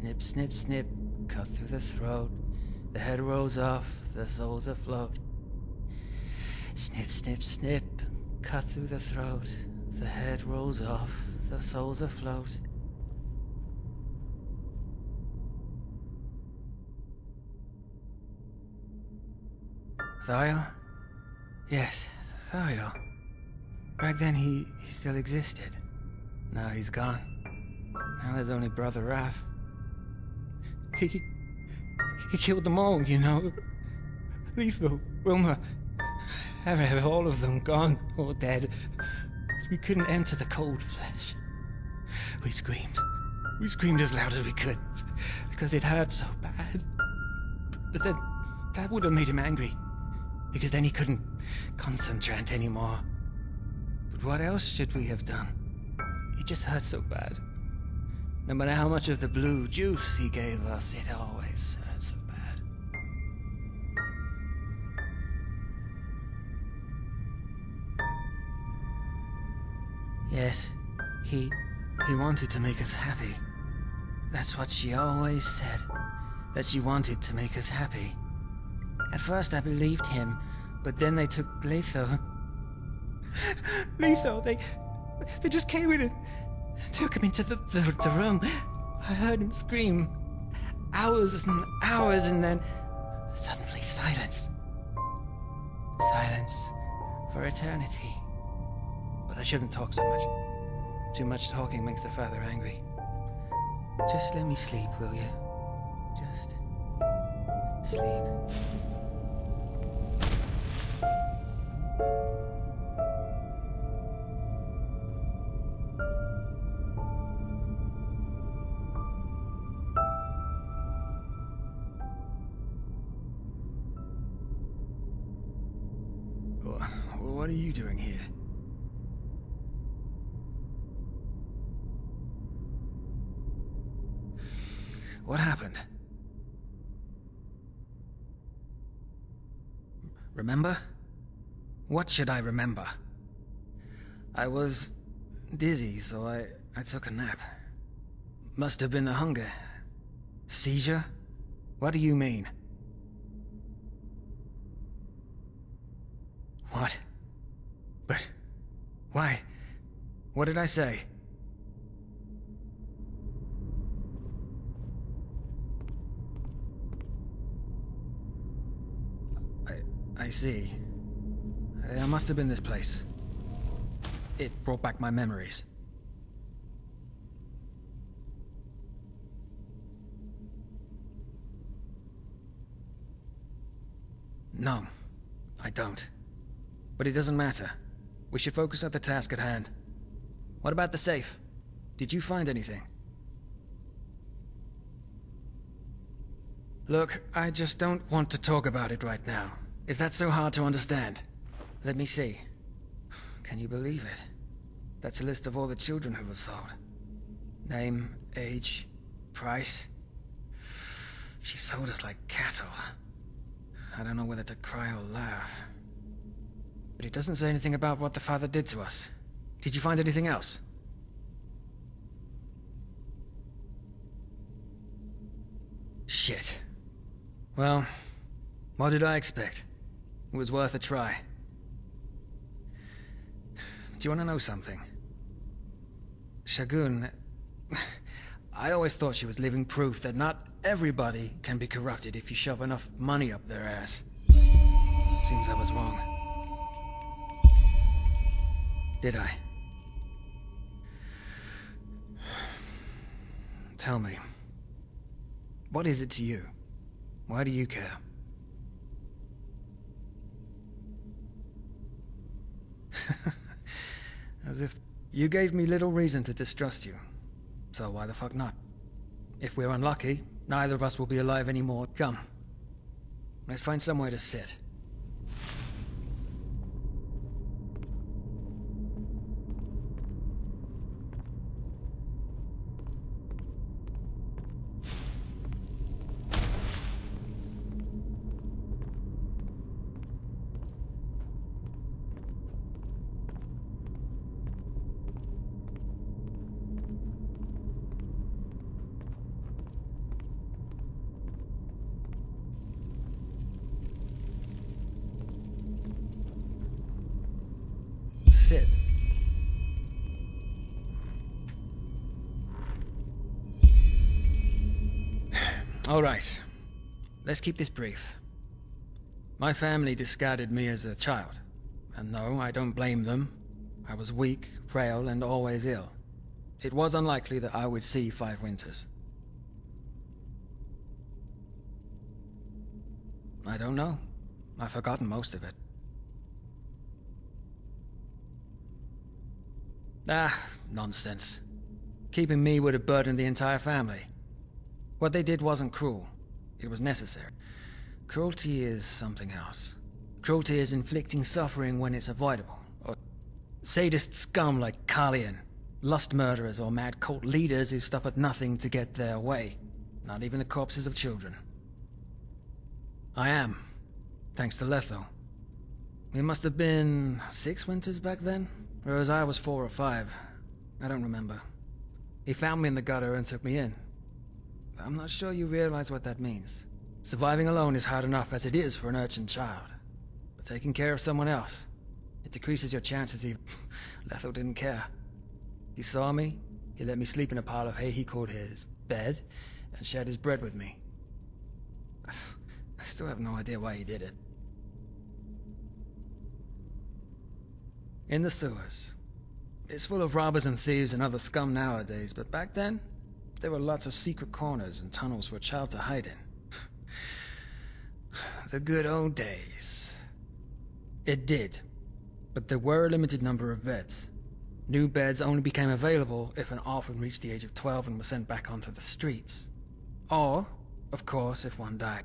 Snip, snip, snip, cut through the throat. The head rolls off, the soul's afloat. Snip, snip, snip, cut through the throat. The head rolls off, the soul's afloat. Thariel? Yes, Thariel. Back then he still existed. Now he's gone. Now there's only Brother Wrath. He killed them all, you know. Lethal, Wilma, have all of them gone or dead. So we couldn't enter the cold flesh. We screamed. We screamed as loud as we could, because it hurt so bad. But then, that would have made him angry, because then he couldn't concentrate anymore. But what else should we have done? It just hurt so bad. No matter how much of the blue juice he gave us, it always hurt so bad. Yes, he wanted to make us happy. That's what she always said, that she wanted to make us happy. At first I believed him, but then they took Letho. Letho, they just came in and took him into the room. I heard him scream. Hours and hours, and then suddenly silence. Silence for eternity. But I shouldn't talk so much. Too much talking makes the father angry. Just let me sleep, will you? Just sleep. What are you doing here? What happened? Remember? What should I remember? I was dizzy, so I took a nap. Must have been the hunger. Seizure? What do you mean? What? But why? What did I say? I see. It must have been this place. It brought back my memories. No, I don't. But it doesn't matter. We should focus on the task at hand. What about the safe? Did you find anything? Look, I just don't want to talk about it right now. Is that so hard to understand? Let me see. Can you believe it? That's a list of all the children who were sold. Name, age, price. She sold us like cattle. I don't know whether to cry or laugh. But it doesn't say anything about what the father did to us. Did you find anything else? Shit. Well, what did I expect? It was worth a try. Do you want to know something? Shagun... I always thought she was living proof that not everybody can be corrupted if you shove enough money up their ass. Seems I was wrong. Did I? Tell me. What is it to you? Why do you care? As if you gave me little reason to distrust you. So why the fuck not? If we're unlucky, neither of us will be alive anymore. Come. Let's find somewhere to sit. Alright. Let's keep this brief. My family discarded me as a child. And no, I don't blame them. I was weak, frail, and always ill. It was unlikely that I would see 5 winters. I don't know. I've forgotten most of it. Ah, nonsense. Keeping me would have burdened the entire family. What they did wasn't cruel. It was necessary. Cruelty is something else. Cruelty is inflicting suffering when it's avoidable. Or sadist scum like Carlian, lust murderers or mad cult leaders who stop at nothing to get their way. Not even the corpses of children. I am, thanks to Letho. It must have been 6 winters back then, whereas I was 4 or 5. I don't remember. He found me in the gutter and took me in. I'm not sure you realize what that means. Surviving alone is hard enough as it is for an urchin child. But taking care of someone else, it decreases your chances even. Letho didn't care. He saw me, he let me sleep in a pile of hay he called his bed, and shared his bread with me. I still have no idea why he did it. In the sewers. It's full of robbers and thieves and other scum nowadays, but back then, there were lots of secret corners and tunnels for a child to hide in. The good old days. It did, but there were a limited number of beds. New beds only became available if an orphan reached the age of 12 and was sent back onto the streets. Or, of course, if one died.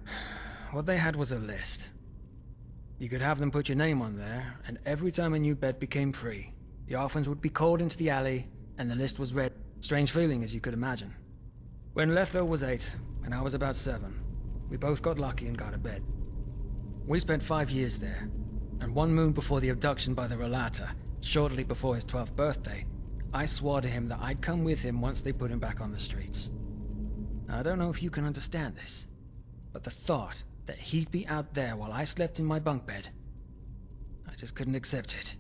What they had was a list. You could have them put your name on there, and every time a new bed became free, the orphans would be called into the alley, and the list was read. Strange feeling, as you could imagine. When Letho was 8, and I was about 7, we both got lucky and got a bed. We spent 5 years there, and 1 moon before the abduction by the Relata, shortly before his 12th birthday, I swore to him that I'd come with him once they put him back on the streets. Now, I don't know if you can understand this, but the thought that he'd be out there while I slept in my bunk bed, I just couldn't accept it.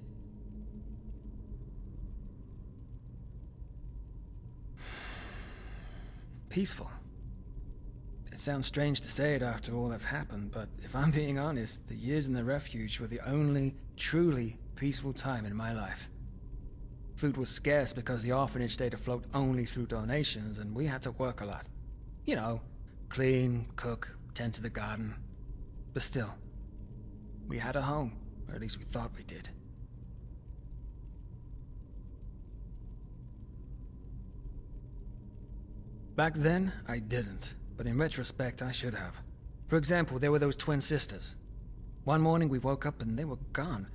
Peaceful. It sounds strange to say it after all that's happened, but if I'm being honest, the years in the refuge were the only truly peaceful time in my life. Food was scarce because the orphanage stayed afloat only through donations, and we had to work a lot. You know, clean, cook, tend to the garden. But still, we had a home, or at least we thought we did. Back then, I didn't, but in retrospect, I should have. For example, there were those twin sisters. One morning we woke up and they were gone.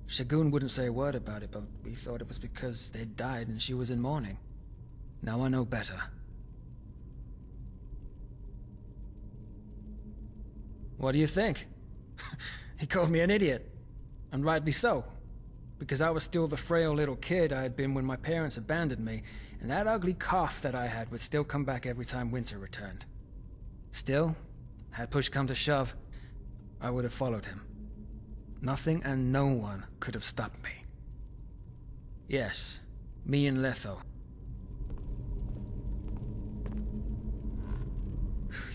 Shagun wouldn't say a word about it, but we thought it was because they'd died and she was in mourning. Now I know better. What do you think? He called me an idiot. And rightly so. Because I was still the frail little kid I had been when my parents abandoned me, and that ugly cough that I had would still come back every time winter returned. Still, had push come to shove, I would have followed him. Nothing and no one could have stopped me. Yes, me and Letho.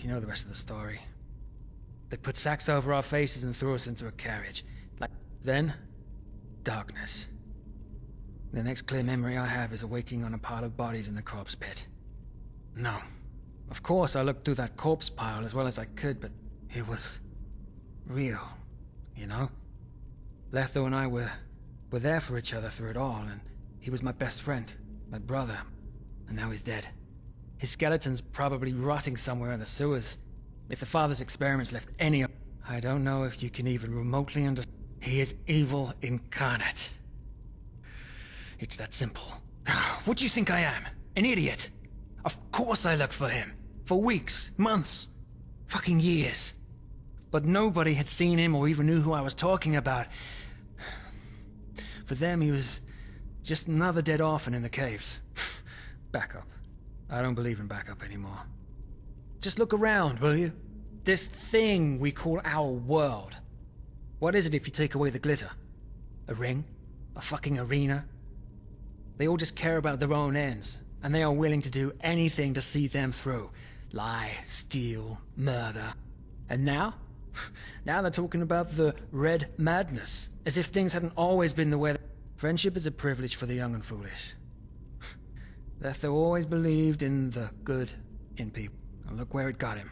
You know the rest of the story. They put sacks over our faces and threw us into a carriage. Then, darkness. The next clear memory I have is awaking on a pile of bodies in the corpse pit. No. Of course I looked through that corpse pile as well as I could, but it was real, you know? Letho and I were there for each other through it all, and he was my best friend, my brother, and now he's dead. His skeleton's probably rotting somewhere in the sewers. If the father's experiments left any... I don't know if you can even remotely understand. He is evil incarnate. It's that simple. What do you think I am? An idiot? Of course I looked for him. For weeks, months, fucking years. But nobody had seen him or even knew who I was talking about. For them, he was just another dead orphan in the caves. Backup. I don't believe in backup anymore. Just look around, will you? This thing we call our world. What is it if you take away the glitter? A ring? A fucking arena? They all just care about their own ends, and they are willing to do anything to see them through. lie, steal, murder. And now? Now they're talking about the red madness, as if things hadn't always been the way that... Friendship is a privilege for the young and foolish. Letho always believed in the good in people, and look where it got him.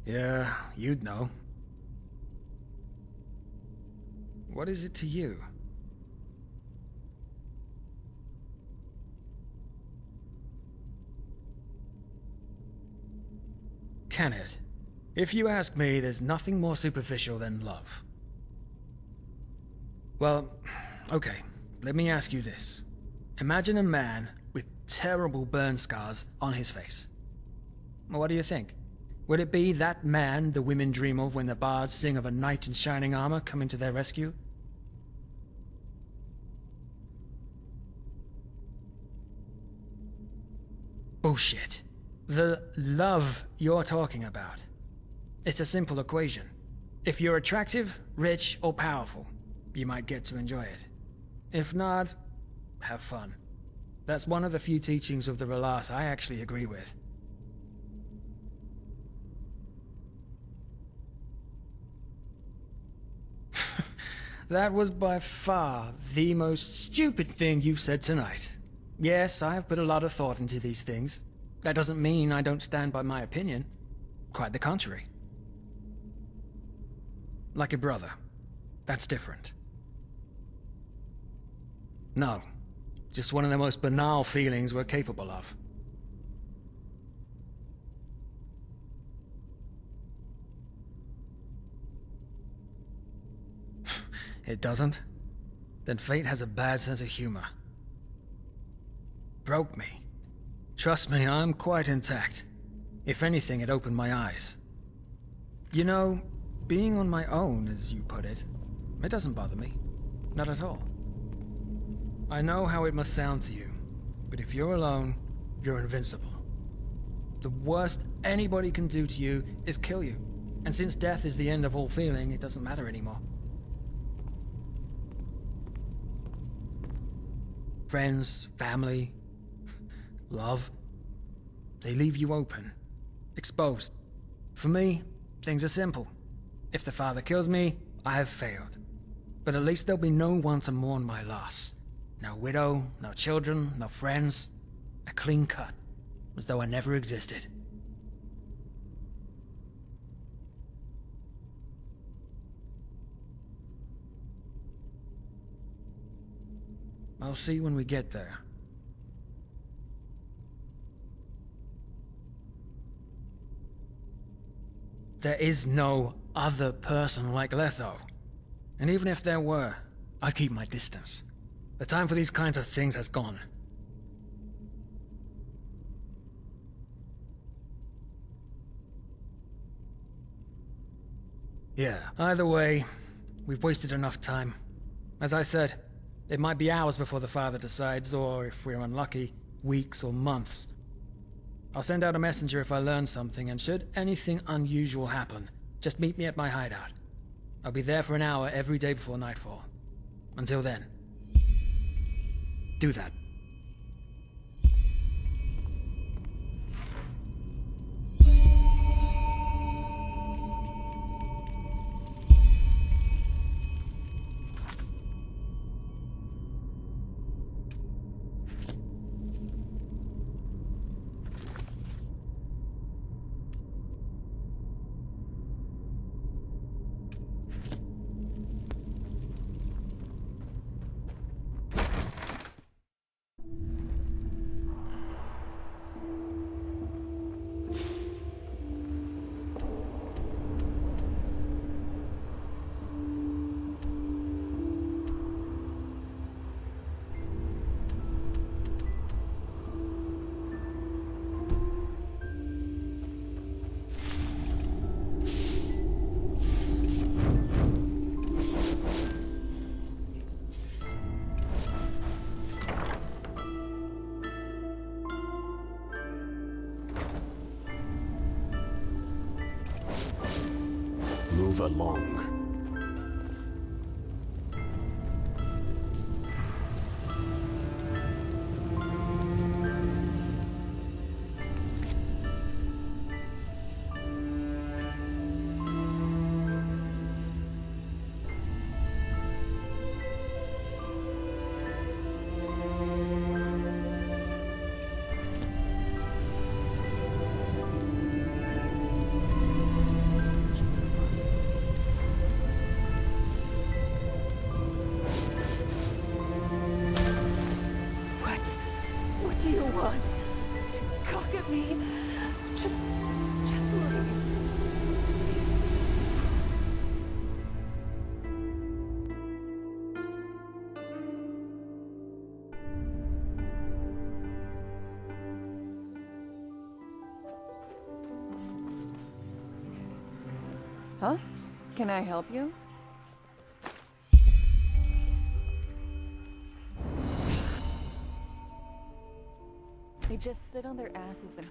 Yeah, you'd know. What is it to you? Can it? If you ask me, there's nothing more superficial than love. Well, okay, let me ask you this. Imagine a man with terrible burn scars on his face. What do you think? Would it be that man the women dream of when the bards sing of a knight in shining armor coming to their rescue? Bullshit. The love you're talking about. It's a simple equation. If you're attractive, rich, or powerful, you might get to enjoy it. If not, have fun. That's one of the few teachings of the Relas I actually agree with. That was by far the most stupid thing you've said tonight. Yes, I have put a lot of thought into these things. That doesn't mean I don't stand by my opinion. Quite the contrary. Like a brother. That's different. No. Just one of the most banal feelings we're capable of. It doesn't? Then fate has a bad sense of humor. Broke me. Trust me, I'm quite intact. If anything, it opened my eyes. You know, being on my own, as you put it, it doesn't bother me. Not at all. I know how it must sound to you, but if you're alone, you're invincible. The worst anybody can do to you is kill you. And since death is the end of all feeling, it doesn't matter anymore. Friends, family, love, they leave you open, exposed. For me, things are simple. If the father kills me, I have failed. But at least there'll be no one to mourn my loss. No widow, no children, no friends. A clean cut, as though I never existed. I'll see when we get there. There is no other person like Letho. And even if there were, I'd keep my distance. The time for these kinds of things has gone. Yeah, either way, we've wasted enough time. As I said, it might be hours before the father decides, or if we're unlucky, weeks or months. I'll send out a messenger if I learn something, and should anything unusual happen, just meet me at my hideout. I'll be there for an hour every day before nightfall. Until then, do that. Move along. want to cock at me. Just leave. Huh? Can I help you? They just sit on their asses and...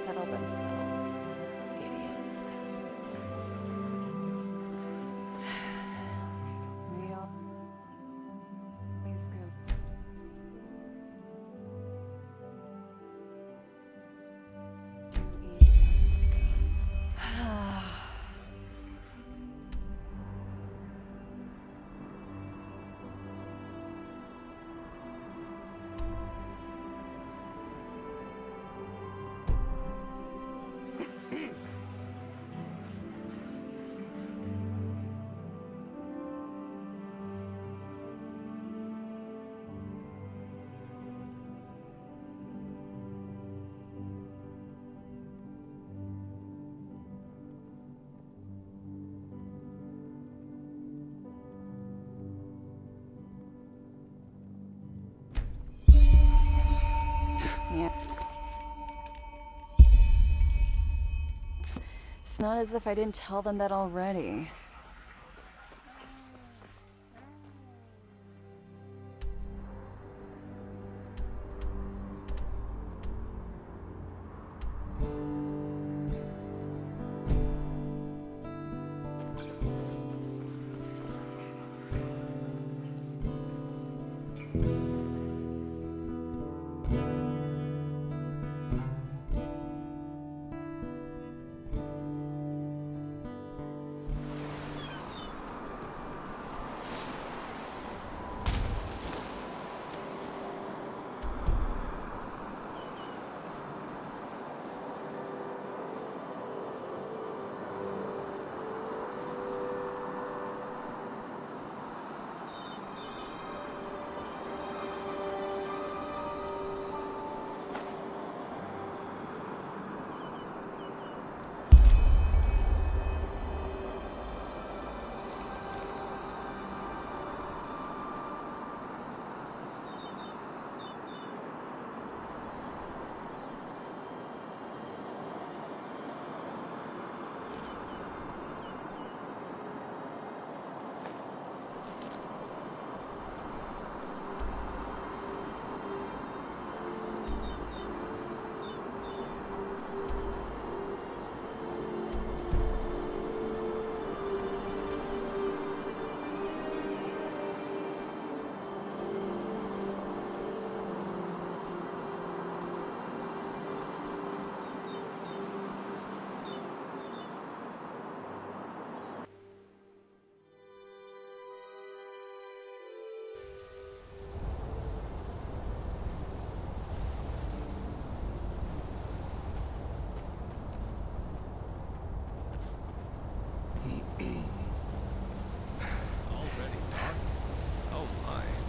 settle themselves. Idiots. We always go. Yeah. It's not as if I didn't tell them that already.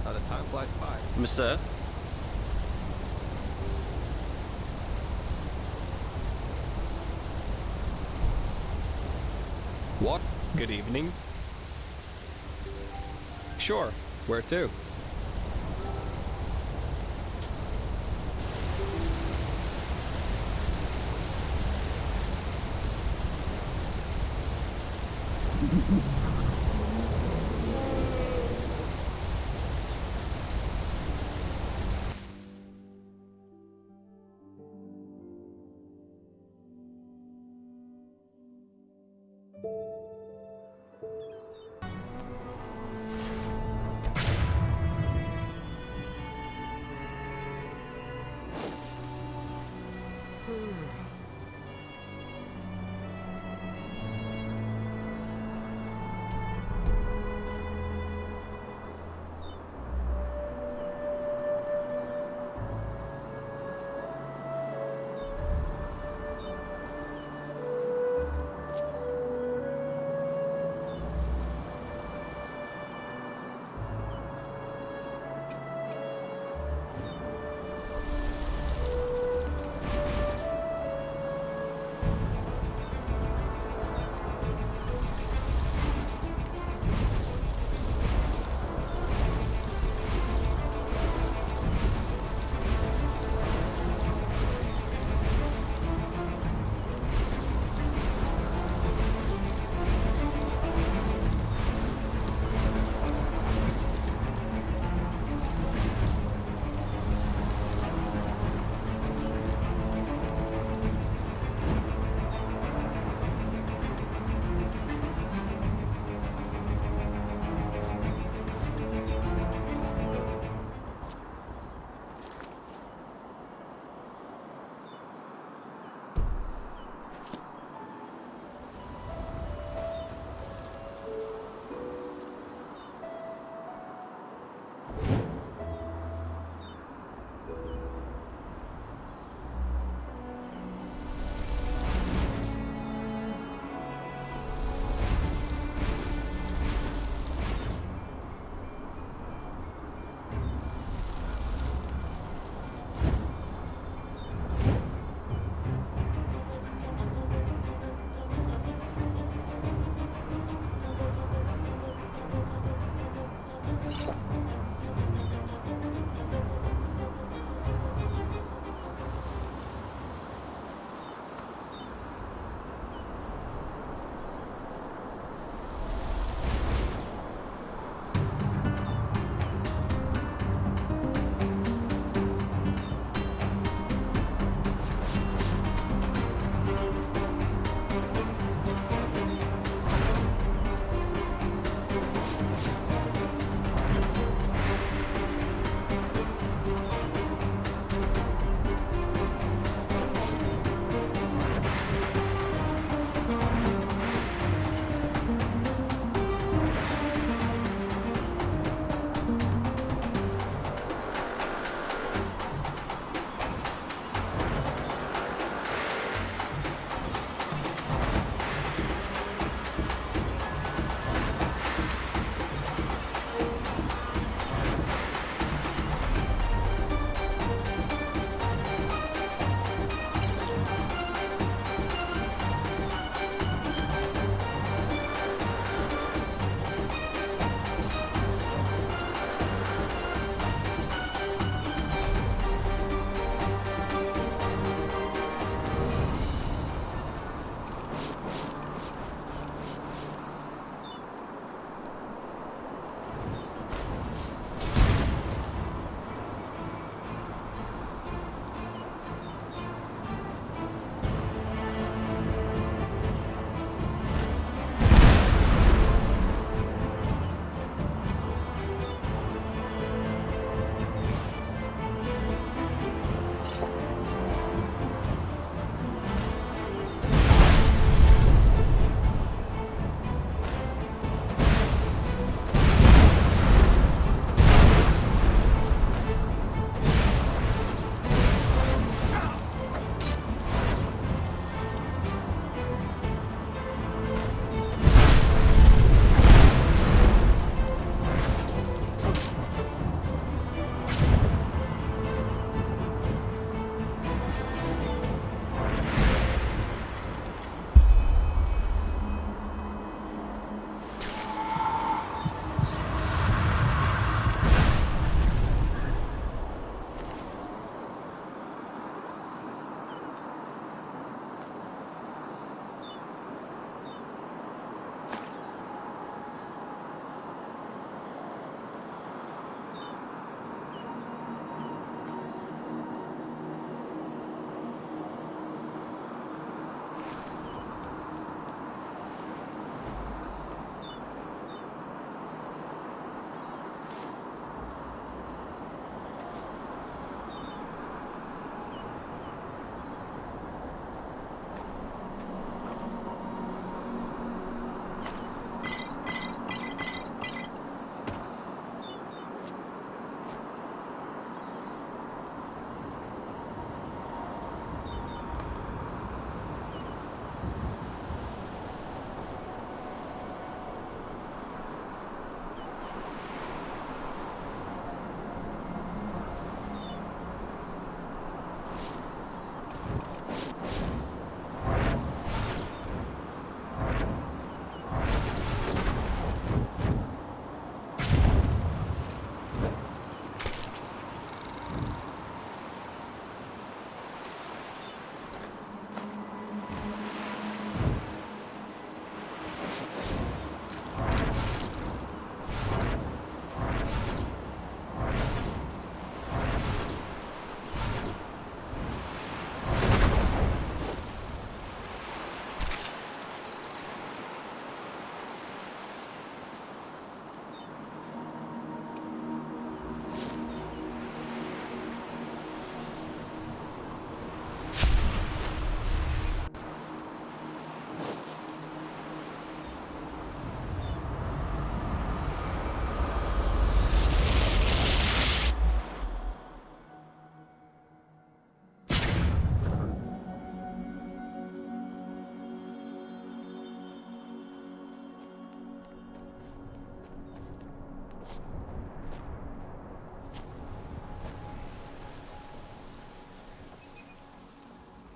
How the time flies by. Monsieur? Good evening. Sure, where to?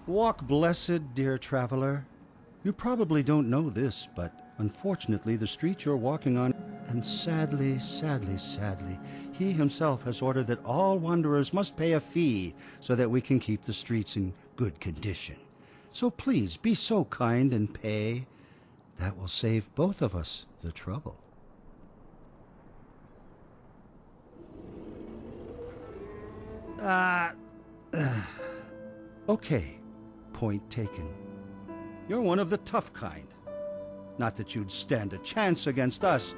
Walk blessed, dear traveler. You probably don't know this, but unfortunately the street you're walking on, and sadly, he himself has ordered that all wanderers must pay a fee so that we can keep the streets in good condition. So please, be so kind and pay. That will save both of us the trouble. Okay, point taken. You're one of the tough kind. Not that you'd stand a chance against us.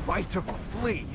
Bite of a flea.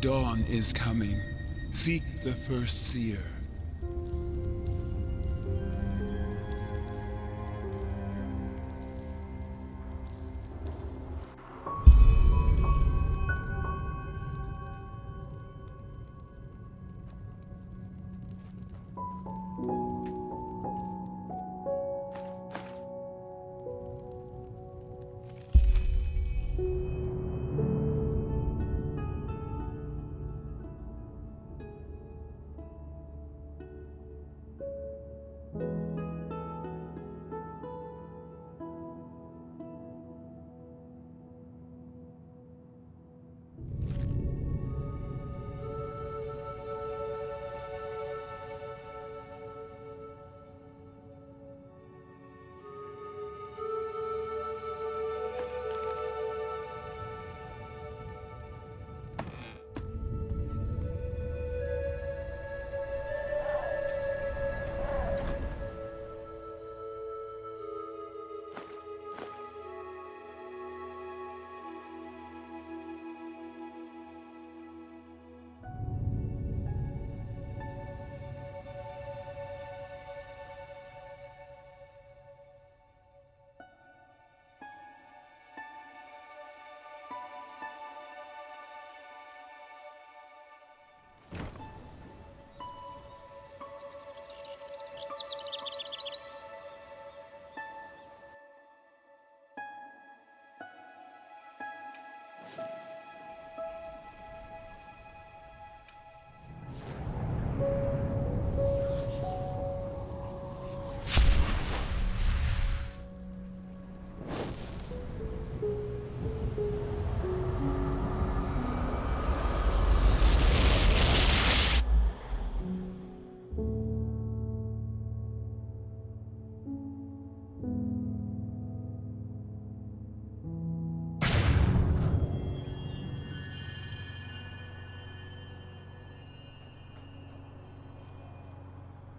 Dawn is coming. Seek the first seer.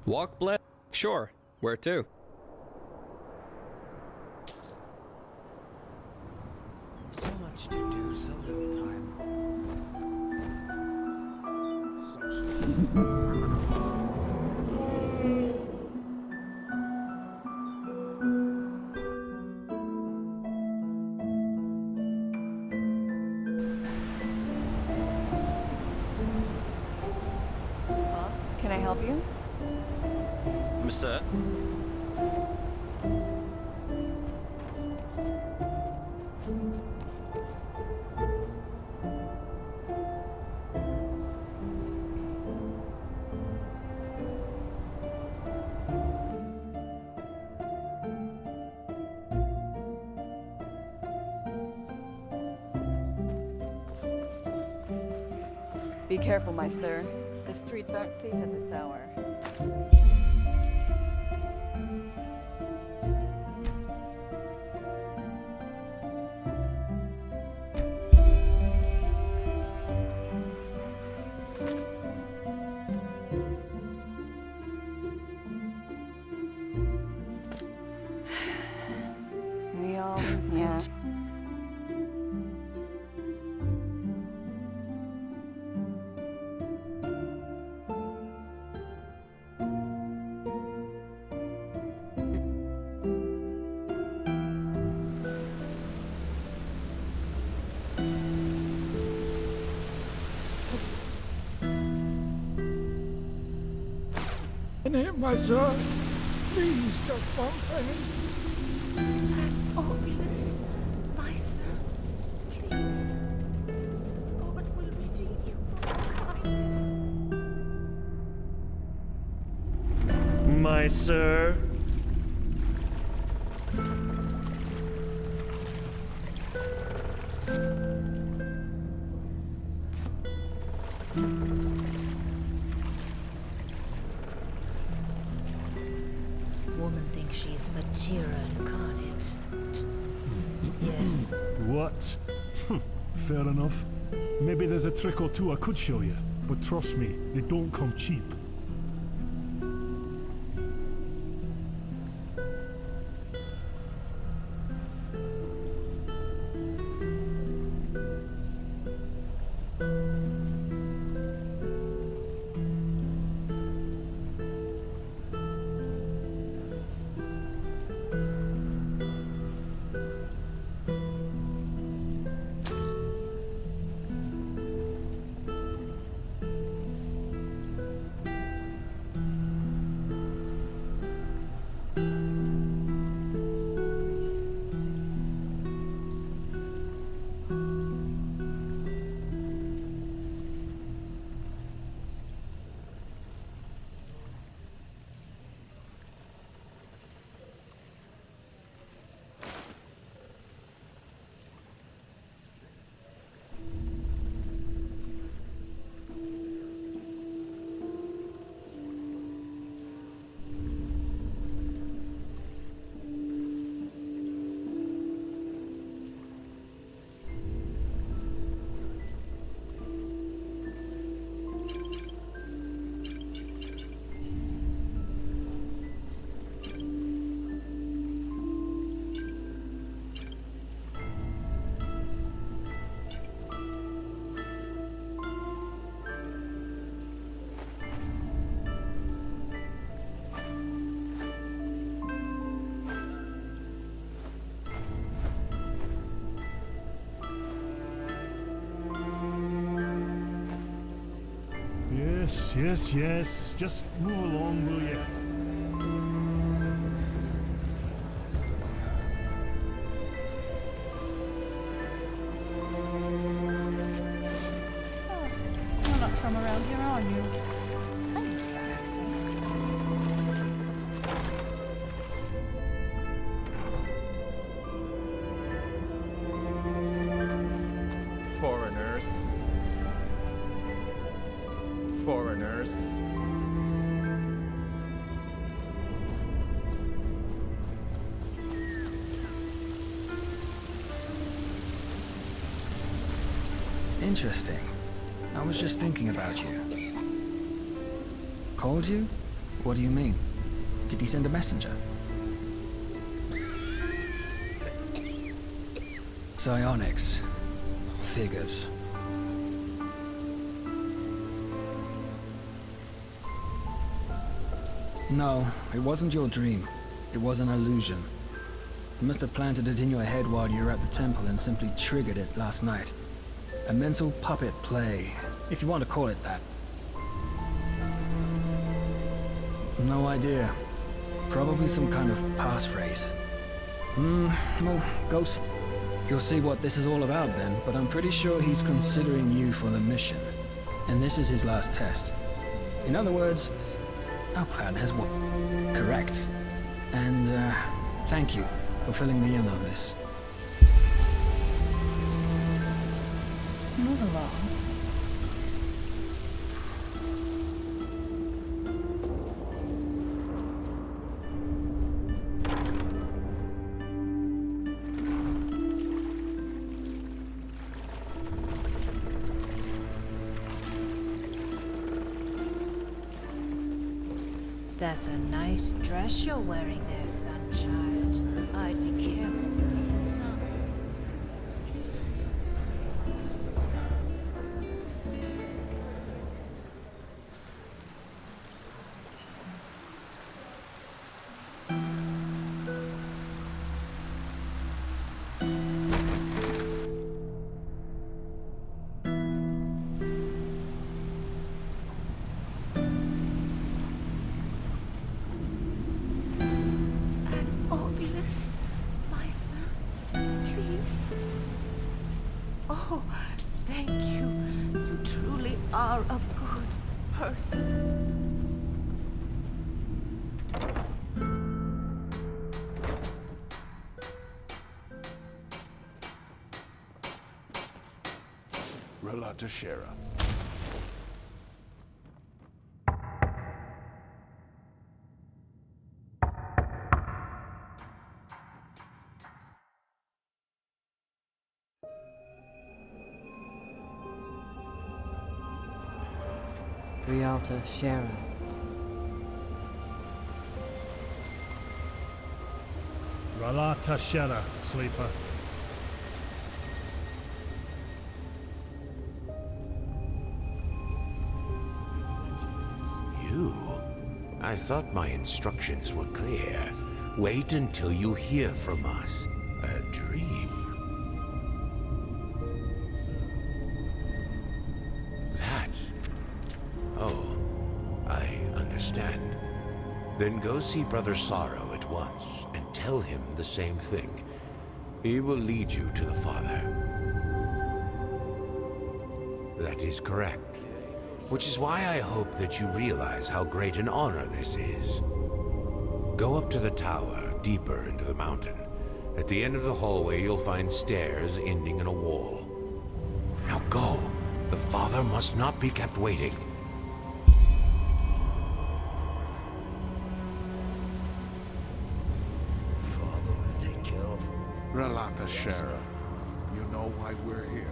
Walk bled? Sure. Where to? So much to do, so little time. Can I help you? Sir? Be careful, my sir. The streets aren't safe at this hour. We always get. My son, please don't bump Oh, please, my sir, please. God will redeem you for your kindness. My sir. Woman thinks she's Vatira incarnate. Yes. What? Fair enough. Maybe there's a trick or two I could show you, but trust me, they don't come cheap. Yes, yes, yes. Just move along, will you? You're not from around here, are you? I know that accent. Foreigners. Foreigners. Interesting. I was just thinking about you. Called you? What do you mean? Did he send a messenger? Psionics. Figures. No, it wasn't your dream. It was an illusion. You must have planted it in your head while you were at the temple and simply triggered it last night. A mental puppet play, if you want to call it that. No idea. Probably some kind of passphrase. Well, Ghost, you'll see what this is all about then, but I'm pretty sure he's considering you for the mission. And this is his last test. In other words, our plan has worked. Correct. And, thank you for filling me in on this. Move along. That's a nice dress you're wearing there, sunchild. I'd be careful. Oh, thank you. You truly are a good person. Relata Shera. Rialta Shera. Relata Shera, sleeper. You? I thought my instructions were clear. Wait until you hear from us. A dream. That? Oh, I understand. Then go see Brother Sorrow at once and tell him the same thing. He will lead you to the Father. That is correct. Which is why I hope that you realize how great an honor this is. Go up to the tower, deeper into the mountain. At the end of the hallway, you'll find stairs ending in a wall. Now go. The Father must not be kept waiting. Father will take care of him. Relata Shera, you know why we're here.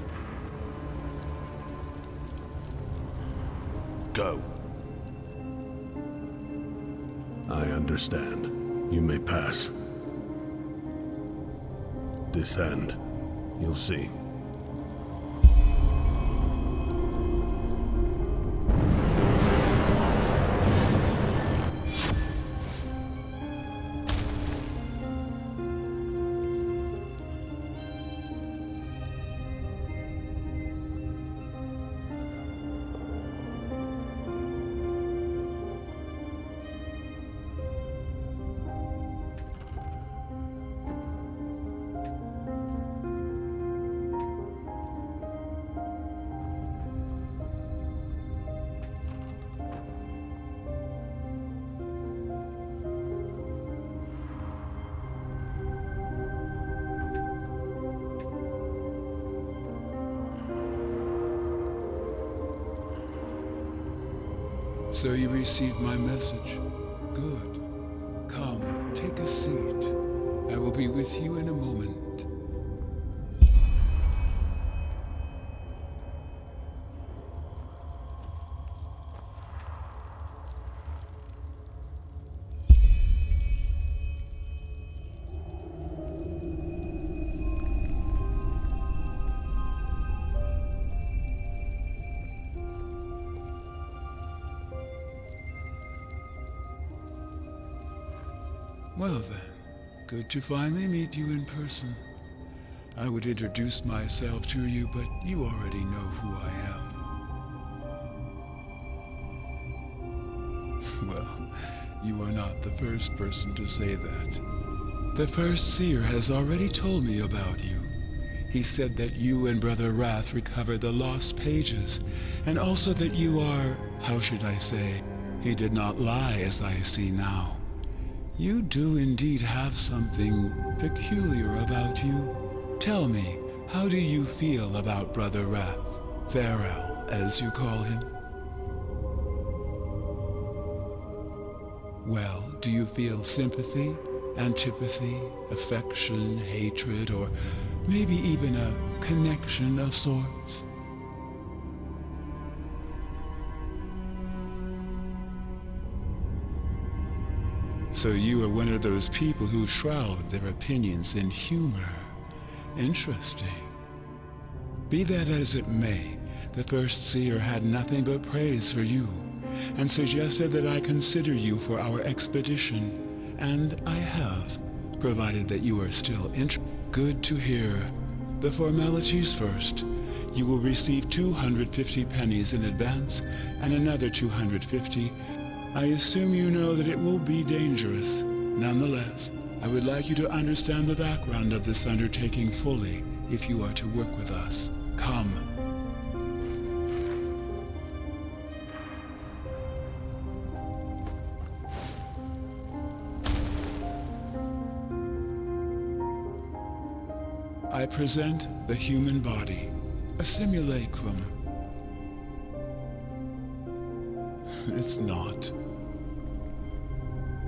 Go. I understand. You may pass. Descend. You'll see. So you received my message. Good. Come, take a seat. I will be with you in a moment. Well then, good to finally meet you in person. I would introduce myself to you, but you already know who I am. Well, you are not the first person to say that. The first seer has already told me about you. He said that you and Brother Wrath recovered the lost pages, and also that you are, how should I say, he did not lie as I see now. You do indeed have something peculiar about you. Tell me, how do you feel about Brother Wrath? Farrell, as you call him. Well, do you feel sympathy, antipathy, affection, hatred, or maybe even a connection of sorts? So you are one of those people who shroud their opinions in humor. Interesting. Be that as it may, the first seer had nothing but praise for you, and suggested that I consider you for our expedition, and I have, provided that you are still interested. Good to hear. The formalities first. You will receive 250 pennies in advance, and another 250. I assume you know that it will be dangerous. Nonetheless, I would like you to understand the background of this undertaking fully if you are to work with us. Come. I present the human body, a simulacrum. It's not.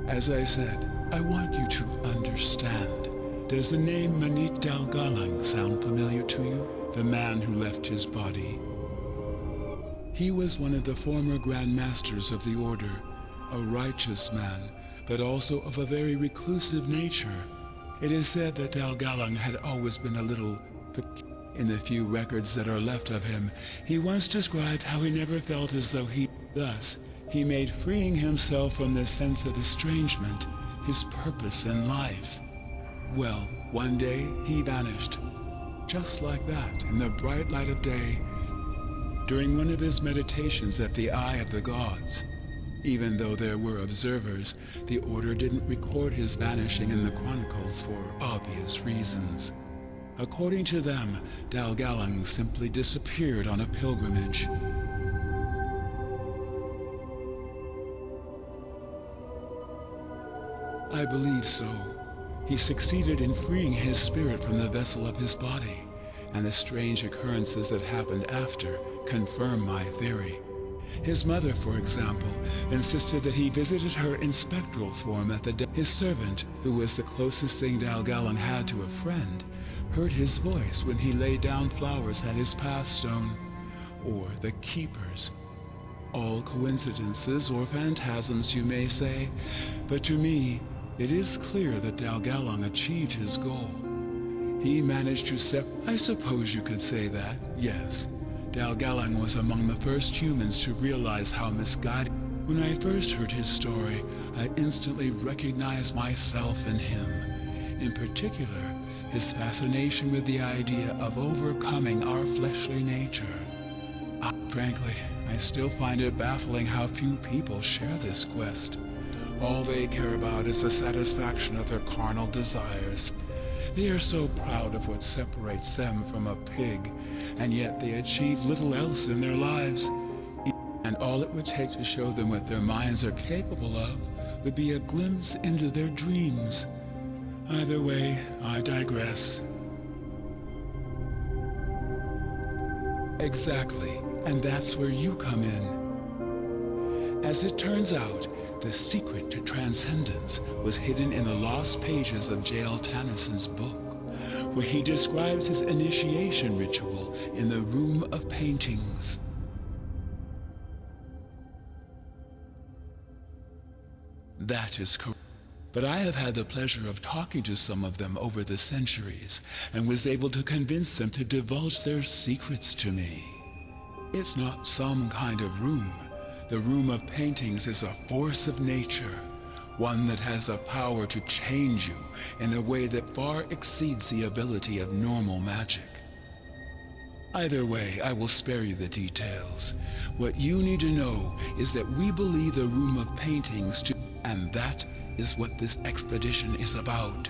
As I said, I want you to understand. Does the name Manit Dalgalang sound familiar to you? The man who left his body. He was one of the former Grand Masters of the Order, a righteous man, but also of a very reclusive nature. It is said that Dalgalang had always been a little in the few records that are left of him. He once described how he never felt as though thus, he made freeing himself from this sense of estrangement his purpose in life. Well, one day he vanished, just like that, in the bright light of day, during one of his meditations at the Eye of the Gods. Even though there were observers, the Order didn't record his vanishing in the chronicles for obvious reasons. According to them, Dalgalang simply disappeared on a pilgrimage. I believe so. He succeeded in freeing his spirit from the vessel of his body, and the strange occurrences that happened after confirm my theory. His mother, for example, insisted that he visited her in spectral form at the death. His servant, who was the closest thing Dalgalang had to a friend, heard his voice when he laid down flowers at his pathstone. Or the keepers. All coincidences or phantasms, you may say, but to me, it is clear that Dalgalang achieved his goal. He managed to I suppose you could say that, yes. Dalgalang was among the first humans to realize how misguided. When I first heard his story, I instantly recognized myself in him. In particular, his fascination with the idea of overcoming our fleshly nature. Frankly, I still find it baffling how few people share this quest. All they care about is the satisfaction of their carnal desires. They are so proud of what separates them from a pig, and yet they achieve little else in their lives. And all it would take to show them what their minds are capable of would be a glimpse into their dreams. Either way, I digress. Exactly, and that's where you come in. As it turns out, the secret to transcendence was hidden in the lost pages of J.L. Tannisson's book, where he describes his initiation ritual in the Room of Paintings. That is correct. But I have had the pleasure of talking to some of them over the centuries, and was able to convince them to divulge their secrets to me. It's not some kind of room. The Room of Paintings is a force of nature, one that has the power to change you in a way that far exceeds the ability of normal magic. Either way, I will spare you the details. What you need to know is that we believe the Room of Paintings to, and that is what this expedition is about.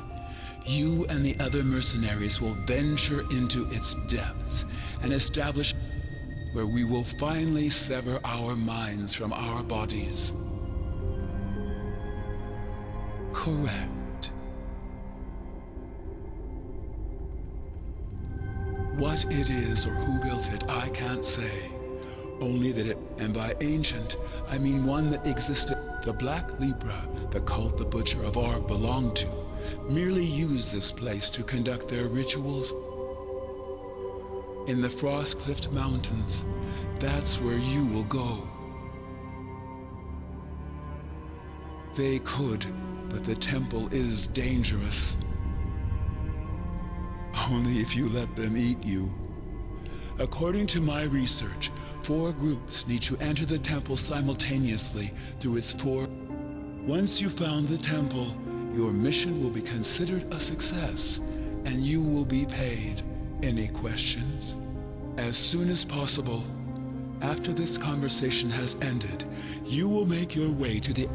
You and the other mercenaries will venture into its depths and establish where we will finally sever our minds from our bodies. Correct. What it is or who built it, I can't say. Only that it, and by ancient, I mean one that existed. The Black Libra, the cult the Butcher of Ar belonged to, merely used this place to conduct their rituals. In the Frost-Cliffed Mountains, that's where you will go. They could, but the temple is dangerous. Only if you let them eat you. According to my research, 4 groups need to enter the temple simultaneously through its 4. Once you found the temple, your mission will be considered a success, and you will be paid. Any questions? As soon as possible, after this conversation has ended, you will make your way to the...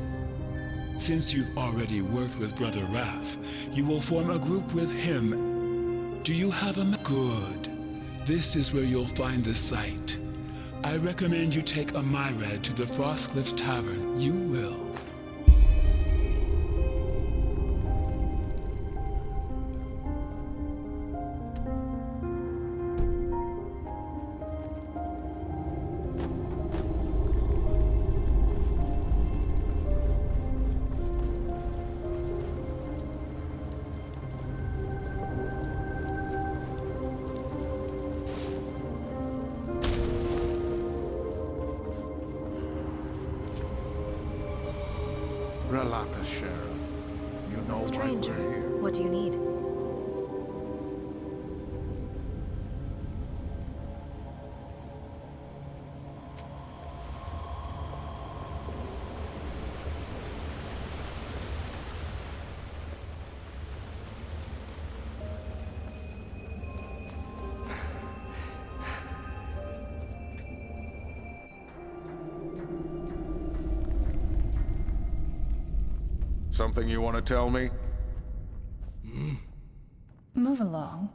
Since you've already worked with Brother Raph, you will form a group with him. Do you have a... Good. This is where you'll find the site. I recommend you take a myriad to the Frostcliff Tavern. You will. Relata, Sheriff. You know Stranger, why we're here. what do you need? Something you want to tell me? Move along.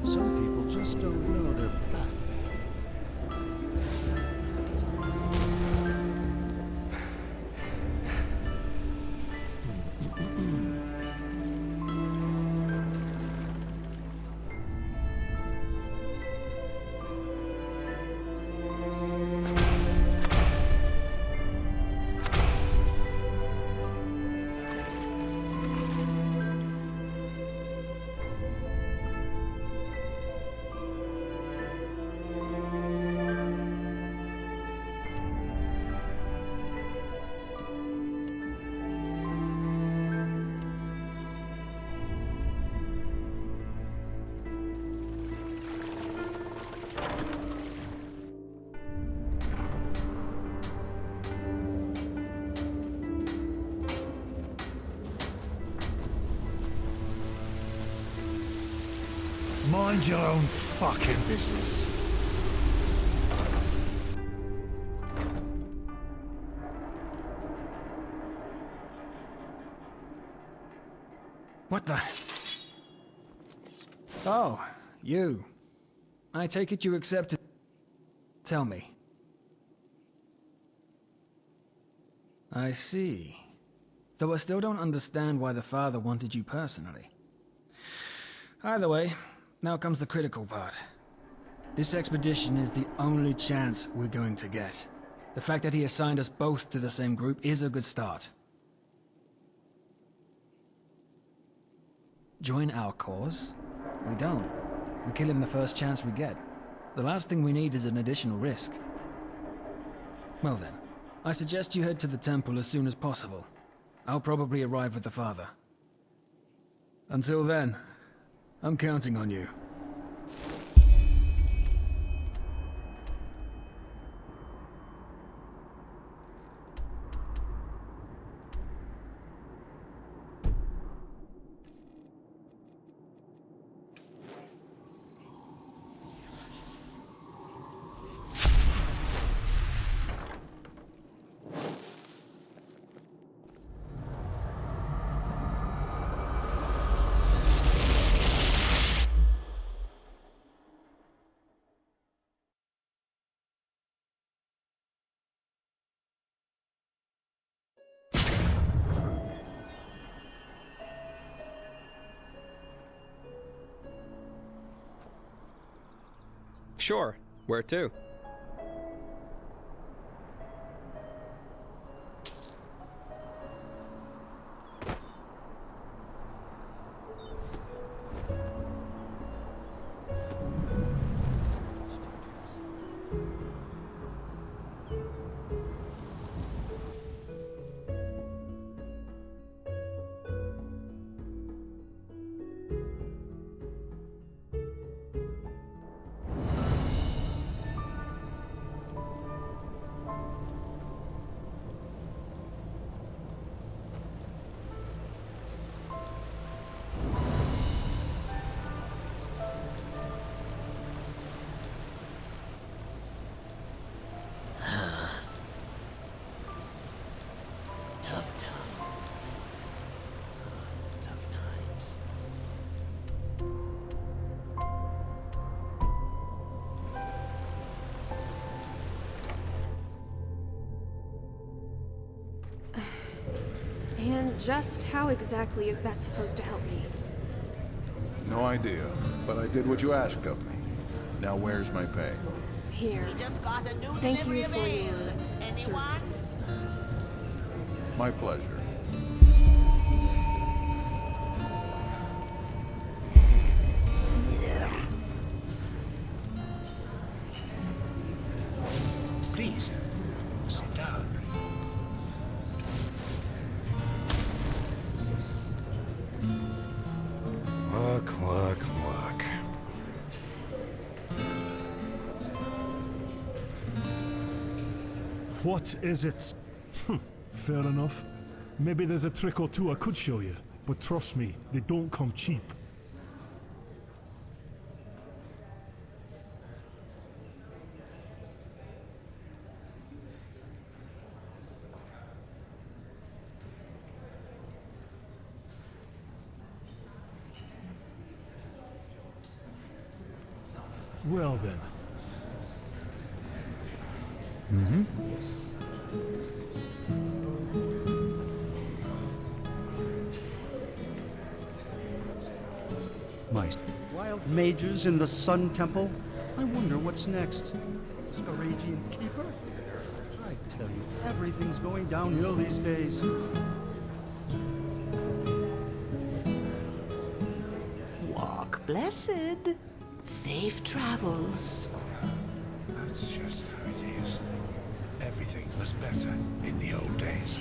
Some people just don't know their path. Mind your own fucking business. What the? Oh, you. I take it you accepted. Tell me. I see. Though I still don't understand why the father wanted you personally. Either way, now comes the critical part. This expedition is the only chance we're going to get. The fact that he assigned us both to the same group is a good start. Join our cause? We don't. We kill him the first chance we get. The last thing we need is an additional risk. Well then, I suggest you head to the temple as soon as possible. I'll probably arrive with the father. Until then, I'm counting on you. Sure. Where to? Tough times indeed. Tough times. And just how exactly is that supposed to help me? No idea, but I did what you asked of me. Now where's my pay? Here. Thank you for your services. My pleasure. Please, sit down. Work, work, work. What is it? Fair enough. Maybe there's a trick or two I could show you, but trust me, they don't come cheap. Well then. My wild mages in the Sun Temple? I wonder what's next. Scoragian Keeper? I tell you, everything's going downhill these days. Walk blessed. Safe travels. That's just how it is. Everything was better in the old days.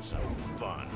some fun.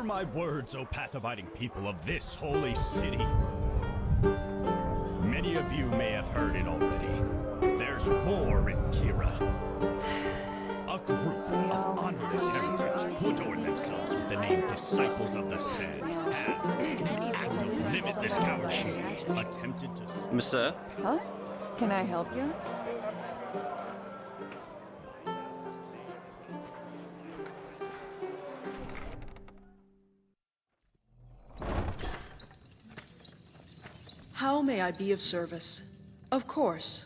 Hear my words, O path-abiding people of this holy city. Many of you may have heard it already. There's war in Kira. A group of honorless heretics who adorn themselves with the name Disciples of the Sand have, in an act of limitless cowardice, attempted to... Monsieur? Huh? Can I help you? How may I be of service? Of course.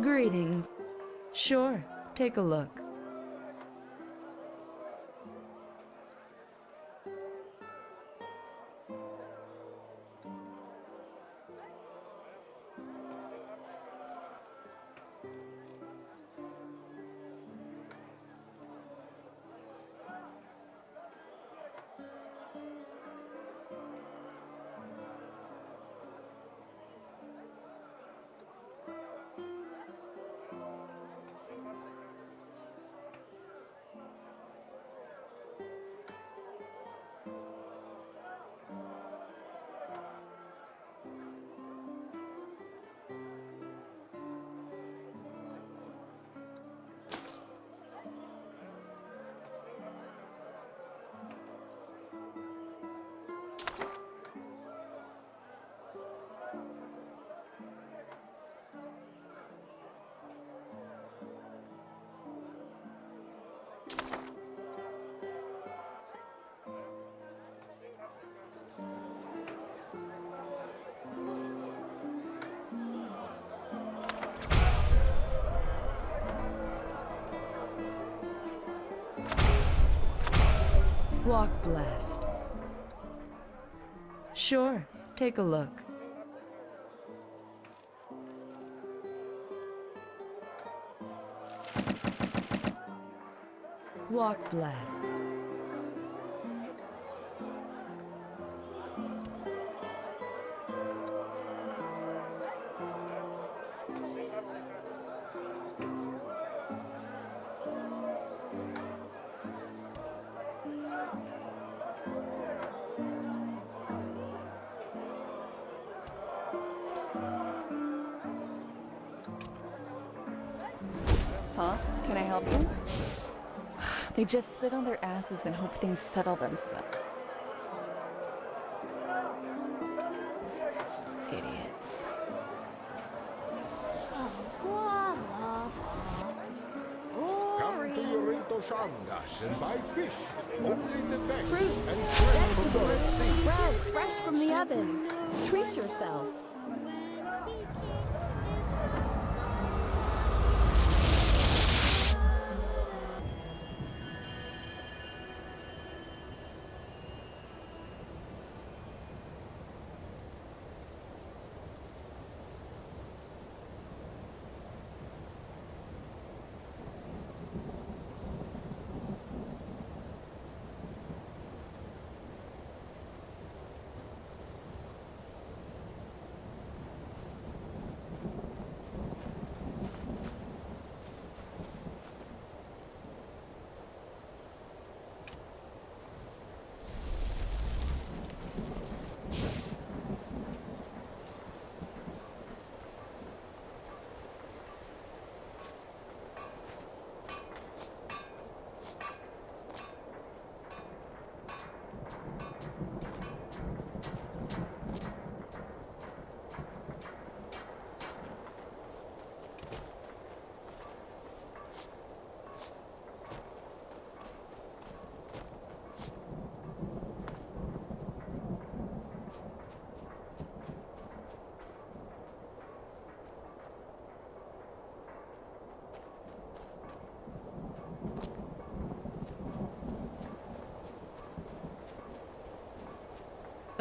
Greetings. Sure, take a look. Walk blast. Sure, take a look. Walk blast. Huh? Can I help you? They just sit on their asses and hope things settle themselves. Idiots. Come to Yorito Shangas and buy fish. Only the best. Fruits, And vegetables, bread fresh from the oven. Treat yourselves.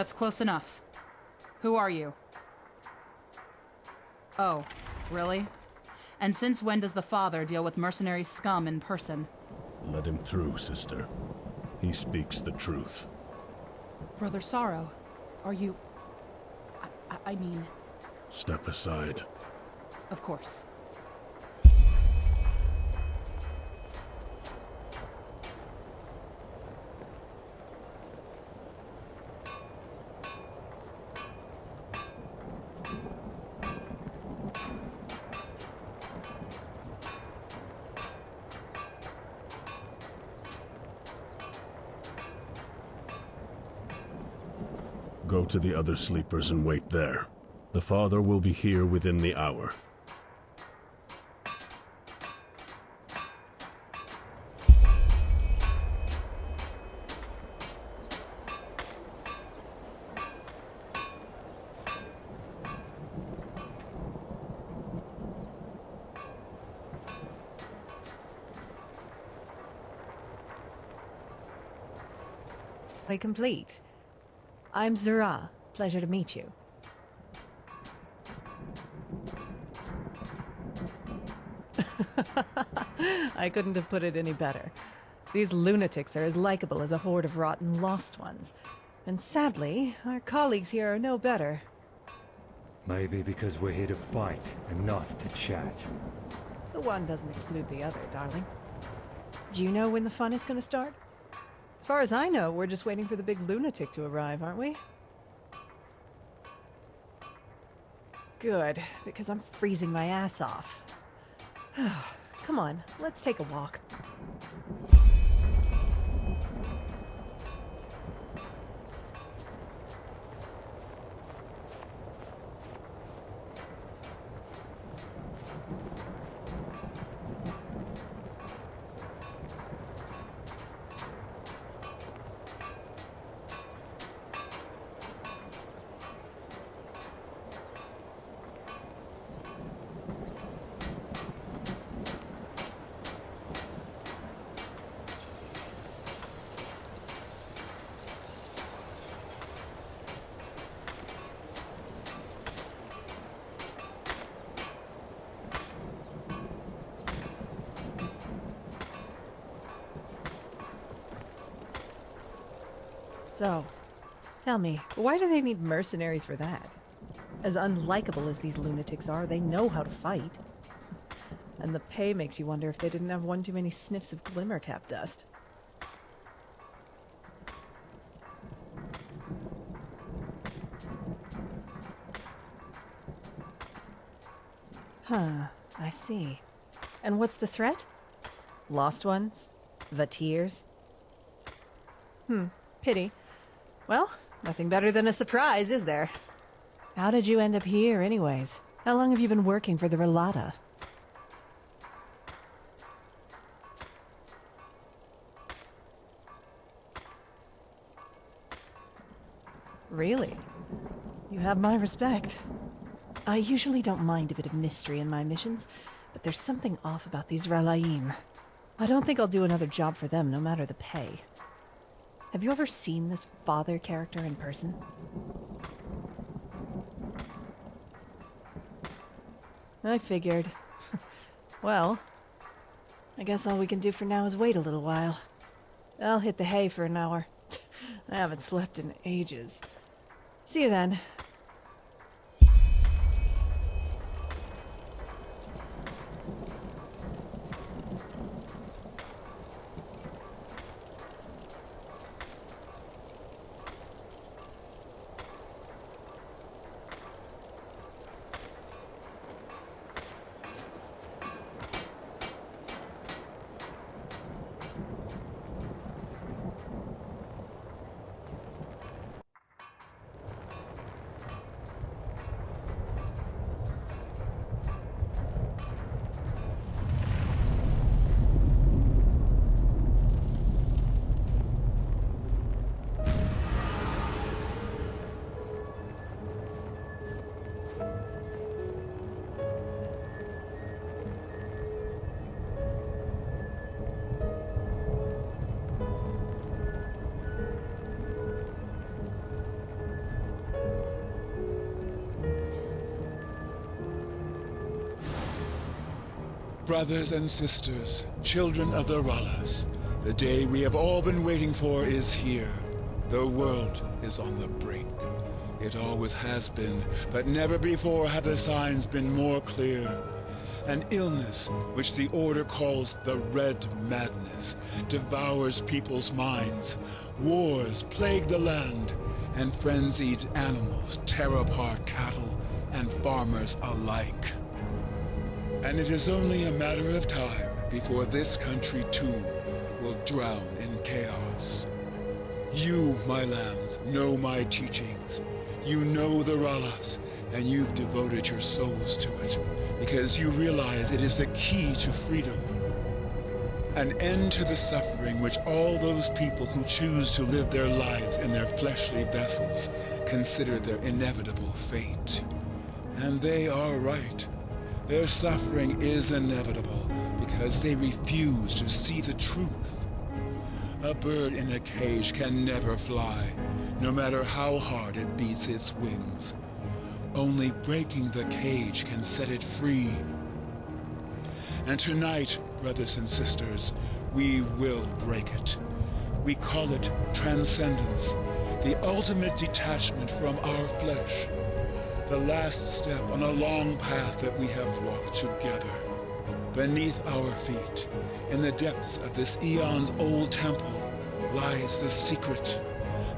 That's close enough. Who are you? Oh, really? And since when does the father deal with mercenary scum in person? Let him through, sister. He speaks the truth. Brother Sorrow, are you... I mean... Step aside. Of course. Go to the other sleepers and wait there. The father will be here within the hour. Complete. I'm Zara. Pleasure to meet you. I couldn't have put it any better. These lunatics are as likable as a horde of rotten lost ones. And sadly, our colleagues here are no better. Maybe because we're here to fight and not to chat. The one doesn't exclude the other, darling. Do you know when the fun is going to start? As far as I know, we're just waiting for the big lunatic to arrive, aren't we? Good, because I'm freezing my ass off. Come on, let's take a walk. So, tell me, why do they need mercenaries for that? As unlikable as these lunatics are, they know how to fight. And the pay makes you wonder if they didn't have one too many sniffs of glimmercap dust. Huh, I see. And what's the threat? Lost ones? Vatirs? Pity. Well, nothing better than a surprise, is there? How did you end up here, anyways? How long have you been working for the Relata? Really? You have my respect. I usually don't mind a bit of mystery in my missions, but there's something off about these Ralaim. I don't think I'll do another job for them, no matter the pay. Have you ever seen this father character in person? I figured. Well, I guess all we can do for now is wait a little while. I'll hit the hay for an hour. I haven't slept in ages. See you then. Brothers and sisters, children of the Rallas, the day we have all been waiting for is here. The world is on the brink. It always has been, but never before have the signs been more clear. An illness, which the Order calls the Red Madness, devours people's minds. Wars plague the land, and frenzied animals tear apart cattle and farmers alike. And it is only a matter of time before this country too will drown in chaos. You, my lambs, know my teachings. You know the Rallas, and you've devoted your souls to it, because you realize it is the key to freedom. An end to the suffering which all those people who choose to live their lives in their fleshly vessels consider their inevitable fate. And they are right. Their suffering is inevitable because they refuse to see the truth. A bird in a cage can never fly, no matter how hard it beats its wings. Only breaking the cage can set it free. And tonight, brothers and sisters, we will break it. We call it transcendence, the ultimate detachment from our flesh. The last step on a long path that we have walked together. Beneath our feet, in the depths of this eons-old temple, lies the secret,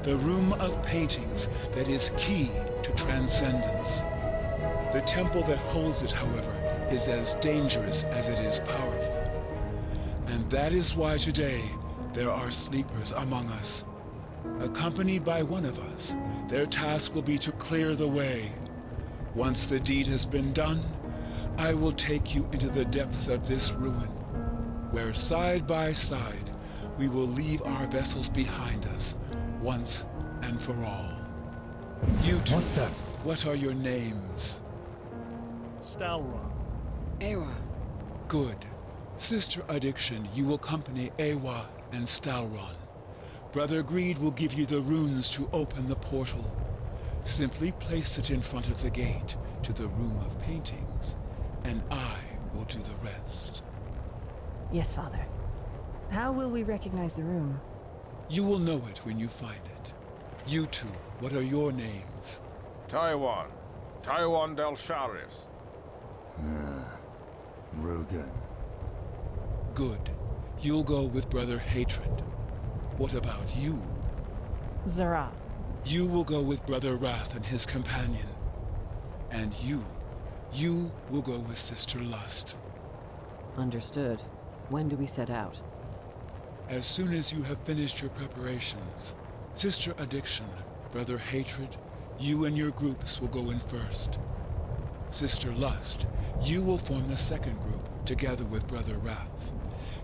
the room of paintings that is key to transcendence. The temple that holds it, however, is as dangerous as it is powerful. And that is why today there are sleepers among us. Accompanied by one of us, their task will be to clear the way. Once the deed has been done, I will take you into the depths of this ruin, where side by side we will leave our vessels behind us, once and for all. You two, what are your names? Stalron. Ewa. Good. Sister Addiction, you will accompany Ewa and Stalron. Brother Greed will give you the runes to open the portal. Simply place it in front of the gate to the room of paintings, and I will do the rest. Yes, Father. How will we recognize the room? You will know it when you find it. You two, what are your names? Taiwan. Taiwan del Charis. Rogan. Good. You'll go with Brother Hatred. What about you? Zara. You will go with Brother Wrath and his companion. And you will go with Sister Lust. Understood. When do we set out? As soon as you have finished your preparations, Sister Addiction, Brother Hatred, you and your groups will go in first. Sister Lust, you will form the second group, together with Brother Wrath.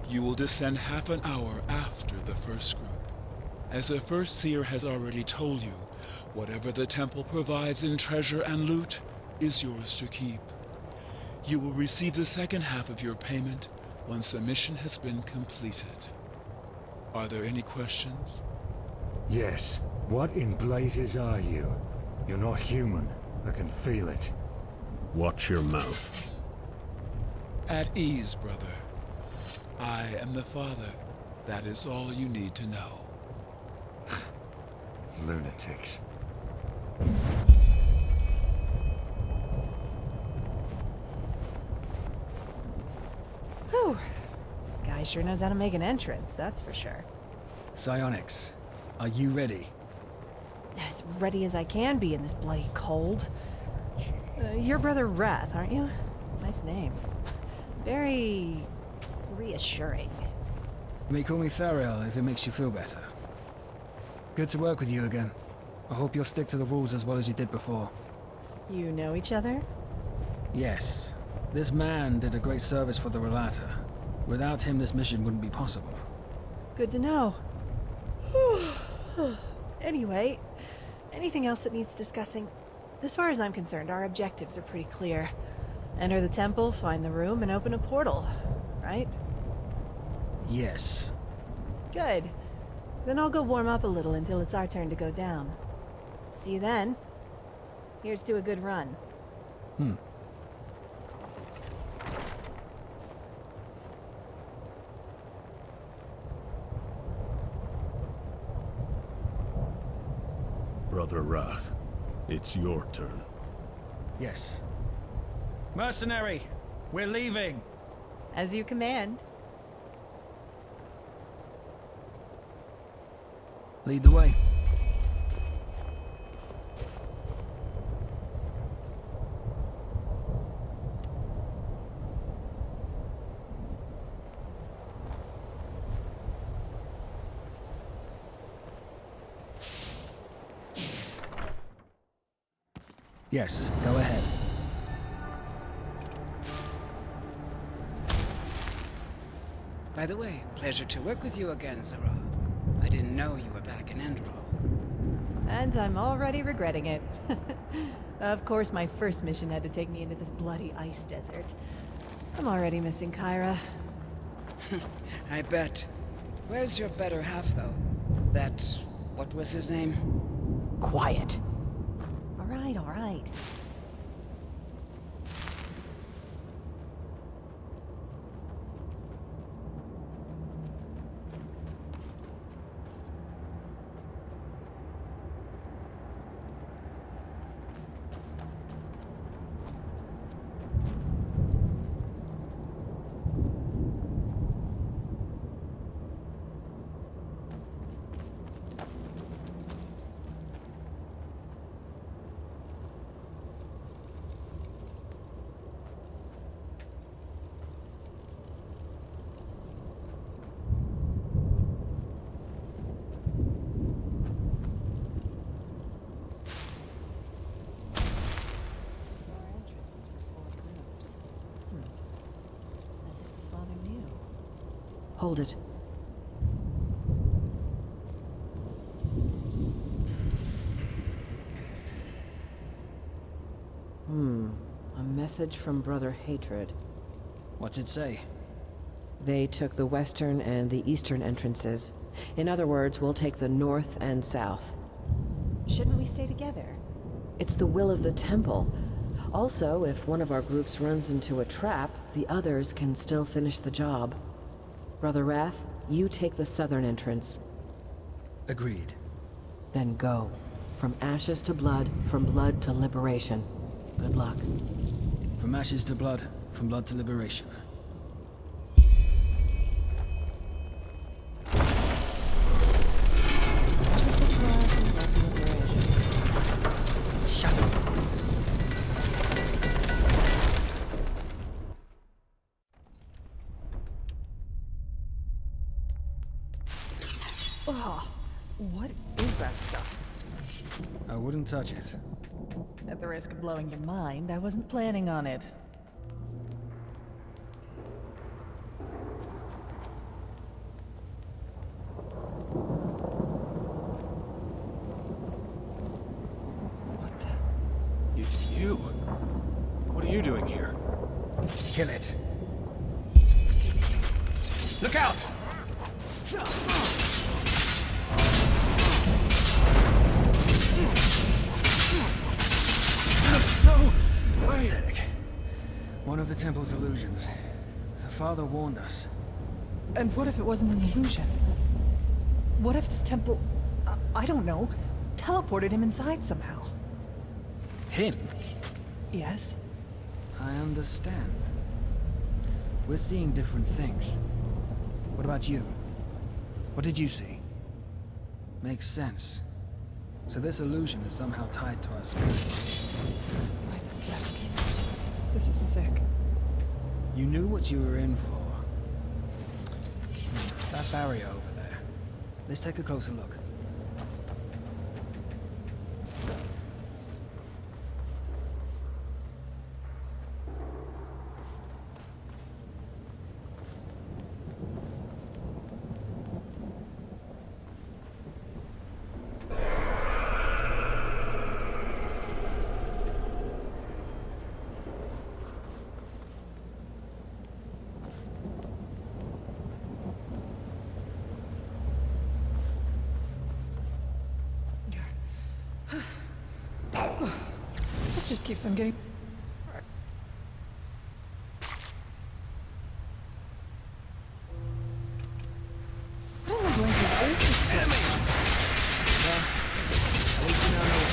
You will descend half an hour after the first group. As the first seer has already told you, whatever the temple provides in treasure and loot is yours to keep. You will receive the second half of your payment once the mission has been completed. Are there any questions? Yes. What in blazes are you? You're not human. I can feel it. Watch your mouth. At ease, brother. I am the Father. That is all you need to know. Lunatics. Whew. Guy sure knows how to make an entrance, that's for sure. Psionics, are you ready? As ready as I can be in this bloody cold. You're Brother Wrath, aren't you? Nice name. Very reassuring. You may call me Thariel if it makes you feel better. Good to work with you again. I hope you'll stick to the rules as well as you did before. You know each other? Yes. This man did a great service for the Relata. Without him, this mission wouldn't be possible. Good to know. Anyway, anything else that needs discussing? As far as I'm concerned, our objectives are pretty clear. Enter the temple, find the room, and open a portal, right? Yes. Good. Then I'll go warm up a little until it's our turn to go down. See you then. Here's to a good run. Brother Wrath. It's your turn. Yes. Mercenary, we're leaving. As you command. Lead the way. Yes, go ahead. By the way, pleasure to work with you again, Zara. I didn't know you were back in Enderal. And I'm already regretting it. Of course, my first mission had to take me into this bloody ice desert. I'm already missing Kyra. I bet. Where's your better half, though? That... what was his name? Quiet. All right. Hold it. A message from Brother Hatred. What's it say? They took the western and the eastern entrances. In other words, we'll take the north and south. Shouldn't we stay together? It's the will of the temple. Also, if one of our groups runs into a trap, the others can still finish the job. Brother Wrath, you take the southern entrance. Agreed. Then go. From ashes to blood, from blood to liberation. Good luck. From ashes to blood, from blood to liberation. Shut up. Oh, what is that stuff? I wouldn't touch it. At the risk of blowing your mind, I wasn't planning on it. What the? You? What are you doing here? Kill it. Look out! No! Wait! One of the temple's illusions. The father warned us. And what if it wasn't an illusion? What if this temple, I don't know, teleported him inside somehow? Him? Yes. I understand. We're seeing different things. What about you? What did you see? Makes sense. So this illusion is somehow tied to our spirits. Wait a sec. This is sick. You knew what you were in for. That barrier over there. Let's take a closer look. Let's just keep some game. What in the blazes is this? Well, at least we now know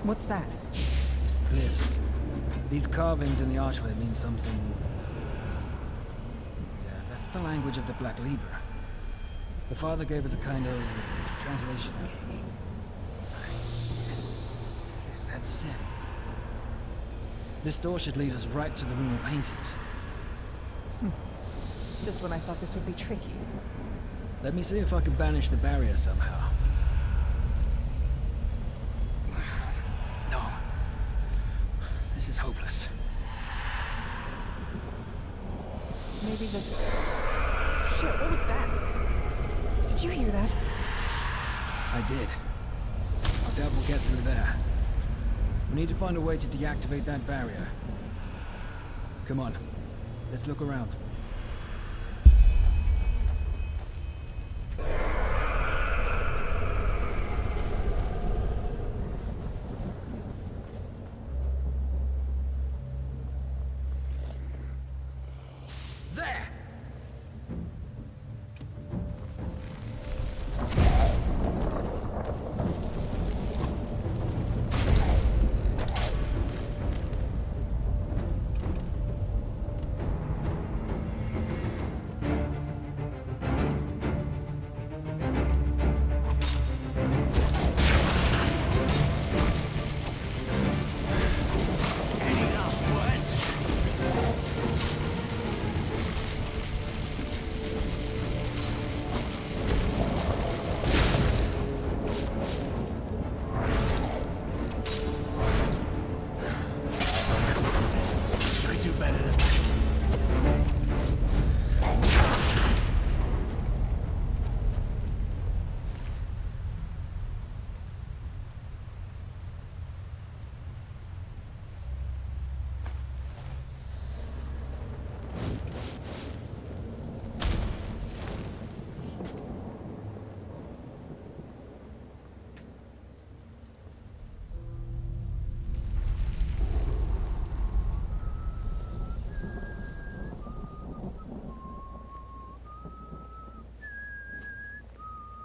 What's that? Glyphs. These carvings in the archway mean something... Yeah, that's the language of the Black Libra. The father gave us a kind of translation key. Yes, that's it. This door should lead us right to the room of paintings. Just when I thought this would be tricky. Let me see if I can banish the barrier somehow. No. This is hopeless. Maybe the... Shit, what was that? Did you hear that? I did. I doubt we'll get through there. We need to find a way to deactivate that barrier. Come on. Let's look around.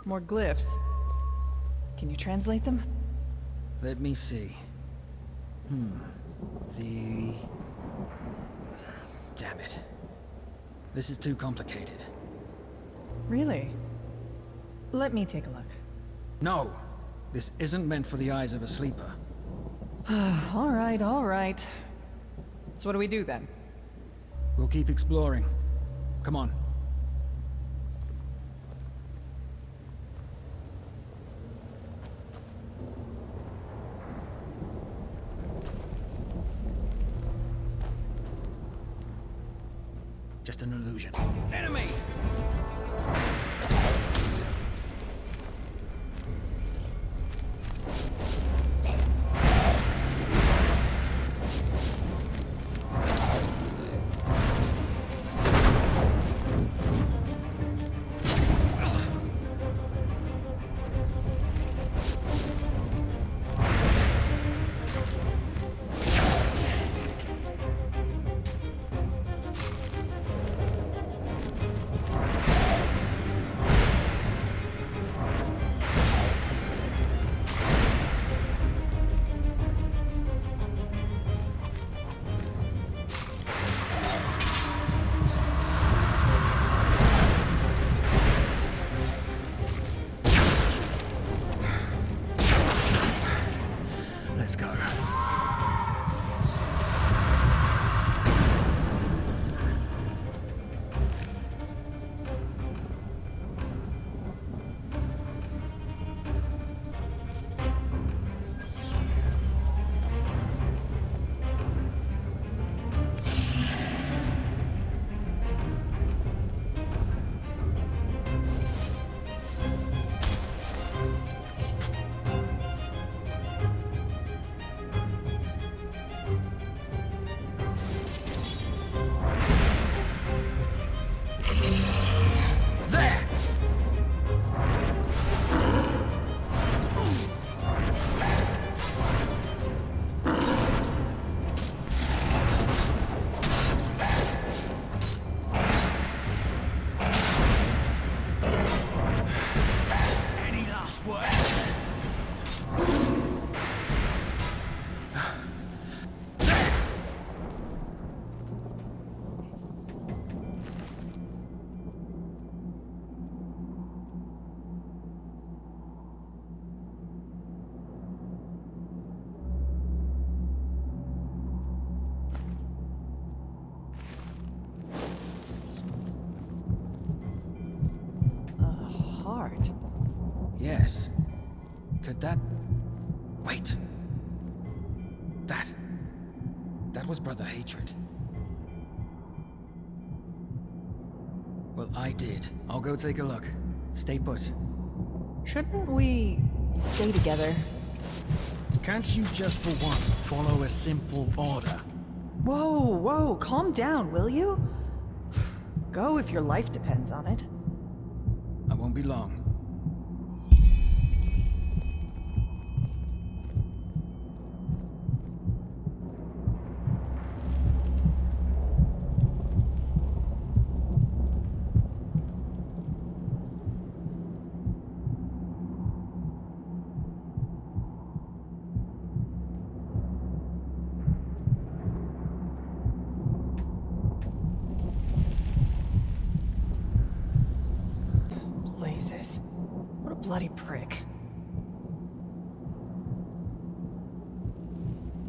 More glyphs. Can you translate them? Let me see. Damn it. This is too complicated. Really? Let me take a look. No! This isn't meant for the eyes of a sleeper. All right, all right. So what do we do then? We'll keep exploring. Come on. Just an illusion. Enemy! heart. Yes. Could that... Wait. That was Brother Hatred. Well, I did. I'll go take a look. Stay put. Shouldn't we stay together? Can't you just for once follow a simple order? Whoa, calm down, will you? Go if your life depends on it. I won't be long. Blazes. What a bloody prick.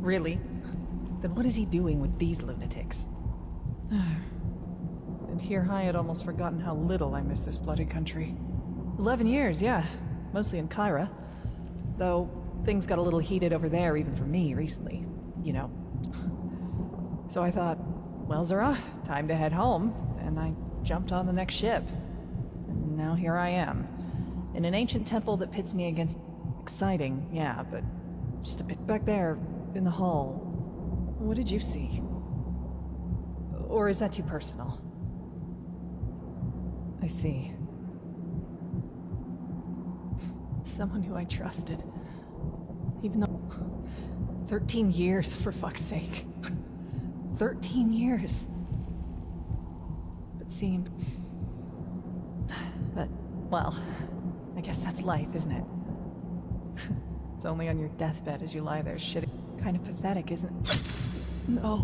Really? Then what is he doing with these lunatics? And here I had almost forgotten how little I miss this bloody country. 11 years, yeah. Mostly in Kyra. Though, things got a little heated over there even for me recently. You know. So I thought, well, Zara, time to head home. And I jumped on the next ship. And now here I am. In an ancient temple that pits me against... Exciting, yeah, but... Just a bit back there, in the hall. What did you see? Or is that too personal? I see. Someone who I trusted. Even though... 13 years, for fuck's sake. 13 years. It seemed... But, well, I guess that's life, isn't it? It's only on your deathbed as you lie there shitting. Kind of pathetic, isn't it? No.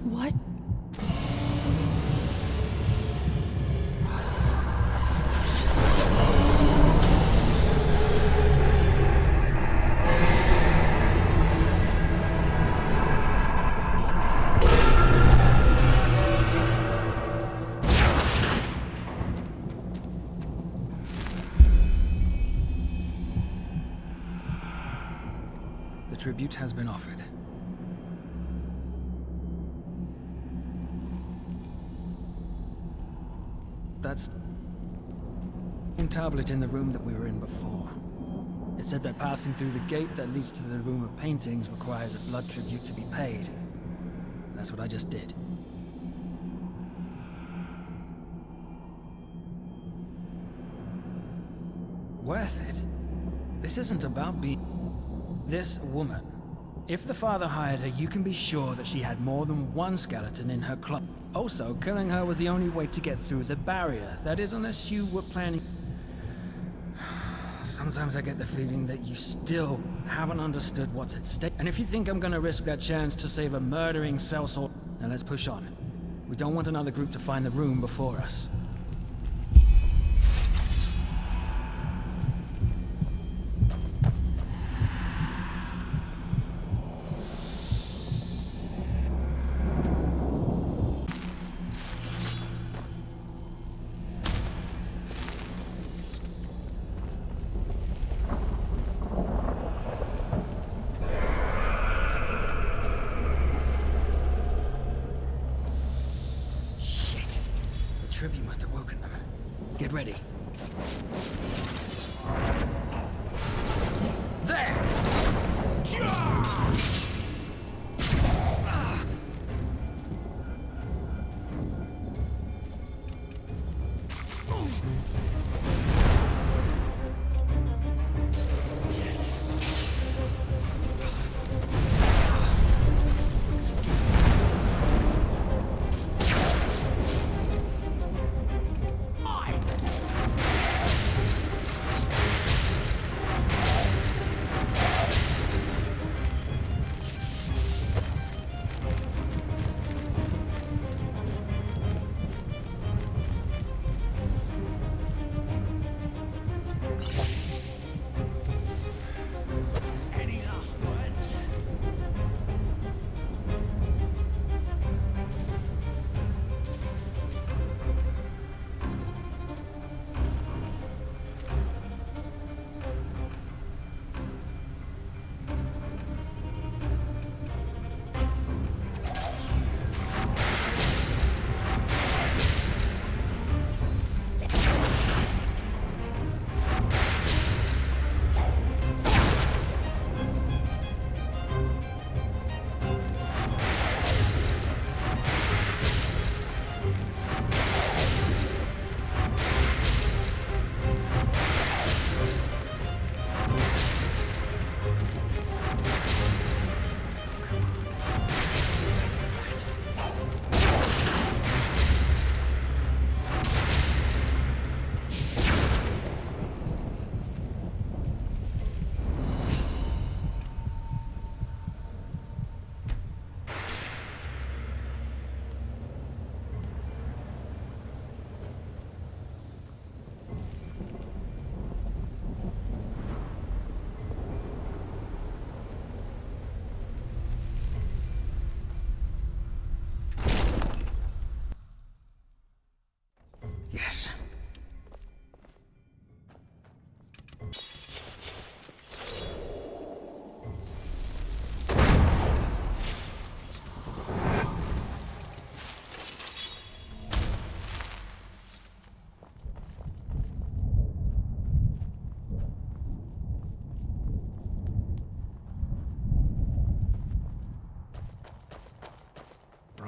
What? The tribute has been offered. That's a tablet in the room that we were in before. It said that passing through the gate that leads to the room of paintings requires a blood tribute to be paid. That's what I just did. Worth it? This isn't about being... This woman. If the father hired her, you can be sure that she had more than one skeleton in her closet. Also, killing her was the only way to get through the barrier. That is, unless you were planning... Sometimes I get the feeling that you still haven't understood what's at stake. And if you think I'm gonna risk that chance to save a murdering sellsword... Now let's push on. We don't want another group to find the room before us. Tribute must have woken them. Get ready. There!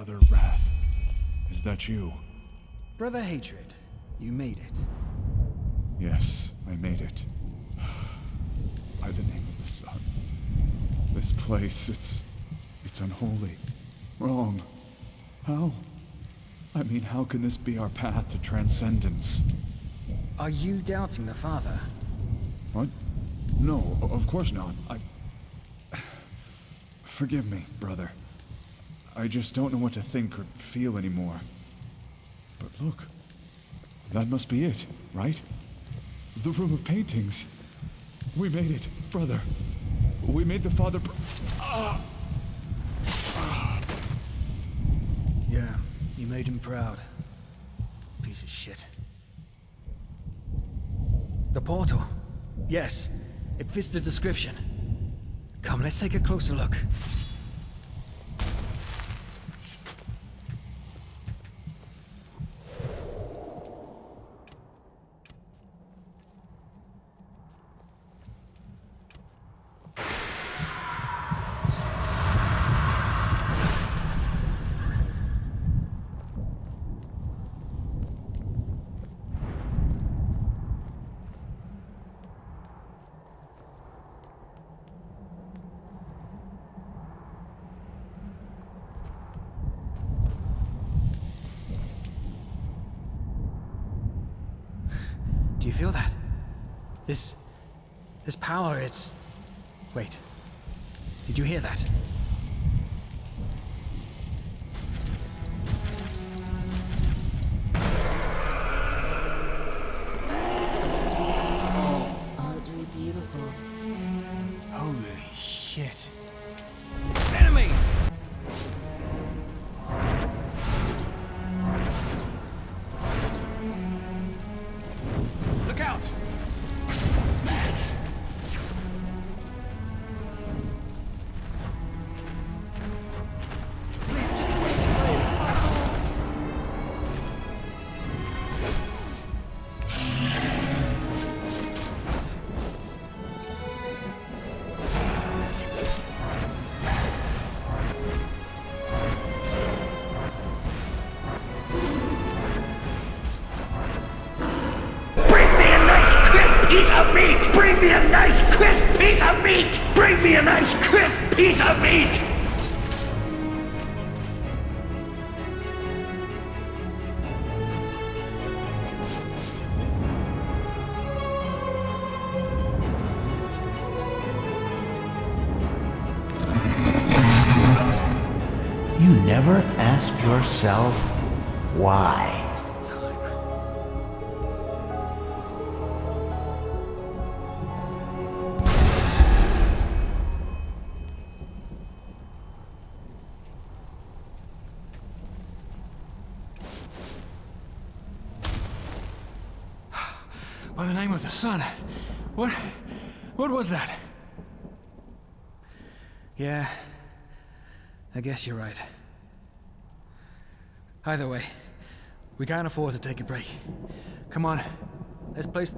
Brother Wrath, is that you? Brother Hatred, you made it. Yes, I made it. By the name of the sun. This place, it's unholy. Wrong. How? I mean, how can this be our path to transcendence? Are you doubting the Father? What? No, of course not. Forgive me, brother. I just don't know what to think or feel anymore. But look, that must be it, right? The room of paintings. We made it, brother. We made the Father... Yeah, you made him proud. Piece of shit. The portal. Yes, it fits the description. Come, let's take a closer look. Do you feel that? This power, it's... Wait. Did you hear that? Oddly beautiful. Holy shit. Enemy! Look out! Piece of meat! Bring me a nice crisp piece of meat! Bring me a nice crisp piece of meat! You never ask yourself why. By the name of the sun. What was that? Yeah, I guess you're right. Either way, we can't afford to take a break. Come on, let's place...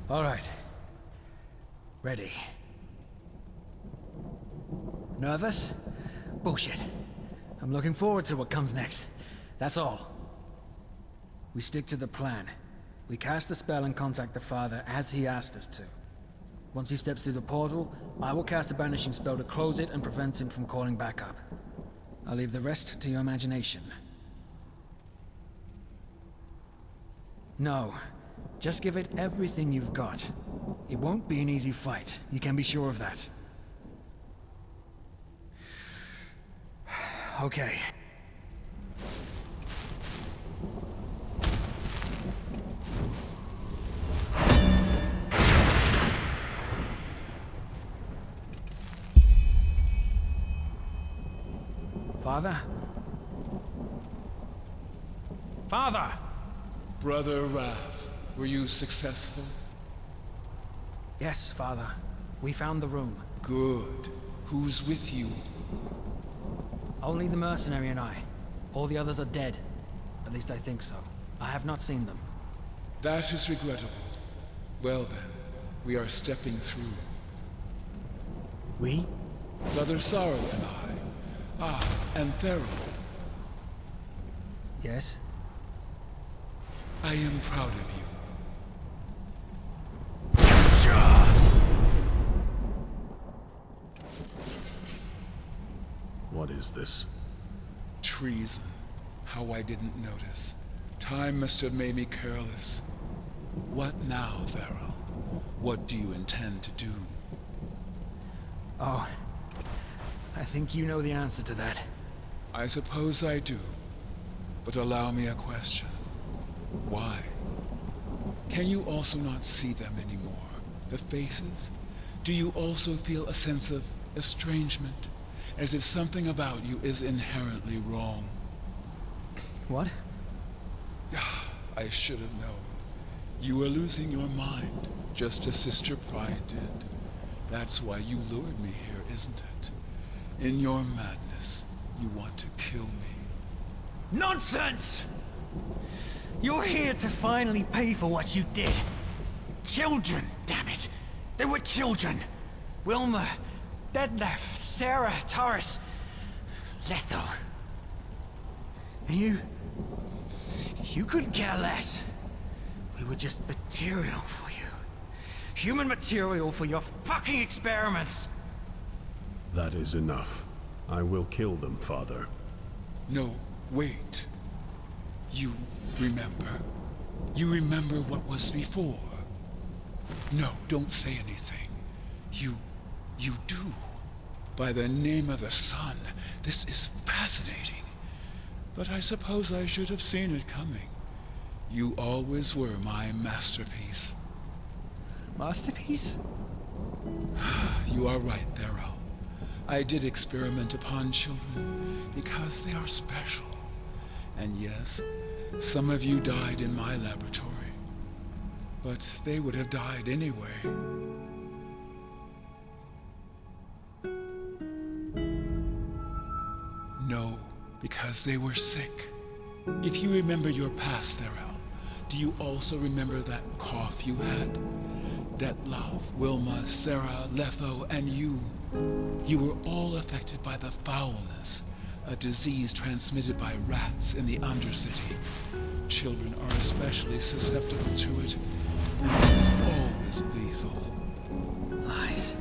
All right. Ready. Nervous? Bullshit. I'm looking forward to what comes next. That's all. We stick to the plan. We cast the spell and contact the Father as he asked us to. Once he steps through the portal, I will cast a banishing spell to close it and prevent him from calling back up. I'll leave the rest to your imagination. No. Just give it everything you've got. It won't be an easy fight, you can be sure of that. Okay. Father? Father! Brother Wrath, were you successful? Yes, Father. We found the room. Good. Who's with you? Only the mercenary and I. All the others are dead. At least I think so. I have not seen them. That is regrettable. Well then, we are stepping through. We? Brother Sorrow and I. Ah, and Enderal. Yes? I am proud of you. What is this? Treason. How I didn't notice. Time must have made me careless. What now, Enderal? What do you intend to do? Oh. I think you know the answer to that. I suppose I do. But allow me a question. Why? Can you also not see them anymore? The faces? Do you also feel a sense of estrangement? As if something about you is inherently wrong? What? I should have known. You were losing your mind, just as Sister Pride did. That's why you lured me here, isn't it? In your madness, you want to kill me. Nonsense! You're here to finally pay for what you did. Children, damn it! They were children! Wilma, Detlef, Sarah, Taurus, Letho. And you couldn't care less. We were just material for you. Human material for your fucking experiments. That is enough. I will kill them, Father. No, wait. You remember? You remember what was before? No, don't say anything. You do. By the name of the sun, this is fascinating. But I suppose I should have seen it coming. You always were my masterpiece. Masterpiece? You are right, Enderal. I did experiment upon children because they are special. And yes, some of you died in my laboratory. But they would have died anyway. No, because they were sick. If you remember your past, Enderal, do you also remember that cough you had? Detlef, Wilma, Sarah, Letho, and you. You were all affected by the foulness, a disease transmitted by rats in the Undercity. Children are especially susceptible to it, and it is always lethal. Lies.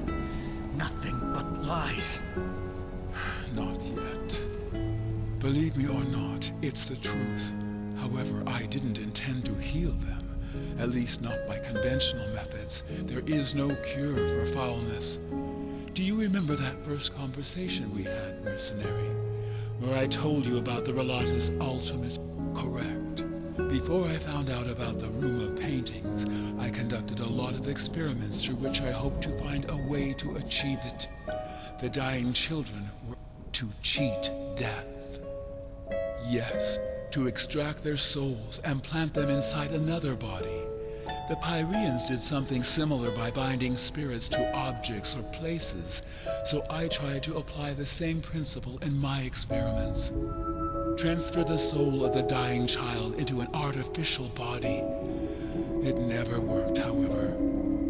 Nothing but lies. Not yet. Believe me or not, it's the truth. However, I didn't intend to heal them. At least not by conventional methods. There is no cure for foulness. Do you remember that first conversation we had, mercenary? Where I told you about the Relata's ultimate? Correct. Before I found out about the room of paintings, I conducted a lot of experiments through which I hoped to find a way to achieve it. The dying children were to cheat death. Yes, to extract their souls and plant them inside another body. The Pyreans did something similar by binding spirits to objects or places, so I tried to apply the same principle in my experiments. Transfer the soul of the dying child into an artificial body. It never worked, however.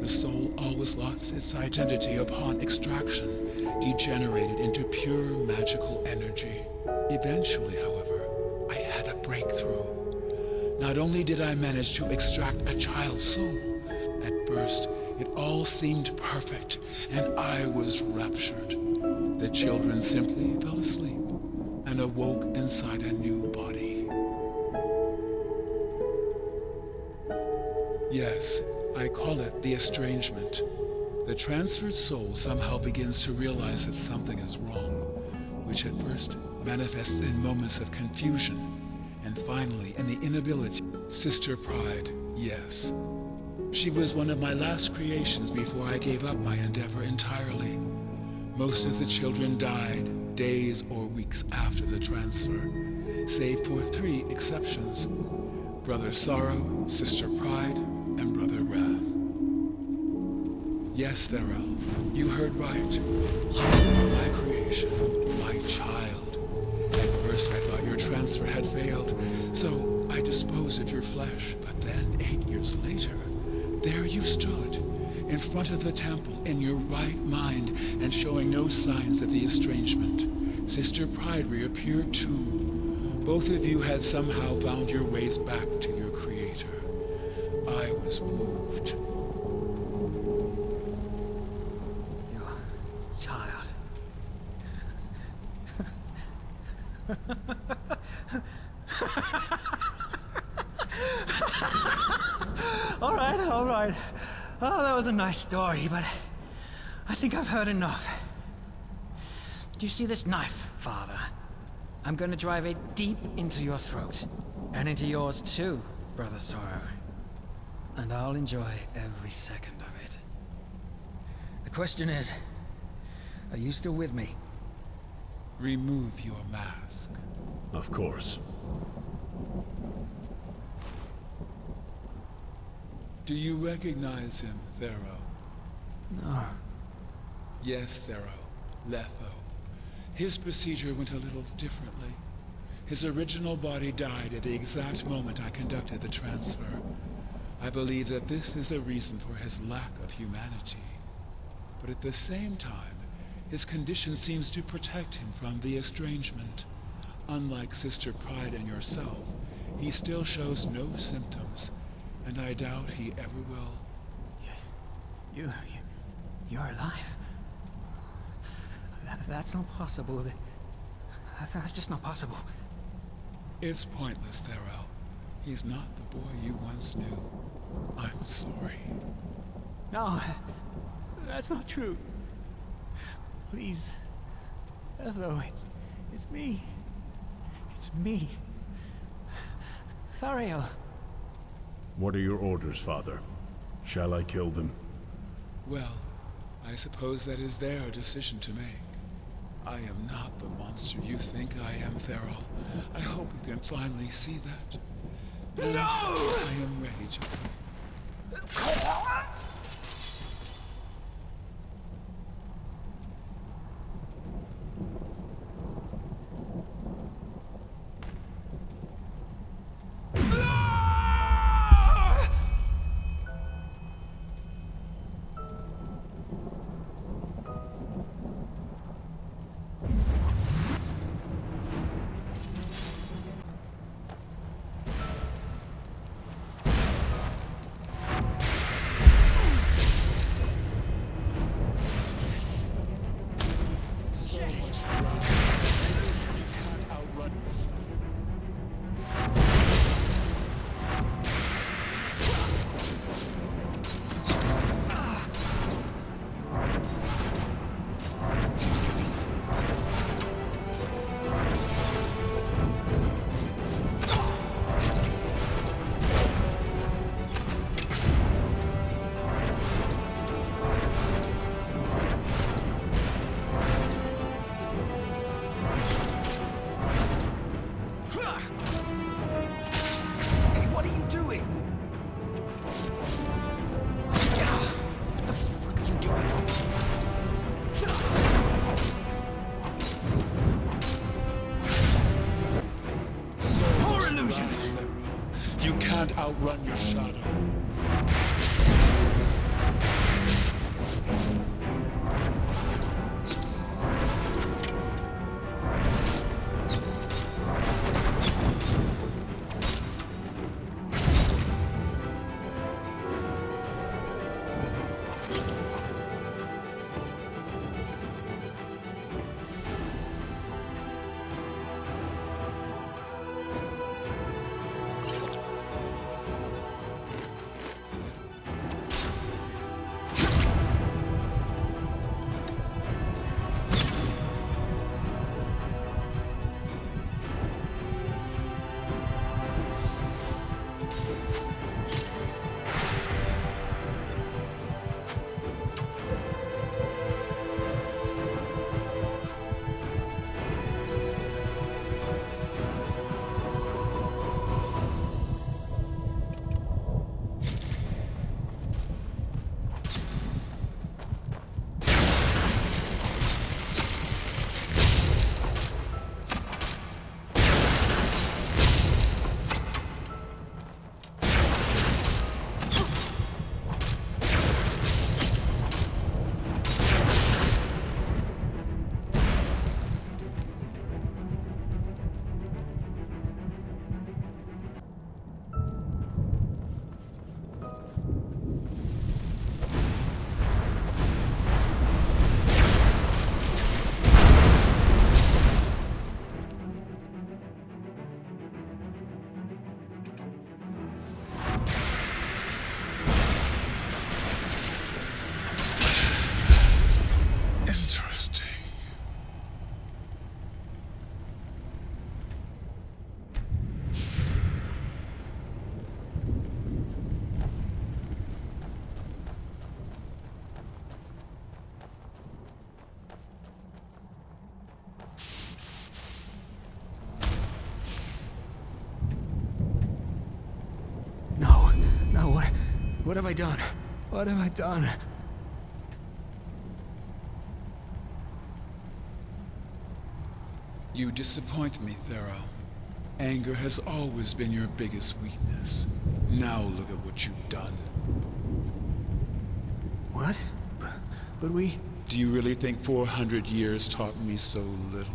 The soul always lost its identity upon extraction, degenerated into pure magical energy. Eventually, however, I had a breakthrough. Not only did I manage to extract a child's soul, at first it all seemed perfect, and I was raptured. The children simply fell asleep and awoke inside a new body. Yes, I call it the estrangement. The transferred soul somehow begins to realize that something is wrong, which at first manifests in moments of confusion, and finally in the inability. Sister Pride, yes. She was one of my last creations before I gave up my endeavor entirely. Most of the children died days or weeks after the transfer, save for 3 exceptions: Brother Sorrow, Sister Pride, and Brother Wrath. Yes, Enderal, you heard right. You are my creation, my child. At first first I thought your transfer had failed, so I disposed of your flesh. But then, 8 years later, there you stood, in front of the temple, in your right mind, and showing no signs of the estrangement. Sister Pride reappeared too. Both of you had somehow found your ways back to your creator. I was moved. Your child. All right. Oh, that was a nice story, but I think I've heard enough. Do you see this knife, Father? I'm gonna drive it deep into your throat. And into yours too, Brother Sorrow. And I'll enjoy every second of it. The question is, are you still with me? Remove your mask. Of course. Do you recognize him, Thero? No. Yes, Thero. Letho. His procedure went a little differently. His original body died at the exact moment I conducted the transfer. I believe that this is the reason for his lack of humanity. But at the same time, his condition seems to protect him from the estrangement. Unlike Sister Pride and yourself, he still shows no symptoms, and I doubt he ever will. You're alive? That's not possible. That's just not possible. It's pointless, Thero. He's not the boy you once knew. I'm sorry. No, that's not true. Please, Ethel, it's me. It's me. Thariel. What are your orders, Father? Shall I kill them? Well, I suppose that is their decision to make. I am not the monster you think I am, Thero. I hope you can finally see that. And no! I am ready to... You can't outrun your shadow. What have I done? What have I done? You disappoint me, Thero. Anger has always been your biggest weakness. Now look at what you've done. What? But we... Do you really think 400 years taught me so little?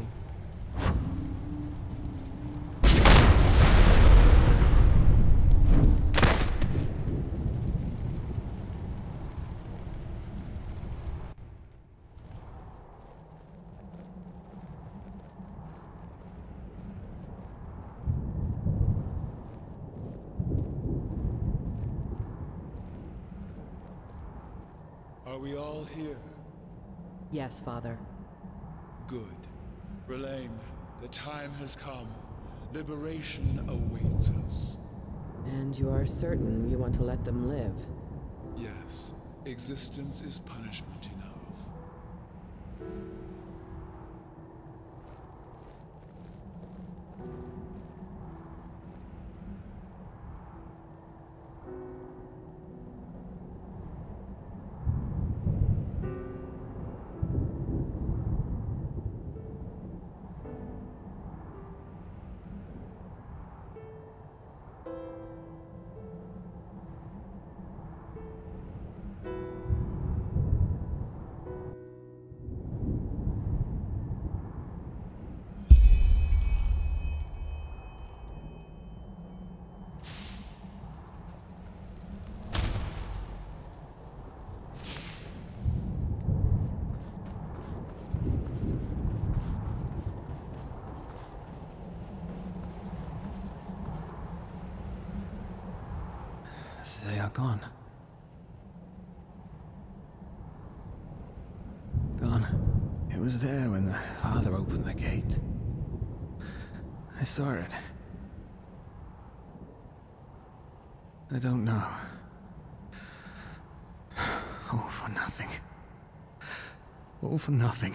Are we all here? Yes, Father. Good. Relaine, the time has come. Liberation awaits us. And you are certain you want to let them live? Yes. Existence is punishment enough. They are gone. Gone. It was there when the father opened the gate. I saw it. I don't know. All for nothing. All for nothing.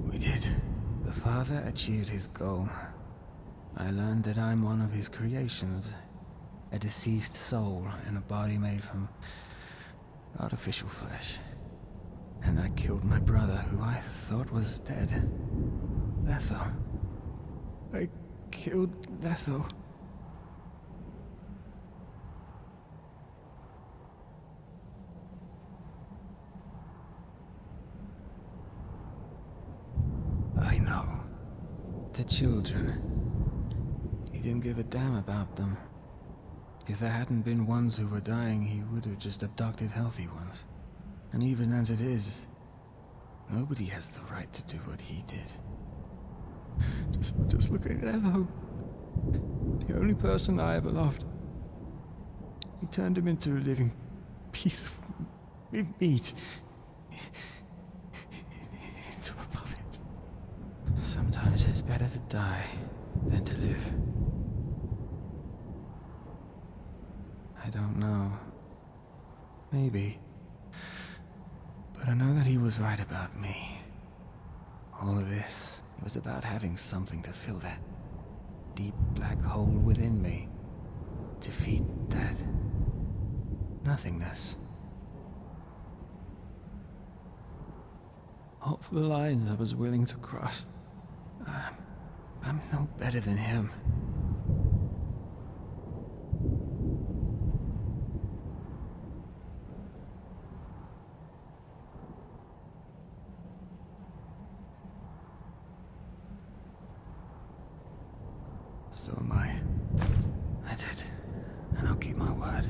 We did. The father achieved his goal. I learned that I'm one of his creations. A deceased soul in a body made from artificial flesh. And I killed my brother, who I thought was dead. Letho. I killed Letho. I know. The children. He didn't give a damn about them. If there hadn't been ones who were dying, he would have just abducted healthy ones. And even as it is, nobody has the right to do what he did. Just look at Letho. The only person I ever loved. He turned him into a living piece of meat. Into a puppet. Sometimes it's better to die than to live. I don't know. Maybe. But I know that he was right about me. All of this, it was about having something to fill that deep black hole within me. To feed that nothingness. All the lines I was willing to cross. I'm no better than him. So am I. I did. And I'll keep my word.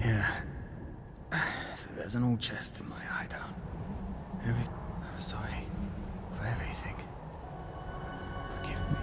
Here. There's an old chest in my hideout. I'm sorry for everything. Forgive me.